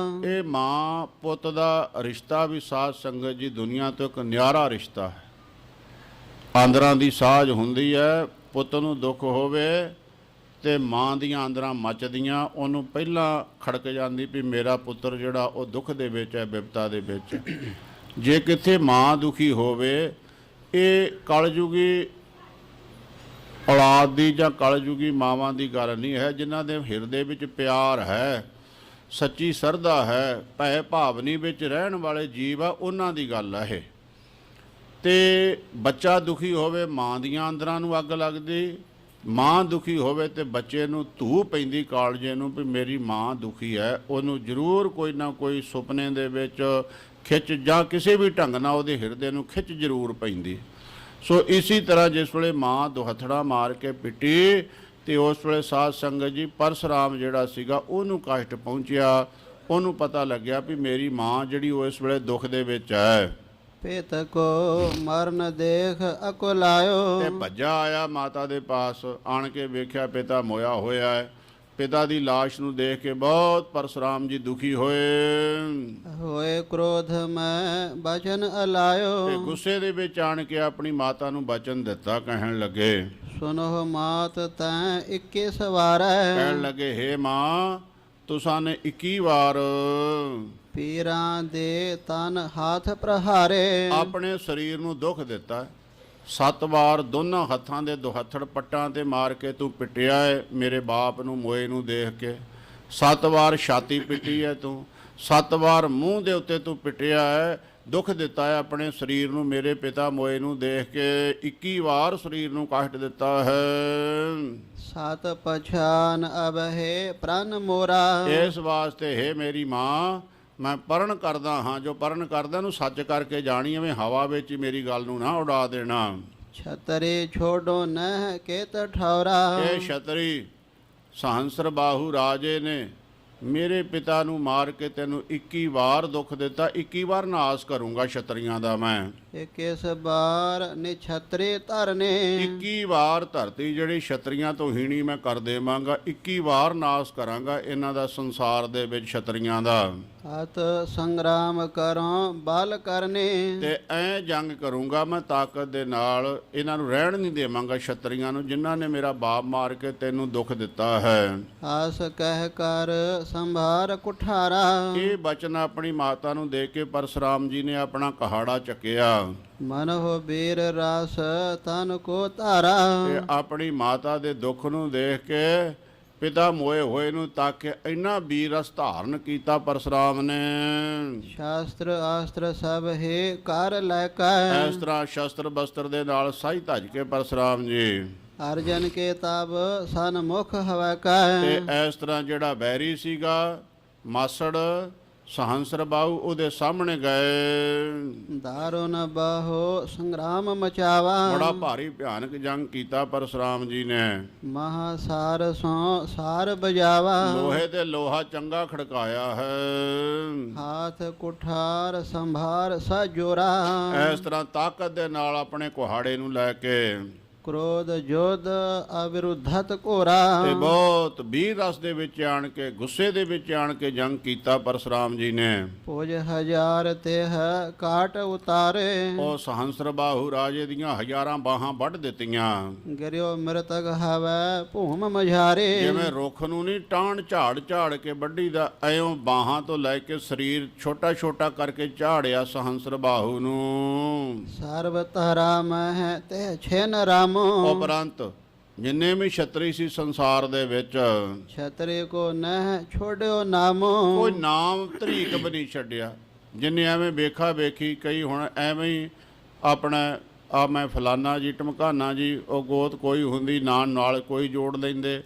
ਇਹ ਮਾਂ ਪੁੱਤ ਦਾ ਰਿਸ਼ਤਾ ਵੀ ਸਾਧ ਸੰਗਤ ਜੀ ਦੁਨੀਆ ਤੋਂ ਇੱਕ ਨਿਆਰਾ ਰਿਸ਼ਤਾ ਹੈ। ਆਂਦਰਾਂ ਦੀ ਸਾਝ ਹੁੰਦੀ ਹੈ, ਪੁੱਤ ਨੂੰ ਦੁੱਖ ਹੋਵੇ ਤੇ ਮਾਂ ਦੀਆਂ ਆਂਦਰਾਂ ਮੱਚਦੀਆਂ, ਉਹਨੂੰ ਪਹਿਲਾਂ ਖੜਕ ਜਾਂਦੀ ਵੀ ਮੇਰਾ ਪੁੱਤਰ ਜਿਹੜਾ ਉਹ ਦੁੱਖ ਦੇ ਵਿੱਚ ਹੈ, ਬਿਪਤਾ ਦੇ ਵਿੱਚ। ਜੇ ਕਿਤੇ ਮਾਂ ਦੁਖੀ ਹੋਵੇ, ਇਹ ਕਲਯੁਗੀ ਔਲਾਦ ਦੀ ਜਾਂ ਕਲਯੁਗੀ ਮਾਵਾਂ ਦੀ ਗੱਲ ਨਹੀਂ ਹੈ। ਜਿਨ੍ਹਾਂ ਦੇ ਹਿਰਦੇ ਵਿੱਚ ਪਿਆਰ ਹੈ, ਸੱਚੀ ਸਰਧਾ ਹੈ, ਭੈ ਭਾਵਨੀ ਵਿੱਚ ਰਹਿਣ ਵਾਲੇ ਜੀਵ ਆ, ਉਹਨਾਂ ਦੀ ਗੱਲ ਹੈ ਇਹ। ਤੇ ਬੱਚਾ ਦੁਖੀ ਹੋਵੇ, ਮਾਂ ਦੀਆਂ ਅੰਦਰਾਂ ਨੂੰ ਅੱਗ ਲੱਗਦੀ। ਮਾਂ ਦੁਖੀ ਹੋਵੇ ਤੇ ਬੱਚੇ ਨੂੰ ਧੂ ਪੈਂਦੀ ਕਾਲਜੇ ਨੂੰ ਵੀ ਮੇਰੀ ਮਾਂ ਦੁਖੀ ਹੈ। ਉਹਨੂੰ ਜ਼ਰੂਰ ਕੋਈ ਨਾ ਕੋਈ ਸੁਪਨੇ ਦੇ ਵਿੱਚ ਖਿੱਚ ਜਾਂ ਕਿਸੇ ਵੀ ਢੰਗ ਨਾਲ ਉਹਦੇ ਹਿਰਦੇ ਨੂੰ ਖਿੱਚ ਜ਼ਰੂਰ ਪੈਂਦੀ। ਸੋ ਇਸੇ ਤਰ੍ਹਾਂ ਜਿਸ ਵੇਲੇ ਮਾਂ ਦੁਹੱਥੜਾ ਮਾਰ ਕੇ ਪਿੱਟੀ ਤੇ ਉਸ ਵੇਲੇ ਸਾਧ ਸੰਗਤ ਜੀ ਪਰਸ਼ੁਰਾਮ ਜਿਹੜਾ ਸੀਗਾ ਉਹਨੂੰ ਕਸ਼ਟ ਪਹੁੰਚਿਆ। ਉਹਨੂੰ ਪਤਾ ਲੱਗਿਆ ਵੀ ਮੇਰੀ ਮਾਂ ਜਿਹੜੀ ਉਹ ਇਸ ਵੇਲੇ ਦੁੱਖ ਦੇ ਵਿੱਚ ਹੈ। ਪਿਤ ਕੋ ਮਰਨ ਦੇਖ ਅਕੁਲਾਇਓ, ਤੇ ਭੱਜਾ ਆਇਆ ਮਾਤਾ ਦੇ ਪਾਸ, ਆਣ ਕੇ ਵੇਖਿਆ ਪਿਤਾ ਮੋਇਆ ਹੋਇਆ ਹੈ। ਪਿਤਾ ਦੀ ਲਾਸ਼ ਨੂੰ ਦੇਖ ਕੇ ਬਹੁਤ ਪਰਸ਼ੁਰਾਮ ਜੀ ਦੁਖੀ ਹੋਏ ਕ੍ਰੋਧ ਮੈਂ ਬਚਨ ਅਲਾਇਓ, ਤੇ ਗੁੱਸੇ ਦੇ ਵਿੱਚ ਆਣ ਕੇ ਆਪਣੀ ਮਾਤਾ ਨੂੰ ਬਚਨ ਦਿੱਤਾ। ਕਹਿਣ ਲੱਗੇ ਸੁਨੋ ਮਾਤ ਤੈਂ 21 ਵਾਰੈ, ਕਹਿਣ ਲੱਗੇ ਹੇ ਮਾਂ ਤੁਸਾਂ ਨੇ 21 ਵਾਰ ਪੀਰਾਂ ਦੇ ਤਨ ਹੱਥ ਪ੍ਰਹਾਰੇ, ਆਪਣੇ ਸਰੀਰ ਨੂੰ ਦੁੱਖ ਦਿੱਤਾ। 7 ਵਾਰ ਦੋਨਾਂ ਹੱਥਾਂ ਦੇ ਦੁਹੱਥੜ ਪੱਟਾਂ ਤੇ ਮਾਰ ਕੇ ਤੂੰ ਪਿੱਟਿਆ ਹੈ ਮੇਰੇ ਬਾਪ ਨੂੰ ਮੋਏ ਨੂੰ ਦੇਖ ਕੇ। 7 ਵਾਰ ਛਾਤੀ ਪਿੱਟੀ ਹੈ ਤੂੰ, 7 ਵਾਰ ਮੂੰਹ ਦੇ ਉੱਤੇ ਤੂੰ ਪਿੱਟਿਆ ਹੈ, ਦੁੱਖ ਦਿੱਤਾ ਹੈ ਆਪਣੇ ਸਰੀਰ ਨੂੰ ਮੇਰੇ ਪਿਤਾ ਮੋਏ ਨੂੰ ਦੇਖ ਕੇ। 21 ਵਾਰ ਸਰੀਰ ਨੂੰ ਕਸ਼ਟ ਦਿੱਤਾ ਹੈ। ਸਤ ਪਛਾਨ ਅਬਹਿ ਪ੍ਰਣ ਮੋਰਾ, ਇਸ ਵਾਸਤੇ ਹੈ ਮੇਰੀ ਮਾਂ ਮੈਂ ਪਰਨ ਕਰਦਾ ਹਾਂ। ਜੋ ਪਰਨ ਕਰਦਾ ਨੂੰ ਸੱਚ ਕਰਕੇ ਜਾਣੀ, ਐਵੇਂ ਹਵਾ ਵਿੱਚ ਹੀ ਮੇਰੀ ਗੱਲ ਨੂੰ ਨਾ ਉਡਾ ਦੇਣਾ। ਛਤਰੇ ਛੋਡੋ ਨਹਿ ਕੇਤ ਠੌਰਾ, ਇਹ ਛਤਰੀ ਸਹੰਸਰ ਬਾਹੂ ਰਾਜੇ ਨੇ ਮੇਰੇ ਪਿਤਾ ਨੂੰ ਮਾਰ ਕੇ ਤੈਨੂੰ 21 ਵਾਰ ਦੁੱਖ ਦਿੱਤਾ। 21 ਵਾਰ ਨਾਸ ਕਰੂੰਗਾ ਛਤਰੀਆਂ ਦਾ ਮੈਂ। 21 ਵਾਰ ਨਿਛਤਰੇ ਧਰਨੇ, 21 ਵਾਰ ਧਰਤੀ ਜਿਹੜੀ ਛਤਰੀਆਂ ਤੋਂ ਹੀਣੀ ਮੈਂ ਕਰ ਦੇਵਾਂਗਾ। 21 ਵਾਰ ਨਾਸ ਕਰਾਂਗਾ ਇਹਨਾਂ ਦਾ ਸੰਸਾਰ ਦੇ ਵਿੱਚ ਛਤਰੀਆਂ ਦਾ। ਹਤ ਸੰਗਰਾਮ ਕਰਾਂ ਬਲ ਕਰਨੇ, ਤੇ ਐ ਜੰਗ ਕਰੂੰਗਾ ਮੈਂ ਤਾਕਤ ਦੇ ਨਾਲ, ਇਹਨਾਂ ਨੂੰ ਰਹਿਣ ਨਹੀਂ ਦੇਵਾਂਗਾ ਛਤਰੀਆਂ ਨੂੰ ਜਿਨ੍ਹਾਂ ਨੇ ਮੇਰਾ ਬਾਪ ਮਾਰ ਕੇ ਤੈਨੂੰ ਦੁੱਖ ਦਿੱਤਾ ਹੈ। ਆਸ ਕਹਿ ਕਰ ਸੰਭਾਰ ਕੁਠਾਰਾ, ਇਹ ਬਚਨ ਆਪਣੀ ਮਾਤਾ ਨੂੰ ਦੇ ਕੇ ਪਰਸ਼ੁਰਾਮ ਜੀ ਨੇ ਆਪਣਾ ਕਹਾੜਾ ਚੱਕਿਆ। ਮਨ ਹੋ ਬੀਰ ਰਸ ਤਨ ਕੋ ਧਾਰਾ, ਤੇ ਆਪਣੀ ਮਾਤਾ ਦੇ ਦੁੱਖ ਨੂੰ ਦੇਖ ਕੇ ਪਿਤਾ ਮੋਏ ਹੋਏ ਨੂੰ ਤੱਕ ਕੇ ਇੰਨਾ ਵੀਰ ਰਸ ਧਾਰਨ ਕੀਤਾ ਪਰਸ਼ੁਰਾਮ ਨੇ। ਸ਼ਾਸਤਰ ਆਸਤਰ ਸਭ ਹੈ ਕਰ ਲੈ ਕੈ, ਇਸ ਤਰ੍ਹਾਂ ਸ਼ਸਤਰ ਬਸਤਰ ਦੇ ਨਾਲ ਸਾਈ ਧੱਜ ਕੇ ਪਰਸ਼ੁਰਾਮ ਜੀ ਅਰਜਨ ਕੇ ਤਬ ਸਨ ਮੁਖ ਹਵੈ ਕੈ, ਤੇ ਇਸ ਤਰ੍ਹਾਂ ਜਿਹੜਾ ਬੈਰੀ ਸੀਗਾ ਮਾਸੜ ਸਹੰਸਰ ਬਾਹੂ ਉਹਦੇ ਸਾਹਮਣੇ ਗਏ। ਮਾਰੋ ਨ ਬਾਹੋ ਸੰਗਰਾਮ ਮਚਾਵਾ। ਬੜਾ ਭਾਰੀ ਭਿਆਨਕ ਜੰਗ ਕੀਤਾ ਪਰਸ਼ੁਰਾਮ ਜੀ ਨੇ। ਮਹਾ ਸਾਰ ਸੋ ਸਾਰ ਬਜਾਵਾ। ਲੋਹੇ ਤੇ ਲੋਹਾ ਚੰਗਾ ਖੜਕਾਇਆ ਹੈ। ਹਾਥ ਕੁਠਾਰ ਸੰਭਾਰ ਸਜੋਰਾ। ਇਸ ਤਰ੍ਹਾਂ ਤਾਕਤ ਦੇ ਨਾਲ ਆਪਣੇ ਕੁਹਾੜੇ ਨੂੰ ਲੈ ਕੇ ਕ੍ਰੋਧ ਜੋਧ ਅਵਿਰੁੱਧਤ ਘੋਰਾ। ਤੇ ਬਹੁਤ ਵੀਰ ਰਸ ਦੇ ਵਿੱਚ ਆਣ ਕੇ ਗੁੱਸੇ ਦੇ ਵਿੱਚ ਆਣ ਕੇ ਜੰਗ ਕੀਤਾ ਪਰਸ਼ੁਰਾਮ ਜੀ ਨੇ। ਪੁਜ ਹਜ਼ਾਰ ਤਿਹ ਕਾਟ ਉਤਾਰੇ। ਉਸ ਹੰਸਰ ਬਾਹੂ ਰਾਜੇ ਦੀਆਂ ਹਜ਼ਾਰਾਂ ਬਾਹਾਂ ਵੱਢ ਦਿੱਤੀਆਂ। ਗਿਰਿਓ ਮ੍ਰਿਤਕ ਹਵੈ ਭੂਮ ਮਝਾਰੇ। ਜਿਵੇਂ ਰੁੱਖ ਨੂੰ ਨਹੀਂ ਟਾਣ ਝਾੜ ਝਾੜ ਕੇ ਵੱਢੀ ਦਾ, ਐਉਂ ਬਾਹਾਂ ਤੋਂ ਲੈ ਕੇ ਸਰੀਰ ਛੋਟਾ ਛੋਟਾ ਕਰਕੇ ਝਾੜਿਆ ਸਹੰਸਰ ਬਾਹੂ ਨੂੰ। ਸਰਬ ਧਰਾ ਮਹਿ ਤੇ ਛੇਨ ਰਾਮ। ਉਪਰੰਤ ਜਿੰਨੇ ਵੀ ਛਤਰੀ ਸੀ ਸੰਸਾਰ ਦੇ ਵਿੱਚ, ਛਤਰੇ ਕੋ ਨਹਿ ਛੋੜਿਓ ਨਾਮੋ। ਕੋਈ ਨਾਮ ਧਰੀਕ ਵੀ ਨਹੀਂ ਛੱਡਿਆ। ਜਿੰਨੇ ਐਵੇਂ ਵੇਖਾ ਵੇਖੀ, ਕਈ ਹੁਣ ਐਵੇਂ ਹੀ ਆਪਣਾ ਆ ਮੈਂ ਫਲਾਨਾ ਜੀ ਢਮਕਾਨਾ ਜੀ, ਉਹ ਗੋਤ ਕੋਈ ਹੁੰਦੀ ਨਾਲ ਕੋਈ ਜੋੜ ਲੈਂਦੇ।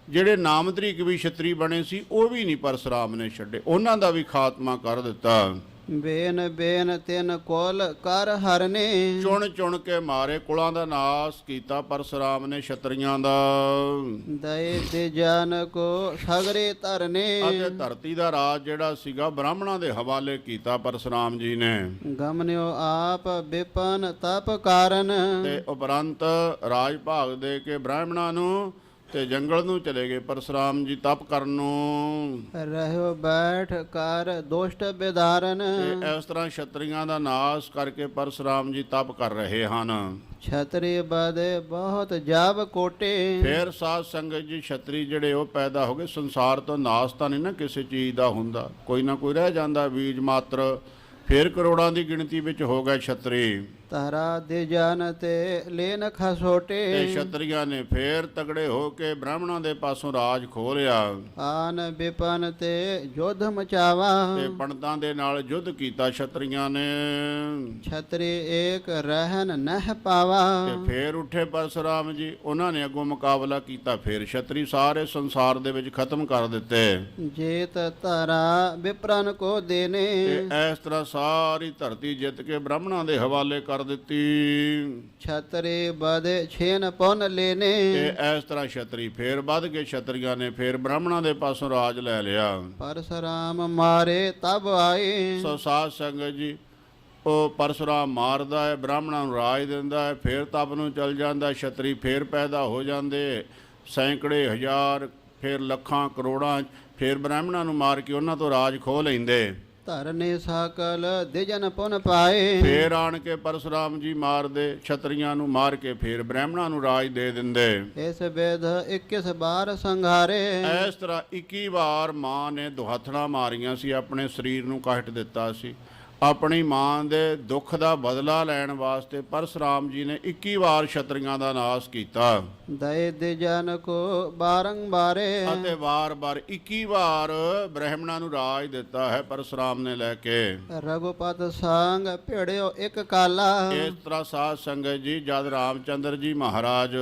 ਜਿਹੜੇ ਨਾਮ ਧਰੀਕ ਵੀ ਛਤਰੀ ਬਣੇ ਸੀ ਉਹ ਵੀ ਨਹੀਂ ਪਰਸ਼ੁਰਾਮ ਨੇ ਛੱਡੇ, ਉਹਨਾਂ ਦਾ ਵੀ ਖਾਤਮਾ ਕਰ ਦਿੱਤਾ। ਬੇਨ ਬੇਨ ਤਿਨ ਕੋਲ ਕਰ ਹਰਨੇ। ਚੁਣ ਚੁਣ ਕੇ ਮਾਰੇ, ਕੁਲਾਂ ਦਾ ਨਾਸ ਕੀਤਾ ਪਰਸ਼ੁਰਾਮ ਨੇ ਛਤਰੀਆਂ ਦਾ। ਦਏ ਤੇ ਜਨ ਕੋ ਸਗਰੇ ਧਰਨੇ। ਅਤੇ ਧਰਤੀ ਦਾ ਰਾਜ ਜਿਹੜਾ ਸੀਗਾ ਬ੍ਰਾਹਮਣਾਂ ਦੇ ਹਵਾਲੇ ਕੀਤਾ ਪਰਸ਼ੁਰਾਮ ਜੀ ਨੇ। ਗਮਨਿਓ ਆਪ ਵਿਪਨ ਤਪ ਕਾਰਨ। ਤੇ ਉਪਰੰਤ ਰਾਜ ਭਾਗ ਦੇ ਕੇ ਬ੍ਰਾਹਮਣਾਂ ਨੂੰ ਤੇ ਜੰਗਲ ਨੂੰ ਚਲੇ ਗਏ ਪਰਸ਼ੁਰਾਮ ਜੀ ਤਪ ਕਰਨ ਨੂੰ। ਰਹਿਓ ਬੈਠ ਕਰ ਦੁਸ਼ਟ ਬਿਦਾਰਨ। ਤੇ ਇਸ ਤਰ੍ਹਾਂ ਛਤਰੀਆਂ ਦਾ ਨਾਸ ਕਰਕੇ ਪਰਸ਼ੁਰਾਮ ਜੀ ਤਪ ਕਰ ਰਹੇ ਹਨ। ਛਤਰੀ ਬਦੇ ਬਹੁਤ ਜਬ ਕੋਟੇ। ਫਿਰ ਸਾਧ ਸੰਗਤ ਜੀ ਛਤਰੀ ਜਿਹੜੇ ਉਹ ਪੈਦਾ ਹੋ ਗਏ। ਸੰਸਾਰ ਤੋਂ ਨਾਸ ਤਾਂ ਨਹੀਂ ਨਾ ਕਿਸੇ ਚੀਜ਼ ਦਾ ਹੁੰਦਾ, ਕੋਈ ਨਾ ਕੋਈ ਰਹਿ ਜਾਂਦਾ ਬੀਜ ਮਾਤਰ। ਫਿਰ ਕਰੋੜਾਂ ਦੀ ਗਿਣਤੀ ਵਿੱਚ ਹੋ ਗਏ ਛਤਰੀ। ਤਾਰਾ ਦੇ ਜਨ ਤੇ ਲੈਨ ਖਸੋਟੇ। ਤੇ ਛਤਰੀਆਂ ਨੇ ਫੇਰ ਤਗੜੇ ਹੋ ਕੇ ਬ੍ਰਾਹਮਣਾਂ ਦੇ ਪਾਸੋਂ ਰਾਜ ਖੋਹ ਲਿਆ। ਆਨ ਵਿਪਨ ਤੇ ਯੁੱਧ ਮਚਾਵਾ। ਤੇ ਪੰਡਤਾਂ ਦੇ ਨਾਲ ਯੁੱਧ ਕੀਤਾ ਛਤਰੀਆਂ ਨੇ। ਛਤਰੀ ਏਕ ਰਹਿਨ ਨਹਿ ਪਾਵਾ। ਤੇ ਫੇਰ ਉੱਠੇ ਪਰਸ਼ੁਰਾਮ ਜੀ, ਉਹਨਾਂ ਨੇ ਅੱਗੋਂ ਮੁਕਾਬਲਾ ਕੀਤਾ। ਫੇਰ ਛਤਰੀ ਸਾਰੇ ਸੰਸਾਰ ਦੇ ਵਿੱਚ ਖਤਮ ਕਰ ਦਿੱਤੇ। ਜੇਤ ਧਰਾ ਵਿਪਰਨ ਕੋ ਦੇਨੇ। ਤੇ ਇਸ ਤਰ੍ਹਾਂ ਸਾਰੀ ਧਰਤੀ ਜਿੱਤ ਕੇ ਬ੍ਰਾਹਮਣਾਂ ਦੇ ਹਵਾਲੇ ਕਰ ਦਿੱਤੀ। ਛਤਰੀ ਬਦੇ ਛੇਨ ਪੁੰਨ ਲੈਨੇ। ਤੇ ਇਸ ਤਰ੍ਹਾਂ ਛਤਰੀ ਫੇਰ ਵੱਧ ਕੇ ਛਤਰੀਆਂ ਨੇ ਫੇਰ ਬ੍ਰਾਹਮਣਾਂ ਦੇ ਪਾਸੋਂ ਰਾਜ ਲੈ ਲਿਆ। ਪਰਸ਼ੁਰਾਮ ਮਾਰੇ ਤਬ ਆਏ। ਸੋ ਸਾਧ ਸੰਗਤ ਜੀ, ਉਹ ਪਰਸ਼ੁਰਾਮ ਮਾਰਦਾ ਹੈ, ਬ੍ਰਾਹਮਣਾਂ ਨੂੰ ਰਾਜ ਦਿੰਦਾ ਹੈ, ਫੇਰ ਤਪ ਨੂੰ ਚਲ ਜਾਂਦਾ। ਛਤਰੀ ਫੇਰ ਪੈਦਾ ਹੋ ਜਾਂਦੇ, ਸੈਂਕੜੇ ਹਜ਼ਾਰ, ਫੇਰ ਲੱਖਾਂ ਕਰੋੜਾਂ, ਫੇਰ ਬ੍ਰਾਹਮਣਾਂ ਨੂੰ ਮਾਰ ਕੇ ਉਹਨਾਂ ਤੋਂ ਰਾਜ ਖੋਹ ਲੈਂਦੇ। ਧਰਨੇ ਸਾਕਲ ਦਿਜਨ ਪੁਨ ਪਾਏ। ਫੇਰ ਆਣ ਕੇ ਪਰਸ਼ੁਰਾਮ ਜੀ ਮਾਰਦੇ, ਛਤਰੀਆਂ ਨੂੰ ਮਾਰ ਕੇ ਫੇਰ ਬ੍ਰਾਹਮਣਾਂ ਨੂੰ ਰਾਜ ਦੇ ਦਿੰਦੇ। ਇਸ ਵਿਧ 21 ਬਾਰ ਸੰਘਾਰੇ। ਇਸ ਤਰ੍ਹਾਂ 21 ਵਾਰ ਮਾਂ ਨੇ ਦੁਹੱਥੜਾਂ ਮਾਰੀਆਂ ਸੀ, ਆਪਣੇ ਸਰੀਰ ਨੂੰ ਕਾਟ ਦਿੱਤਾ ਸੀ। ਆਪਣੀ ਮਾਂ ਦੇ ਦੁੱਖ ਦਾ ਬਦਲਾ ਲੈਣ ਵਾਸਤੇ ਪਰਸ਼ੁਰਾਮ ਜੀ ਨੇ 21 ਵਾਰ ਛਤਰੀਆਂ ਦਾ ਨਾਸ ਕੀਤਾ। ਦਏ ਦੇ ਜਨ ਕੋ ਬਾਰੰਬਾਰੇ। ਅਤੇ ਵਾਰ-ਵਾਰ 21 ਵਾਰ ਬ੍ਰਾਹਮਣਾਂ ਨੂੰ ਰਾਜ ਦਿੱਤਾ ਹੈ ਪਰਸ਼ੁਰਾਮ ਨੇ ਲੈ ਕੇ। ਰਘੁਪਤ ਸੰਗ ਭਿੜਿਓ ਇੱਕ ਕਾਲਾ। ਇਸ ਤਰ੍ਹਾਂ ਸਾਧ ਸੰਗਤ ਜੀ, ਜਦ ਰਾਮਚੰਦਰ ਜੀ ਮਹਾਰਾਜ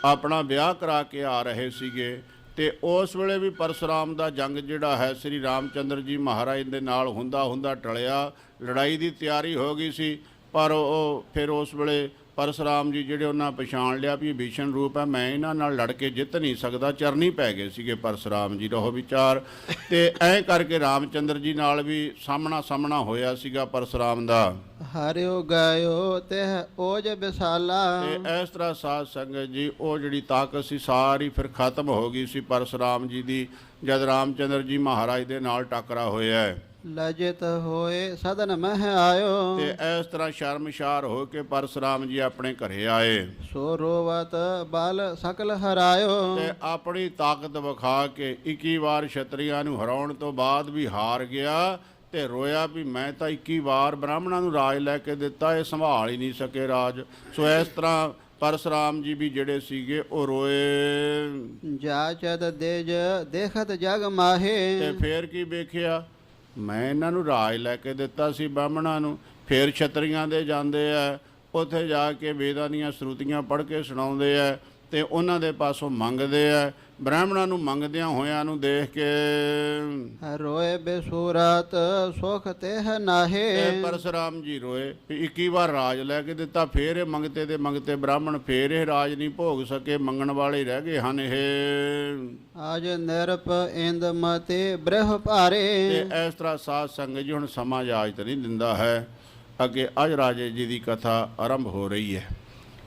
ਆਪਣਾ ਵਿਆਹ ਕਰਾ ਕੇ ਆ ਰਹੇ ਸੀਗੇ, ਤੇ ਉਸ ਵੇਲੇ ਵੀ ਪਰਸ਼ੁਰਾਮ ਦਾ ਜੰਗ ਜਿਹੜਾ ਹੈ ਸ੍ਰੀ ਰਾਮਚੰਦਰ ਜੀ ਮਹਾਰਾਜ ਦੇ ਨਾਲ ਹੁੰਦਾ ਟਲਿਆ। ਲੜਾਈ ਦੀ ਤਿਆਰੀ ਹੋ ਗਈ ਸੀ, ਪਰ ਉਹ ਫਿਰ ਉਸ ਵੇਲੇ ਪਰਸ਼ੁਰਾਮ ਜੀ ਜਿਹੜੇ ਉਹਨਾਂ ਪਛਾਣ ਲਿਆ ਵੀ ਇਹ ਭੀਸ਼ਣ ਰੂਪ ਹੈ, ਮੈਂ ਇਹਨਾਂ ਨਾਲ ਲੜ ਕੇ ਜਿੱਤ ਨਹੀਂ ਸਕਦਾ। ਚਰਨੀ ਪੈ ਗਏ ਸੀਗੇ ਪਰਸ਼ੁਰਾਮ ਜੀ ਰਹੋ ਵਿਚਾਰ। ਤੇ ਐਂ ਕਰਕੇ ਰਾਮਚੰਦਰ ਜੀ ਨਾਲ ਵੀ ਸਾਹਮਣਾ ਹੋਇਆ ਸੀਗਾ ਪਰਸ਼ੁਰਾਮ ਦਾ। ਹਰਿਓ ਗਾਇਓ ਤੇ ਓਜ ਵਿਸਾਲਾ। ਤੇ ਇਸ ਤਰ੍ਹਾਂ ਸਾਧ ਸੰਗਤ ਜੀ, ਉਹ ਜਿਹੜੀ ਤਾਕਤ ਸੀ ਸਾਰੀ ਫਿਰ ਖਤਮ ਹੋ ਗਈ ਸੀ ਪਰਸ਼ੁਰਾਮ ਜੀ ਦੀ, ਜਦ ਰਾਮਚੰਦਰ ਜੀ ਮਹਾਰਾਜ ਦੇ ਨਾਲ ਟੱਕਰਾ ਹੋਇਆ। ਲਜਿਤ ਹੋਏ ਸਦਨ ਮਹਿ ਆਇਓ। ਤੇ ਇਸ ਤਰ੍ਹਾਂ ਸ਼ਰਮਸ਼ਾਰ ਹੋ ਕੇ ਪਰਸ਼ੁਰਾਮ ਜੀ ਆਪਣੇ ਘਰੇ ਆਏ। ਸੋ ਰੋਵਤ ਬਲ ਸਕਲ ਹਰਾਇਓ। ਤੇ ਆਪਣੀ ਤਾਕਤ ਵਿਖਾ ਕੇ 21 ਵਾਰ ਛਤਰੀਆਂ ਨੂੰ ਹਰਾਉਣ ਤੋਂ ਬਾਅਦ ਵੀ ਹਾਰ ਗਿਆ। ਤੇ ਰੋਇਆ ਵੀ ਮੈਂ ਤਾਂ 21 ਵਾਰ ਬ੍ਰਾਹਮਣਾਂ ਨੂੰ ਰਾਜ ਲੈ ਕੇ ਦਿੱਤਾ, ਇਹ ਸੰਭਾਲ ਹੀ ਨਹੀਂ ਸਕੇ ਰਾਜ। ਸੋ ਇਸ ਤਰ੍ਹਾਂ ਪਰਸ਼ੁਰਾਮ ਜੀ ਵੀ ਜਿਹੜੇ ਸੀਗੇ ਉਹ ਰੋਏ। ਜਾਚਦ ਦੇਜ ਦੇਖਤ ਜਗ ਮਾਹੇ। ਤੇ ਫੇਰ ਕੀ ਵੇਖਿਆ, ਮੈਂ ਇਹਨਾਂ ਨੂੰ ਰਾਜ ਲੈ ਕੇ ਦਿੱਤਾ ਸੀ ਬ੍ਰਾਹਮਣਾਂ ਨੂੰ। ਫੇਰ ਛਤਰੀਆਂ ਦੇ ਜਾਂਦੇ ਆ, ਉੱਥੇ ਜਾ ਕੇ ਵੇਦਾਂ ਦੀਆਂ ਸ਼ਰੂਤੀਆਂ ਪੜ੍ਹ ਕੇ ਸੁਣਾਉਂਦੇ ਆ, ਤੇ ਉਹਨਾਂ ਦੇ ਪਾਸੋਂ ਮੰਗਦੇ ਆ ਬ੍ਰਾਹਮਣਾਂ ਨੂੰ ਮੰਗਦਿਆਂ ਹੋਇਆਂ ਨੂੰ ਦੇਖ ਕੇ ਰੋਏ ਬੇਸੂਰਤ ਸੁਖ ਤੇਹ ਨਾਹੇ। ਇਹ ਪਰਸ਼ੁਰਾਮ ਜੀ ਰੋਏ ਵੀ 21 ਵਾਰ ਰਾਜ ਲੈ ਕੇ ਦਿੱਤਾ, ਫੇਰ ਇਹ ਮੰਗਤੇ ਦੇ ਮੰਗਤੇ ਬ੍ਰਾਹਮਣ ਫੇਰ ਇਹ ਰਾਜ ਨਹੀਂ ਭੋਗ ਸਕੇ, ਮੰਗਣ ਵਾਲੇ ਰਹਿ ਗਏ ਹਨ ਇਹ। ਅਜ ਨਿਰਪ ਇੰਦ ਮਤੇ ਬ੍ਰਹ ਭਾਰੇ। ਤੇ ਇਸ ਤਰ੍ਹਾਂ ਸਾਧ ਸੰਗਤ ਜੀ ਹੁਣ ਸਮਾਂ ਇਜਾਜ਼ਤ ਨਹੀਂ ਦਿੰਦਾ ਹੈ। ਅੱਗੇ ਅਜ ਰਾਜੇ ਜੀ ਦੀ ਕਥਾ ਆਰੰਭ ਹੋ ਰਹੀ ਹੈ।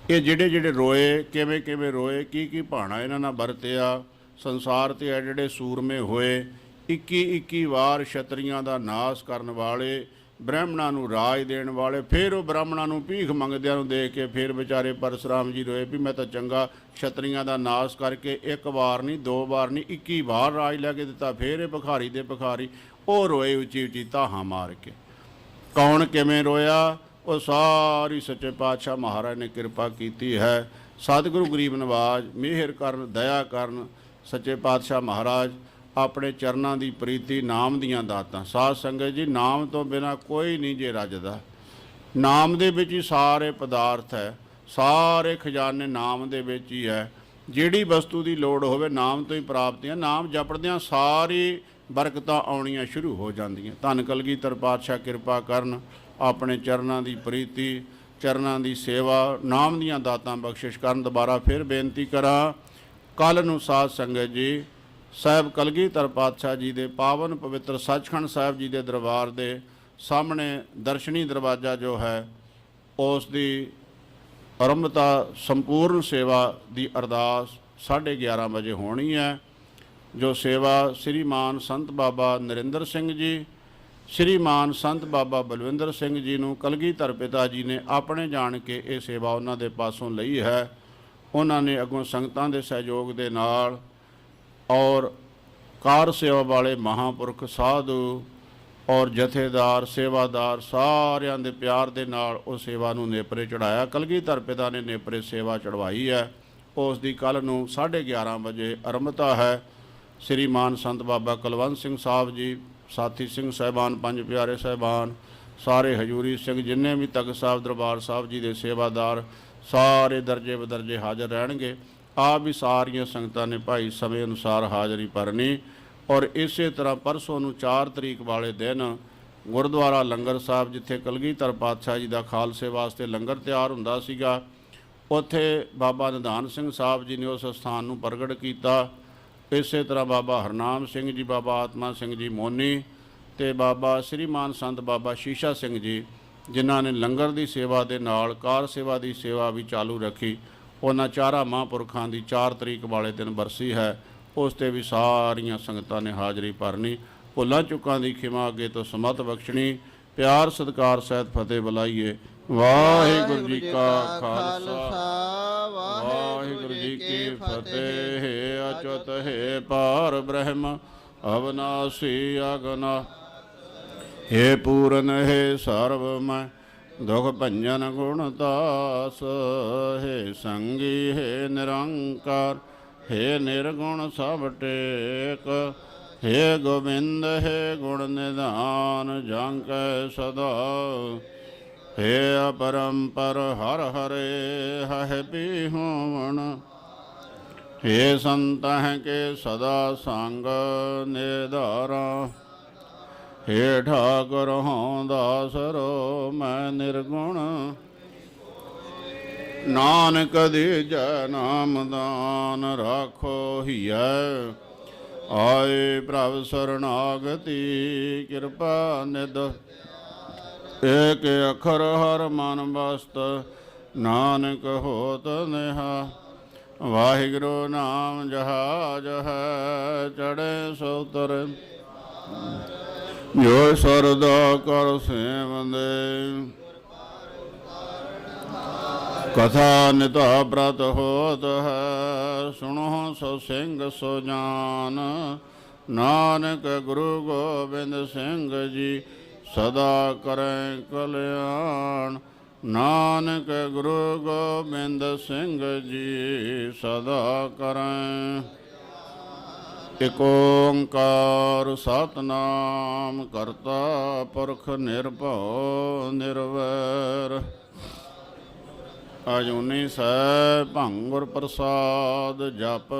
ਇਹ ਜਿਹੜੇ ਜਿਹੜੇ ਰੋਏ, ਕਿਵੇਂ ਕਿਵੇਂ ਰੋਏ, ਕੀ ਕੀ ਭਾਣਾ ਇਹਨਾਂ ਨਾਲ ਵਰਤਿਆ, ਸੰਸਾਰ 'ਤੇ ਆ ਜਿਹੜੇ ਸੂਰਮੇ ਹੋਏ 21 ਵਾਰ ਛਤਰੀਆਂ ਦਾ ਨਾਸ ਕਰਨ ਵਾਲੇ, ਬ੍ਰਾਹਮਣਾਂ ਨੂੰ ਰਾਜ ਦੇਣ ਵਾਲੇ, ਫਿਰ ਉਹ ਬ੍ਰਾਹਮਣਾਂ ਨੂੰ ਭੀਖ ਮੰਗਦਿਆਂ ਨੂੰ ਦੇਖ ਕੇ ਫਿਰ ਵਿਚਾਰੇ ਪਰਸ਼ੁਰਾਮ ਜੀ ਰੋਏ ਵੀ ਮੈਂ ਤਾਂ ਚੰਗਾ ਛਤਰੀਆਂ ਦਾ ਨਾਸ ਕਰਕੇ 1 ਵਾਰ ਨਹੀਂ 2 ਵਾਰ ਨਹੀਂ 21 ਵਾਰ ਰਾਜ ਲੈ ਕੇ ਦਿੱਤਾ। ਫਿਰ ਇਹ ਭਿਖਾਰੀ ਦੇ ਭਿਖਾਰੀ ਉਹ ਰੋਏ ਉੱਚੀ ਉੱਚੀ ਧਾਹਾਂ ਮਾਰ ਕੇ। ਕੌਣ ਕਿਵੇਂ ਰੋਇਆ, ਉਹ ਸਾਰੀ ਸੱਚੇ ਪਾਤਸ਼ਾਹ ਮਹਾਰਾਜ ਨੇ ਕਿਰਪਾ ਕੀਤੀ ਹੈ। ਸਤਿਗੁਰੂ ਗਰੀਬ ਨਵਾਜ ਮਿਹਰ ਕਰਨ, ਦਇਆ ਕਰਨ ਸੱਚੇ ਪਾਤਸ਼ਾਹ ਮਹਾਰਾਜ, ਆਪਣੇ ਚਰਨਾਂ ਦੀ ਪ੍ਰੀਤੀ, ਨਾਮ ਦੀਆਂ ਦਾਤਾਂ। ਸਾਧ ਸੰਗਤ ਜੀ, ਨਾਮ ਤੋਂ ਬਿਨਾਂ ਕੋਈ ਨਹੀਂ ਜੇ ਰੱਜਦਾ। ਨਾਮ ਦੇ ਵਿੱਚ ਹੀ ਸਾਰੇ ਪਦਾਰਥ ਹੈ, ਸਾਰੇ ਖਜ਼ਾਨੇ ਨਾਮ ਦੇ ਵਿੱਚ ਹੀ ਹੈ। ਜਿਹੜੀ ਵਸਤੂ ਦੀ ਲੋੜ ਹੋਵੇ ਨਾਮ ਤੋਂ ਹੀ ਪ੍ਰਾਪਤ ਹੈ। ਨਾਮ ਜਪਦਿਆਂ ਸਾਰੀ ਬਰਕਤਾਂ ਆਉਣੀਆਂ ਸ਼ੁਰੂ ਹੋ ਜਾਂਦੀਆਂ। ਧੰਨ ਕਲਗੀਧਰ ਪਾਤਸ਼ਾਹ ਕਿਰਪਾ ਕਰਨ, ਆਪਣੇ ਚਰਨਾਂ ਦੀ ਪ੍ਰੀਤੀ, ਚਰਨਾਂ ਦੀ ਸੇਵਾ, ਨਾਮ ਦੀਆਂ ਦਾਤਾਂ ਬਖਸ਼ਿਸ਼ ਕਰਨ। ਦੁਬਾਰਾ ਫਿਰ ਬੇਨਤੀ ਕਰਾਂ, ਕੱਲ੍ਹ ਨੂੰ ਸਾਧ ਸੰਗਤ ਜੀ ਸਾਹਿਬ ਕਲਗੀਧਰ ਪਾਤਸ਼ਾਹ ਜੀ ਦੇ ਪਾਵਨ ਪਵਿੱਤਰ ਸੱਚਖੰਡ ਸਾਹਿਬ ਜੀ ਦੇ ਦਰਬਾਰ ਦੇ ਸਾਹਮਣੇ ਦਰਸ਼ਨੀ ਦਰਵਾਜ਼ਾ ਜੋ ਹੈ ਉਸ ਦੀ ਆਰੰਭਤਾ ਸੰਪੂਰਨ ਸੇਵਾ ਦੀ ਅਰਦਾਸ 11:30 ਵਜੇ ਹੋਣੀ ਹੈ। ਜੋ ਸੇਵਾ ਸ੍ਰੀਮਾਨ ਸੰਤ ਬਾਬਾ ਨਰਿੰਦਰ ਸਿੰਘ ਜੀ, ਸ੍ਰੀਮਾਨ ਸੰਤ ਬਾਬਾ ਬਲਵਿੰਦਰ ਸਿੰਘ ਜੀ ਨੂੰ ਕਲਗੀਧਰ ਪਿਤਾ ਜੀ ਨੇ ਆਪਣੇ ਜਾਣ ਕੇ ਇਹ ਸੇਵਾ ਉਹਨਾਂ ਦੇ ਪਾਸੋਂ ਲਈ ਹੈ। ਉਹਨਾਂ ਨੇ ਅੱਗੋਂ ਸੰਗਤਾਂ ਦੇ ਸਹਿਯੋਗ ਦੇ ਨਾਲ ਔਰ ਕਾਰ ਸੇਵਾ ਵਾਲੇ ਮਹਾਂਪੁਰਖ ਸਾਧੂ ਔਰ ਜਥੇਦਾਰ ਸੇਵਾਦਾਰ ਸਾਰਿਆਂ ਦੇ ਪਿਆਰ ਦੇ ਨਾਲ ਉਹ ਸੇਵਾ ਨੂੰ ਨੇਪਰੇ ਚੜਾਇਆ। ਕਲਗੀਧਰ ਪਿਤਾ ਨੇ ਨੇਪਰੇ ਸੇਵਾ ਚੜਵਾਈ ਹੈ। ਉਸ ਦੀ ਕੱਲ੍ਹ ਨੂੰ 11:30 ਵਜੇ ਆਰੰਭਤਾ ਹੈ। ਸ੍ਰੀਮਾਨ ਸੰਤ ਬਾਬਾ ਕੁਲਵੰਤ ਸਿੰਘ ਸਾਹਿਬ ਜੀ, ਸਾਥੀ ਸਿੰਘ ਸਾਹਿਬਾਨ, ਪੰਜ ਪਿਆਰੇ ਸਾਹਿਬਾਨ, ਸਾਰੇ ਹਜੂਰੀ ਸਿੰਘ, ਜਿੰਨੇ ਵੀ ਤਖਤ ਸਾਹਿਬ ਦਰਬਾਰ ਸਾਹਿਬ ਜੀ ਦੇ ਸੇਵਾਦਾਰ, ਸਾਰੇ ਦਰਜੇ ਬਦਰਜੇ ਹਾਜ਼ਰ ਰਹਿਣਗੇ। ਆਪ ਵੀ ਸਾਰੀਆਂ ਸੰਗਤਾਂ ਨੇ ਭਾਈ ਸਮੇਂ ਅਨੁਸਾਰ ਹਾਜ਼ਰੀ ਭਰਨੀ। ਔਰ ਇਸੇ ਤਰ੍ਹਾਂ ਪਰਸੋਂ ਨੂੰ 4 ਤਰੀਕ ਵਾਲੇ ਦਿਨ ਗੁਰਦੁਆਰਾ ਲੰਗਰ ਸਾਹਿਬ, ਜਿੱਥੇ ਕਲਗੀਧਰ ਪਾਤਸ਼ਾਹ ਜੀ ਦਾ ਖਾਲਸੇ ਵਾਸਤੇ ਲੰਗਰ ਤਿਆਰ ਹੁੰਦਾ ਸੀਗਾ, ਉੱਥੇ ਬਾਬਾ ਨਿਧਾਨ ਸਿੰਘ ਸਾਹਿਬ ਜੀ ਨੇ ਉਸ ਸਥਾਨ ਨੂੰ ਪ੍ਰਗਟ ਕੀਤਾ। ਇਸੇ ਤਰ੍ਹਾਂ ਬਾਬਾ ਹਰਨਾਮ ਸਿੰਘ ਜੀ, ਬਾਬਾ ਆਤਮਾ ਸਿੰਘ ਜੀ ਮੋਨੀ ਅਤੇ ਬਾਬਾ ਸ੍ਰੀਮਾਨ ਸੰਤ ਬਾਬਾ ਸ਼ੀਸ਼ਾ ਸਿੰਘ ਜੀ, ਜਿਨ੍ਹਾਂ ਨੇ ਲੰਗਰ ਦੀ ਸੇਵਾ ਦੇ ਨਾਲ ਕਾਰ ਸੇਵਾ ਦੀ ਸੇਵਾ ਵੀ ਚਾਲੂ ਰੱਖੀ, ਉਹਨਾਂ ਚਾਰਾਂ ਮਹਾਂਪੁਰਖਾਂ ਦੀ 4 ਤਰੀਕ ਵਾਲੇ ਦਿਨ ਬਰਸੀ ਹੈ। ਉਸ 'ਤੇ ਵੀ ਸਾਰੀਆਂ ਸੰਗਤਾਂ ਨੇ ਹਾਜ਼ਰੀ ਭਰਨੀ। ਭੁੱਲਾਂ ਚੁੱਕਾਂ ਦੀ ਖਿਮਾ ਅੱਗੇ ਤੋਂ ਸਮਤ ਬਖਸ਼ਣੀ। ਪਿਆਰ ਸਤਿਕਾਰ ਸਹਿਤ ਫਤਿਹ ਬੁਲਾਈਏ। ਵਾਹਿਗੁਰੂ ਜੀ ਕਾ ਖਾਲਸਾ, ਵਾਹਿਗੁਰੂ ਜੀ ਕੀ ਫਤਿਹ। ਹੈ ਅਚੁੱਤ ਹੈ ਪਾਰ ਬ੍ਰਹਮ ਅਵਨਾਸੀ ਅਗਨਾ, ਹੈ ਪੂਰਨ ਹੈ ਸਰਬ ਮੈਂ ਦੁਖ ਭੰਜਨ ਗੁਣਤਾਸ, ਹੈ ਸੰਗੀ ਹੈ ਨਿਰੰਕਾਰ, ਹੈ ਨਿਰਗੁਣ ਸਭ ਟੇਕ, ਹੈ ਗੋਬਿੰਦ ਹੈ ਗੁਣ ਨਿਧਾਨ ਜੰ ਕੈ ਸਦਾ, ਹੈ ਅਪਰੰਪਰ ਹਰ ਹਰੇ ਹੈ ਪੀ ਹੋਵਣ, ਹੈ ਸੰਤਹਿ ਕੇ ਸਦਾ ਸੰਗ ਨਿਧਾਰਾ, ਹੇ ਠਾਕੁਰ ਹਉ ਦਾਸਰੋ ਮੈਂ ਨਿਰਗੁਣ, ਨਾਨਕ ਦੀਜੈ ਨਾਮ ਦਾਨ ਰਾਖੋ ਹੀਐ, ਆਏ ਪ੍ਰਭ ਸਰਨਾਗਤੀ ਕਿਰਪਾ ਨਿਧ, ਏਕ ਅੱਖਰ ਹਰ ਮਨ ਬਸਤ ਨਾਨਕ ਹੋਤ ਨਿਹਾ, ਵਾਹਿਗੁਰੂ ਨਾਮ ਜਹਾਜ ਹੈ ਚੜ੍ਹੇ ਸੋ ਉਤਰੈ, ਜੋ ਸਰਦਾ ਕਰ ਸੇਵੰਦੇ, ਕਥਾ ਨਿਤਾ ਪ੍ਰਤ ਹੋਤ ਹੈ, ਸੁਣੋ ਸੋ ਸਿੰਘ ਸੋ ਜਾਨ, ਨਾਨਕ ਗੁਰੂ ਗੋਬਿੰਦ ਸਿੰਘ ਜੀ ਸਦਾ ਕਰੈ ਕਲਿਆਣ, ਨਾਨਕ ਗੁਰੂ ਗੋਬਿੰਦ ਸਿੰਘ ਜੀ ਸਦਾ ਕਰੈ। ਇਕ ਓੰਕਾਰ ਸਤਿਨਾਮ ਕਰਤਾ ਪੁਰਖ ਨਿਰਭਉ ਨਿਰਵੈਰ, ਅਜੂਨੀ ਸਹਿ ਭੰਗ ਗੁਰ ਪ੍ਰਸਾਦ ਜਪ,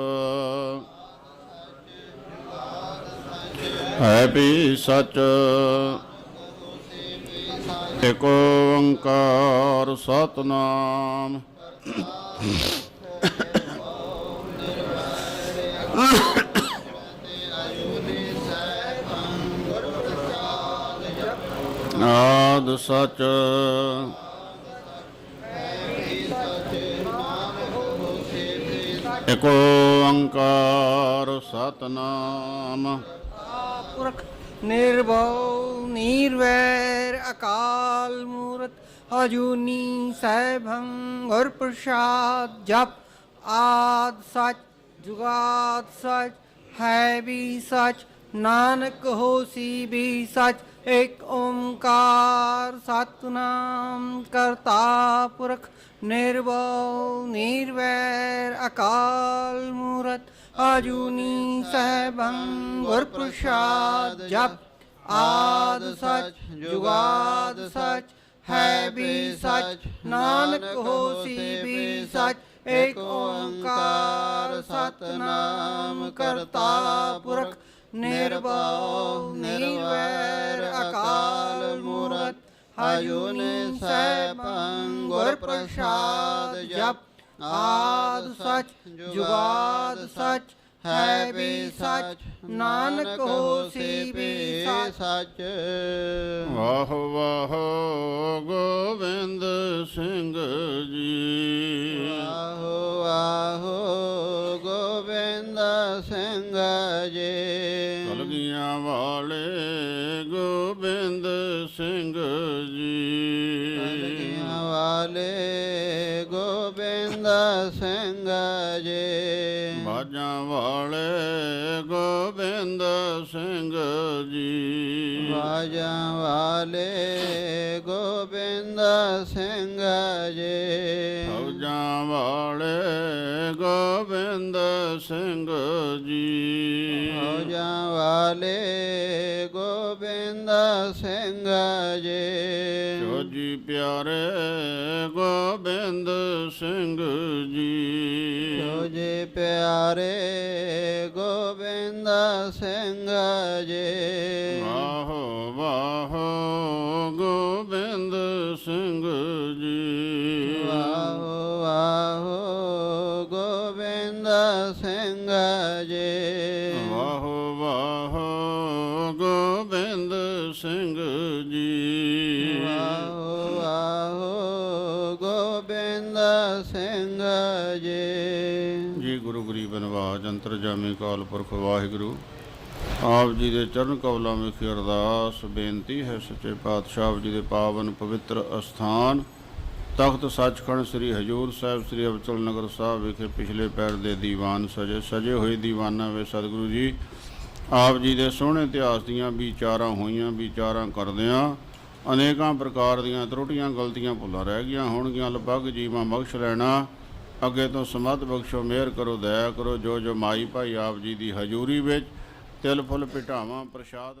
ਹੈ ਵੀ ਸਚ। ਏਕ ਓੰਕਾਰ ਸਤਿਨਾਮ। ਆਦਿ ਸਚ ਏਕ ਓੰਕਾਰ ਸਤਿਨਾਮ। ਪੁਰਖ ਨਿਰਭਉ ਨਿਰਵੈਰ ਅਕਾਲ ਮੂਰਤ ਅਜੂਨੀ ਸੈਭੰ ਗੁਰ ਪ੍ਰਸਾਦ। ਜਪ ਆਦਿ ਸਚ ਜੁਗਾਦ ਸਚ ਹੈ ਵੀ ਸਚ ਨਾਨਕ ਹੋਸੀ ਵੀ ਸਚ। ਏਕ ਓੰਕਾਰ ਸਤਿਨਾਮ ਕਰਤਾ ਪੁਰਖ ਨਿਰਭਉ ਨਿਰਵੈਰ ਅਕਾਲ ਮੂਰਤ ਅਜੂਨੀ ਸੈਭੰ ਗੁਰ ਪ੍ਰਸਾਦ। ਜਪ ਆਦਿ ਸਚ ਜੁਗਾਦ ਸਚ ਹੈ ਵੀ ਸਚ ਨਾਨਕ ਹੋਸੀ ਵੀ ਸਚ। ਏਕ ਓੰਕਾਰ ਸਤਿਨਾਮ ਕਰਤਾ ਪੁਰਖ ਨਿਰਭਉ ਨਿਰਵੈਰ ਅਕਾਲ ਮੂਰਤ ਅਜੂਨੀ ਸੈਭੰ ਗੁਰ ਪ੍ਰਸਾਦ। ਜਪ ਆਦਿ ਸਚ ਜੁਗਾਦ ਸਚ ਹੈ ਵੀ ਸਚ ਨਾਨਕ ਹੋਸੀ ਵੀ ਸਚ। ਵਾਹ ਵਾਹ ਗੋਬਿੰਦ ਸਿੰਘ ਜੀ। ਆਹੋ ਆਹੋ ਗੋਬਿੰਦ ਸਿੰਘ ਜੀ। ਕਲਗੀਆਂ ਵਾਲੇ ਗੋਬਿੰਦ ਸਿੰਘ ਜੀ। ਕਲਗੀਆਂ ਵਾਲੇ ਗੋਬਿੰਦ ਸਿੰਘ ਜੀ। ਬਾਜਾਂ ਵਾਲੇ ਗੋਬਿੰਦ ਸਿੰਘ ਜੀ। ਬਾਜਾਂ ਵਾਲੇ ਗੋਬਿੰਦ ਸਿੰਘ ਜੀ। ਫੌਜਾਂ ਵਾਲੇ ਗੋਬਿੰਦ ਸਿੰਘ ਜੀ। ਫੌਜਾਂ ਵਾਲੇ ਗੋਬਿੰਦ ਸਿੰਘ ਜੀ। ਜੋਜੀ ਪਿਆਰੇ ਗੋਬਿੰਦ ਸਿੰਘ ਜੀ। ਜੋਜੀ ਪਿਆਰੇ ਗੋਬਿੰਦ ਸਿੰਘ ਜੀ। ਵਾਹੋ ਵਾਹੋ ਗੋਬਿੰਦ ਸਿੰਘ ਜੀ। ਵਾਹੋ ਵਾਹੋ ਗੋਬਿੰਦ ਸਿੰਘ ਜੀ। ਵਾਹੋ ਵਾਹੋ ਗੋਬਿੰਦ ਸਿੰਘ ਜੀ। ਵਾਹੋ ਵਾਹੋ ਗੋਬਿੰਦ ਸਿੰਘ ਜੀ। ਜੀ ਗੁਰੂ ਗਰੀਬ ਨਿਵਾਜ ਅੰਤਰਜਾਮੀ ਕਾਲ ਪੁਰਖ ਵਾਹਿਗੁਰੂ ਆਪ ਜੀ ਦੇ ਚਰਨ ਕਮਲਾਂ ਵਿਖੇ ਅਰਦਾਸ ਬੇਨਤੀ ਹੈ। ਸੱਚੇ ਪਾਤਸ਼ਾਹ ਆਪ ਜੀ ਦੇ ਪਾਵਨ ਪਵਿੱਤਰ ਅਸਥਾਨ ਤਖਤ ਸੱਚਖੰਡ ਸ੍ਰੀ ਹਜੂਰ ਸਾਹਿਬ ਸ੍ਰੀ ਅਬਚਲ ਨਗਰ ਸਾਹਿਬ ਵਿਖੇ ਪਿਛਲੇ ਪੈਰ ਦੇ ਦੀਵਾਨ ਸਜੇ ਹੋਏ ਦੀਵਾਨਾਂ ਵਿੱਚ ਸਤਿਗੁਰੂ ਜੀ ਆਪ ਜੀ ਦੇ ਸੋਹਣੇ ਇਤਿਹਾਸ ਦੀਆਂ ਵਿਚਾਰਾਂ ਹੋਈਆਂ। ਵਿਚਾਰਾਂ ਕਰਦਿਆਂ ਅਨੇਕਾਂ ਪ੍ਰਕਾਰ ਦੀਆਂ ਤਰੁੱਟੀਆਂ ਗਲਤੀਆਂ ਭੁੱਲਾਂ ਰਹਿ ਗਈਆਂ ਹੋਣਗੀਆਂ। ਲਗਭਗ ਜੀਵਾਂ ਬਖਸ਼ ਲੈਣਾ। ਅੱਗੇ ਤੋਂ ਸਮੱਤ ਬਖਸ਼ੋ, ਮਿਹਰ ਕਰੋ, ਦਇਆ ਕਰੋ। ਜੋ ਜੋ ਮਾਈ ਭਾਈ ਆਪ ਜੀ ਦੀ ਹਜ਼ੂਰੀ ਵਿੱਚ ਤਿਲ ਫੁੱਲ ਪਿਟਾਵਾਂ ਪ੍ਰਸ਼ਾਦ